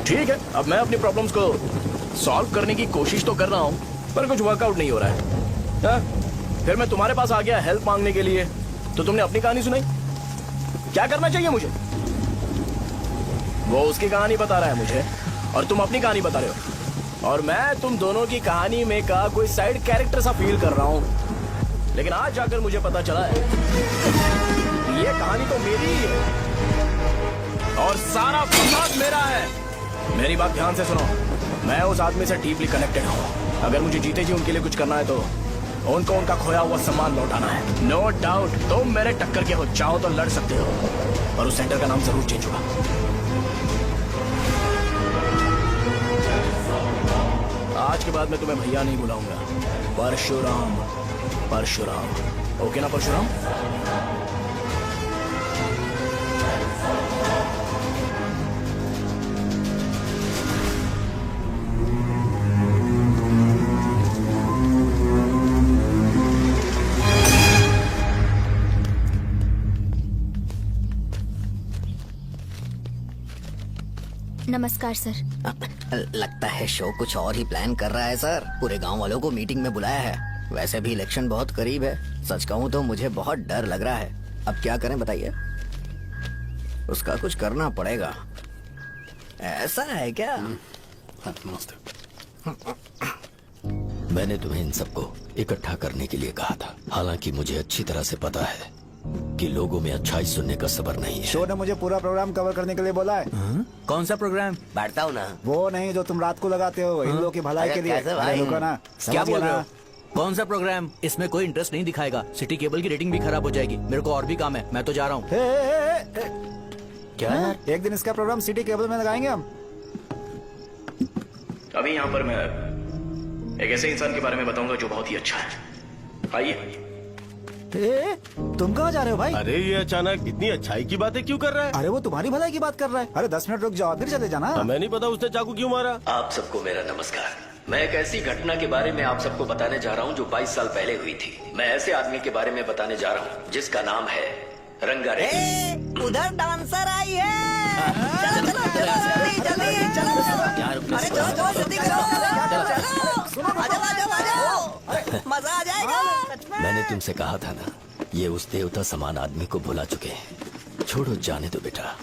ठीक है, अब मैं अपनी प्रॉब्लम्स को सॉल्व करने की कोशिश तो कर रहा हूँ, पर कुछ वर्कआउट नहीं हो रहा है। फिर मैं तुम्हारे पास आ गया हेल्प मांगने के लिए, तो तुमने अपनी कहानी सुनाई। क्या करना चाहिए मुझे? वो उसकी कहानी बता रहा है मुझे और तुम अपनी कहानी बता रहे हो, और मैं तुम दोनों की कहानी में का कोई साइड कैरेक्टर सा फील कर रहा हूँ। लेकिन आज जाकर मुझे पता चला है ये कहानी तो मेरी ही है और सारा फसाद मेरा है। मेरी बात ध्यान से सुनो, मैं उस आदमी से डीपली कनेक्टेड हूँ। अगर मुझे जीते जी उनके लिए कुछ करना है तो उनको उनका खोया हुआ सम्मान लौटाना है। नो डाउट तुम मेरे टक्कर के हो, चाहो तो लड़ सकते हो, और उस सेंटर का नाम जरूर चेंज होगा। आज के बाद मैं तुम्हें भैया नहीं बुलाऊंगा, परशुराम। परशुराम, ओके ना परशुराम? नमस्कार सर। लगता है शो कुछ और ही प्लान कर रहा है सर। पूरे गांव वालों को मीटिंग में बुलाया है। वैसे भी इलेक्शन बहुत करीब है। सच कहूँ तो मुझे बहुत डर लग रहा है। अब क्या करें बताइए? उसका कुछ करना पड़ेगा। ऐसा है क्या? मैंने तुम्हें इन सबको इकट्ठा करने के लिए कहा था। हालांकि मुझे अच्छी तरह से पता है कि लोगों में अच्छाई सुनने का सब्र नहीं है। शो ने मुझे पूरा प्रोग्राम कवर करने के लिए बोला है। कौन सा प्रोग्राम? बैठता हूँ ना। वो नहीं जो तुम रात को लगाते हो इन लोगों की भलाई के लिए। अरे रुको ना, क्या बोल रहे हो? ना। कौन सा प्रोग्राम? इसमें कोई इंटरेस्ट नहीं दिखाएगा। सिटी केबल की रेटिंग भी खराब हो जाएगी। मेरे को और भी काम है, मैं तो जा रहा हूँ। क्या यार? एक दिन इसका प्रोग्राम सिटी केबल में लगाएंगे हम। अभी यहाँ पर मैं एक ऐसे इंसान के बारे में बताऊंगा जो बहुत ही अच्छा है। आइए। तुम कहाँ जा रहे हो भाई? अरे ये अचानक इतनी अच्छाई की बातें क्यों कर रहा है? अरे वो तुम्हारी भलाई की बात कर रहा है। अरे 10 मिनट रुक जाओ फिर चले जाना। हमें नहीं पता उसने चाकू क्यों मारा। आप सबको मेरा नमस्कार। मैं एक ऐसी घटना के बारे में आप सबको बताने जा रहा हूँ जो 22 साल पहले हुई थी। मैं ऐसे आदमी के बारे में बताने जा रहा हूँ जिसका नाम है रंगारेड्डी। उधर डांसर आई है। चलो चलो चलो जल्दी जल्दी चलो। अरे चलो चलो जल्दी करो। आ जाओ आ जाओ आ जाओ, मजा आ जाएगा। मैंने तुमसे कहा था ना, ये उस देवता समान आदमी को भुला चुके हैं। छोड़ो, जाने दो बेटा।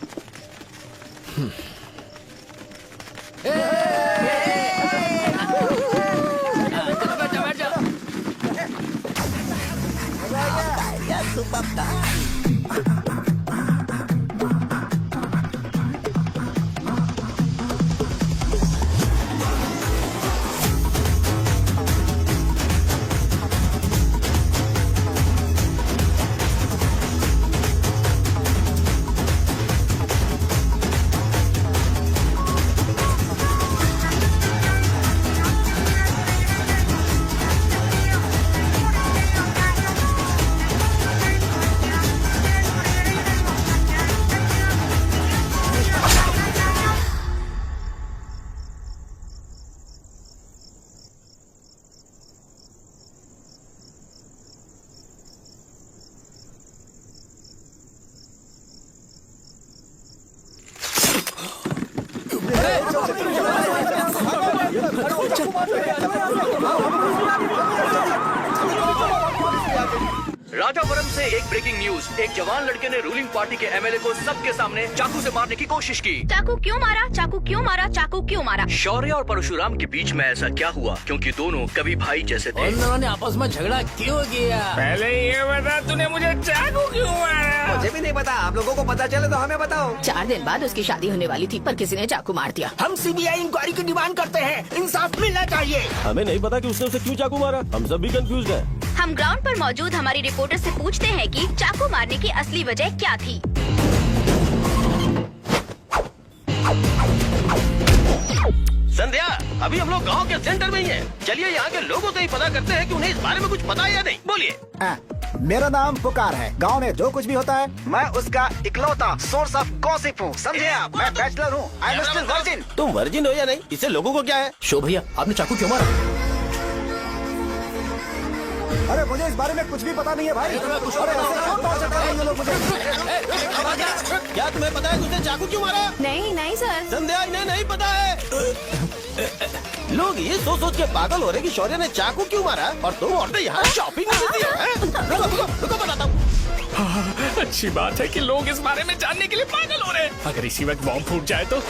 राजापुरम से एक ब्रेकिंग न्यूज। एक जवान लड़के ने रूलिंग पार्टी के एमएलए को सबके सामने चाकू से मारने की कोशिश की। चाकू क्यों मारा? चाकू क्यों मारा? चाकू क्यों मारा? शौर्य और परशुराम के बीच में ऐसा क्या हुआ? क्योंकि दोनों कभी भाई जैसे थे। उन दोनों ने आपस में झगड़ा क्यों किया? पहले ये बता, तूने मुझे चाकू क्यों मारा? मुझे भी नहीं पता। आप लोगों को पता चले तो हमें बताओ। 4 दिन बाद उसकी शादी होने वाली थी पर किसी ने चाकू मार दिया। हम सीबीआई इंक्वायरी की डिमांड करते हैं। इंसाफ मिलना चाहिए। हमें नहीं पता कि उसने उसे क्यों चाकू मारा। हम सब भी कंफ्यूज हैं। हम ग्राउंड पर मौजूद हमारी रिपोर्टर से पूछते हैं कि चाकू मारने की असली वजह क्या थी। संध्या, अभी हम लोग गांव के सेंटर में ही हैं। चलिए यहाँ के लोगों से ही पता करते हैं कि उन्हें इस बारे में कुछ पता है या नहीं। बोलिए। मेरा नाम पुकार है। गांव में जो कुछ भी होता है मैं उसका इकलौता सोर्स ऑफ गॉसिप हूँ। समझे आप? मैं बैचलर हूँ। I am still virgin. तुम वर्जिन हो या नहीं, इससे लोगों को क्या है? शो भैया, आपने चाकू क्यों मारा? अरे मुझे इस बारे में कुछ भी पता नहीं है भाई। अरे ऐसे क्यों टॉर्चर कर रहे हैं ये लोग मुझे? क्या तुम्हें पता है कि उसने चाकू क्यों मारा? नहीं नहीं सर। संध्या, इन्हें नहीं पता है। लोग ये सोच सोच के पागल हो रहे कि शौर्य ने चाकू क्यों मारा और तुम औरतें यहाँ शॉपिंग में बिजी हैं। रुको बताता हूँ। अच्छी बात है कि लोग इस बारे में जानने के लिए पागल हो रहे हैं। अगर इसी वक्त बॉम्ब फूट जाए तो।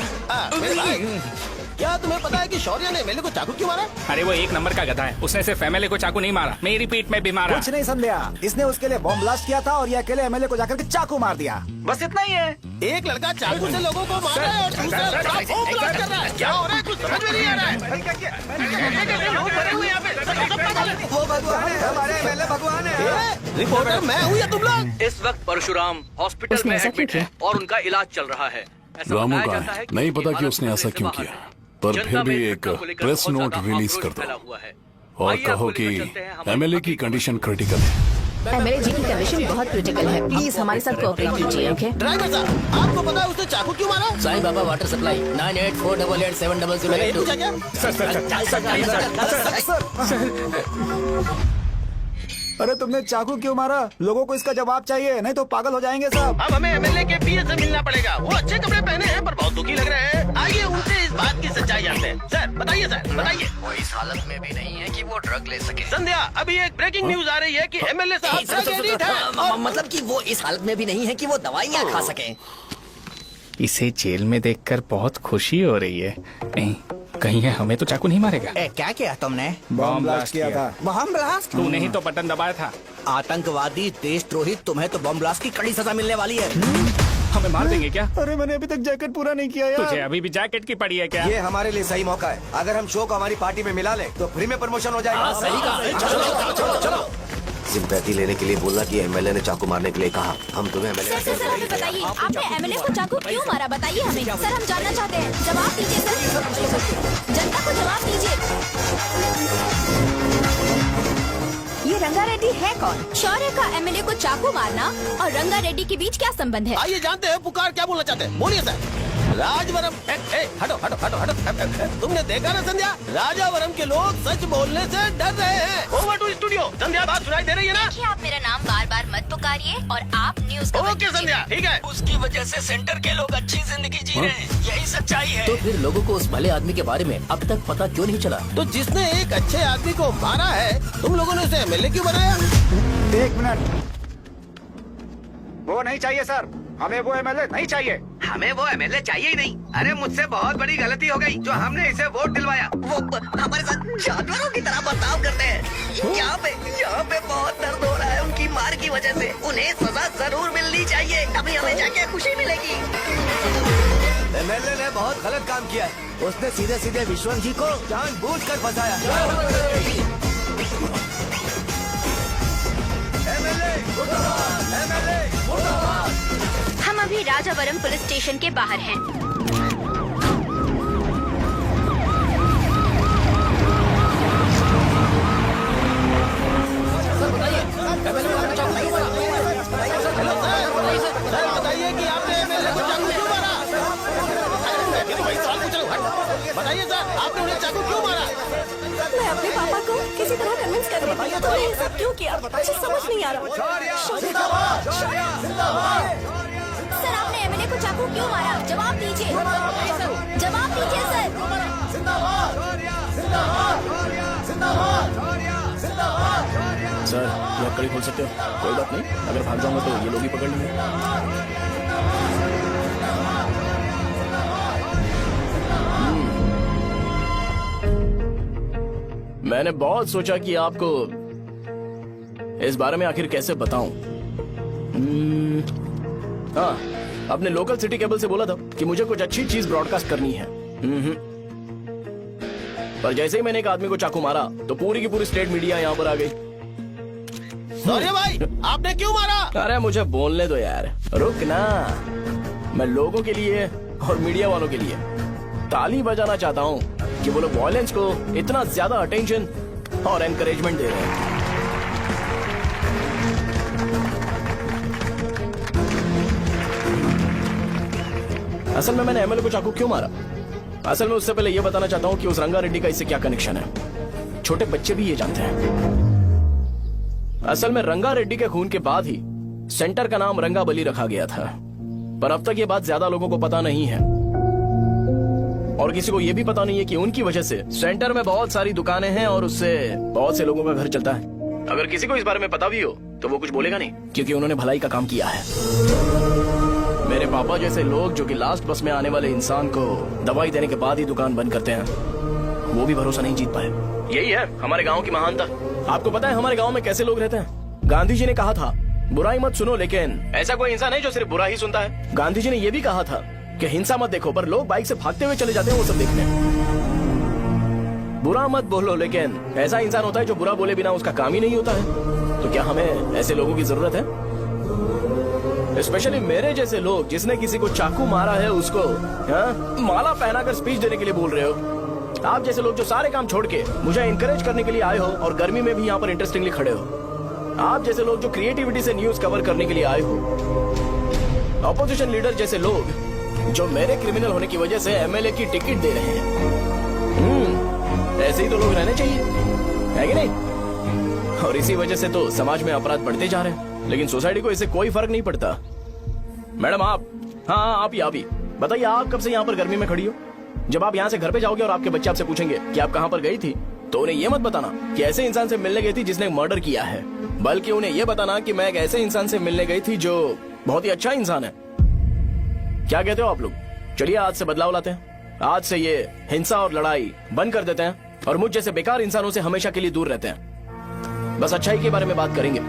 मेरे भाई, क्या तुम्हें पता है कि शौर्य ने एमएलए को चाकू क्यों मारा? अरे वो एक नंबर का गधा है। उसने सिर्फ एमएलए को चाकू नहीं मारा, मेरी पीठ में भी मारा। कुछ नहीं संध्या, इसने उसके लिए बॉम्ब ब्लास्ट किया था और ये अकेले एमएलए को जाकर के चाकू मार दिया। बस इतना ही है। एक लड़का चाकू से लोगों को मार रहा है और दूसरा लड़का बॉम्ब ब्लास्ट कर रहा है। क्या हो रहा है? कुछ समझ में नहीं आ रहा है। वो भगवान है, हमारे एमएलए भगवान है। रिपोर्टर मैं हूँ या तुम लोग? इस वक्त परशुराम हॉस्पिटल उसने में ऐसा एडमिट क्यों है और उनका इलाज चल रहा है। ऐसा रामू बताया का जाता है, है कि नहीं पता कि हालत उसने ऐसा खतरे से क्यों बाहर किया। है। पर जनता फिर में भी इस एक घटना को लेकर प्रेस बहुत नोट ज्यादा रिलीज आक्रोश कर फैला दो हुआ है। और आइए कहो आपको कि लेकर चलते हैं हमारे एमएलए की कंडीशन क्रिटिकल है। एमएलए जी की कंडीशन बहुत क्रिटिकल है, प्लीज हमारे साथ कोऑपरेट कीजिए। ओके ड्राइवर साहब, आपको पता है उसने चाकू क्यों मारा? Sai Baba water supply 9848780082। अरे तुमने चाकू क्यों मारा? लोगों को इसका जवाब चाहिए, नहीं तो पागल हो जाएंगे सब। अब हमें एमएलए के पीए से मिलना पड़ेगा। वो अच्छे कपड़े पहने हैं पर बहुत दुखी लग रहे हैं। आइए उनसे इस बात की सच्चाई जानते हैं। सर बताइए, सर बताइए। वो इस हालत में भी नहीं है कि वो ड्रग ले सके। संध्या, अभी एक ब्रेकिंग न्यूज आ रही है कि एमएलए साहब ड्रग एडिक्ट हैं। मतलब कि वो इस हालत में भी नहीं है कि वो दवाइयाँ खा सके। इसे जेल में देखकर बहुत खुशी हो रही है। नहीं, कहीं है हमें तो चाकू नहीं मारेगा। क्या किया तुमने? बॉम्ब ब्लास्ट किया था। Bomb blast? तूने ही तो बटन दबाया था। आतंकवादी, देशद्रोही, तुम्हें तो बॉम्ब ब्लास्ट की कड़ी सजा मिलने वाली है। हमें मार देंगे क्या? अरे मैंने अभी तक जैकेट पूरा नहीं किया यार। तुझे अभी भी जैकेट की पड़ी है क्या? ये हमारे लिए सही मौका है। अगर हम शो को हमारी पार्टी में मिला लें तो फ्री में प्रमोशन हो जाएगा। सही कहा। चलो। सिंपैथी लेने के लिए बोला कि एमएलए ने चाकू मारने के लिए कहा। हम तुम्हें एमएलए सर हमें बताइए, आपने एमएलए को चाकू क्यों मारा? बताइए हमें। सर हम जानना चाहते हैं, जवाब दीजिए सर। जनता को जवाब दीजिए। ये रंगा रेड्डी है कौन? शौर्य का एमएलए को चाकू मारना और रंगा रेड्डी के बीच क्या संबंध है? आइए जानते हैं पुकार क्या बोलना चाहते हैं। बोलिए सर। राजवरम, हटो हटो हटो हटो। तुमने देखा ना संध्या, राजावरम के लोग सच बोलने से डर रहे हैं। Over to studio. संध्या, बात सुनाई दे रही है ना? देखिए, आप मेरा नाम बार बार मत पुकारिए और आप न्यूज ओके संध्या, ठीक है। उसकी वजह से सेंटर के लोग अच्छी जिंदगी जी रहे हैं, यही सच्चाई है। तो फिर लोगों को उस भले आदमी के बारे में अब तक पता क्यों नहीं चला? तो जिसने एक अच्छे आदमी को मारा है, तुम लोगों ने उसे एमएलए क्यों बनाया? 1 मिनट, वो नहीं चाहिए सर, हमें वो एमएलए नहीं चाहिए। हमें वो एमएलए चाहिए ही नहीं। अरे मुझसे बहुत बड़ी गलती हो गई जो हमने इसे वोट दिलवाया। वो हमारे साथ जानवरों की तरह बर्ताव करते हैं। यहाँ पे बहुत दर्द हो रहा है उनकी मार की वजह से। उन्हें सजा जरूर मिलनी चाहिए, तभी हमें जाके खुशी मिलेगी। एमएलए ने बहुत गलत काम किया है। उसने सीधे सीधे विश्वनाथ जी को जानबूझकर फंसाया। हम अभी राजावरम पुलिस स्टेशन के बाहर हैं। सर बताइए कि आपने एमएलए को चाकू क्यों मारा? ये तो वही सवाल पूछ रहा हूँ। बताइए सर, आपने उन्हें चाकू क्यों मारा? मैं अपने पापा को किसी तरह कन्विंस कर रही थी। तुमने ये सब क्यों किया? मुझे समझ नहीं आ रहा। सर आपने एमएलए को चाकू क्यों मारा? जवाब दीजिए। जवाब दीजिए सर। सर ये कड़ी खोल सकते हो? कोई बात नहीं, अगर भाग जाऊंगा तो ये लोग ही पकड़ लेंगे। मैंने बहुत सोचा कि आपको इस बारे में आखिर कैसे बताऊं। हाँ, अपने लोकल सिटी केबल से बोला था कि मुझे कुछ अच्छी चीज ब्रॉडकास्ट करनी है। पर जैसे ही मैंने एक आदमी को चाकू मारा तो पूरी की पूरी स्टेट मीडिया यहाँ पर आ गई। सॉरी भाई, आपने क्यों मारा? अरे मुझे बोलने दो यार, रुक ना। मैं लोगों के लिए और मीडिया वालों के लिए ताली बजाना चाहता हूँ कि वो लोग वायलेंस को इतना ज्यादा अटेंशन और एनकरेजमेंट दे रहे हैं। असल में मैंने एमएलए को चाकू क्यों मारा? असल में उससे पहले ये बताना चाहता हूँ कि उस रंगा रेड्डी का इससे क्या कनेक्शन है। छोटे बच्चे भी ये जानते हैं। असल में रंगा रेड्डी के खून के बाद ही सेंटर का नाम रंगा बली रखा गया था, पर अब तक ये बात ज्यादा लोगों को पता नहीं है और किसी को ये भी पता नहीं है कि उनकी वजह से सेंटर में बहुत सारी दुकानें हैं और उससे बहुत से लोगों का घर चलता है। अगर किसी को इस बारे में पता भी हो तो वो कुछ बोलेगा नहीं, क्योंकि उन्होंने भलाई का काम किया है। मेरे पापा जैसे लोग जो कि लास्ट बस में आने वाले इंसान को दवाई देने के बाद ही दुकान बंद करते हैं, वो भी भरोसा नहीं जीत पाए। यही है हमारे गांव की महानता। आपको पता है हमारे गांव में कैसे लोग रहते हैं? गांधी जी ने कहा था बुराई मत सुनो, लेकिन ऐसा कोई इंसान है जो सिर्फ बुरा ही सुनता है। गांधी जी ने यह भी कहा था कि हिंसा मत देखो, पर लोग बाइक से भागते हुए चले जाते हैं वो सब देखने। बुरा मत बोलो, लेकिन ऐसा इंसान होता है जो बुरा बोले बिना उसका काम ही नहीं होता है। तो क्या हमें ऐसे लोगों की जरूरत है? स्पेशली मेरे जैसे लोग जिसने किसी को चाकू मारा है उसको माला पहनाकर स्पीच देने के लिए बोल रहे हो। आप जैसे लोग जो सारे काम छोड़ के मुझे इंकरेज करने के लिए आए हो और गर्मी में भी यहाँ पर इंटरेस्टिंगली खड़े हो। आप जैसे लोग जो क्रिएटिविटी से न्यूज कवर करने के लिए आए हो। ऑपोजिशन लीडर जैसे लोग जो मेरे क्रिमिनल होने की वजह से एमएलए की टिकट दे रहे हैं। ऐसे ही तो लोग रहने चाहिए, है कि नहीं? और इसी वजह से तो समाज में अपराध बढ़ते जा रहे हैं, लेकिन सोसाइटी को इससे कोई फर्क नहीं पड़ता। मैडम आप, हाँ आप ही बताइए, आप कब से यहाँ पर गर्मी में खड़ी हो? जब आप यहाँ से घर पे जाओगे और आपके बच्चे आपसे पूछेंगे कि आप कहाँ पर गई थी, तो उन्हें ये मत बताना कि ऐसे इंसान से मिलने गई थी जिसने मर्डर किया है, बल्कि उन्हें ये बताना कि मैं एक ऐसे इंसान से मिलने गई थी जो बहुत ही अच्छा इंसान है। क्या कहते हो आप लोग? चलिए आज से बदलाव लाते हैं। आज से ये हिंसा और लड़ाई बंद कर देते हैं और मुझ जैसे बेकार इंसानों से हमेशा के लिए दूर रहते हैं। बस अच्छाई के बारे में बात करेंगे।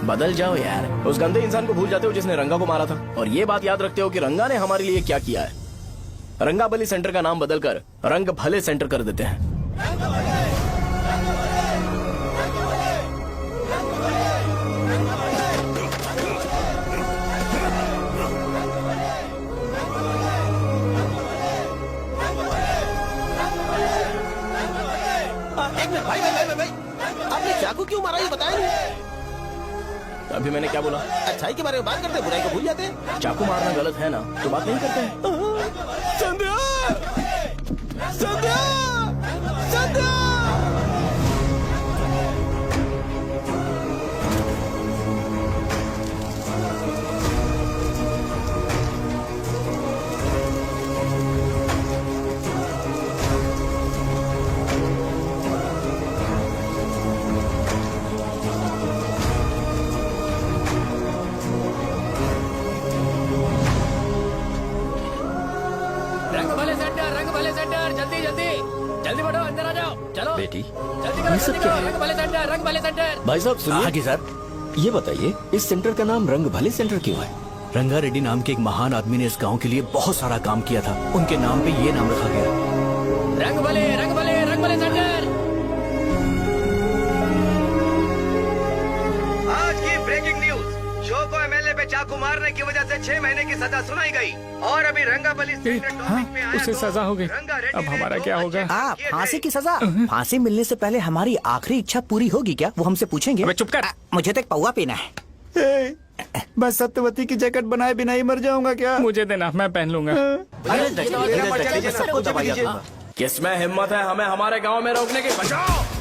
बदल जाओ यार, उस गंदे इंसान को भूल जाते हो जिसने रंगा को मारा था, और ये बात याद रखते हो कि रंगा ने हमारे लिए क्या किया है। रंगाबली सेंटर का नाम बदलकर रंग भले सेंटर कर देते हैं। भाई आपने चाकू क्यों मारा ये बताया नहीं? अभी मैंने क्या बोला? अच्छाई के बारे में बात करते हैं, बुराई को भूल जाते हैं। चाकू मारना गलत है ना, तो बात नहीं करते हैं। संध्या! संध्या! संध्या! जल्दी बढ़ो, अंदर आ जाओ। चलो बेटी, जल्दी करो, जल्दी करो। रंग भले सेंटर, रंग भले सेंटर। भाई साहब सुनिए। हाँ जी सर। ये बताइए इस सेंटर का नाम रंग भले सेंटर क्यों है? रंगा रेड्डी नाम के एक महान आदमी ने इस गांव के लिए बहुत सारा काम किया था, उनके नाम पे ये नाम रखा गया। रंग भले, रंग भले, रंग भले सेंटर। आज की ब्रेकिंग न्यूज, शो को एमएलए पे चाकू मारने की वजह से 6 महीने की सजा सुनाई गई और अभी रंगाबली उसे सजा हो गई। अब हमारा क्या होगा? फांसी की सजा? फांसी मिलने से पहले हमारी आखिरी इच्छा पूरी होगी क्या, वो हमसे पूछेंगे? चुप कर। मुझे तो एक पौवा पीना है। मैं सत्यवती की जैकेट बनाए बिना ही मर जाऊंगा क्या? मुझे देना, मैं पहन लूंगा। किसमें हिम्मत है हमें हमारे गांव में रोकने की? बचाओ।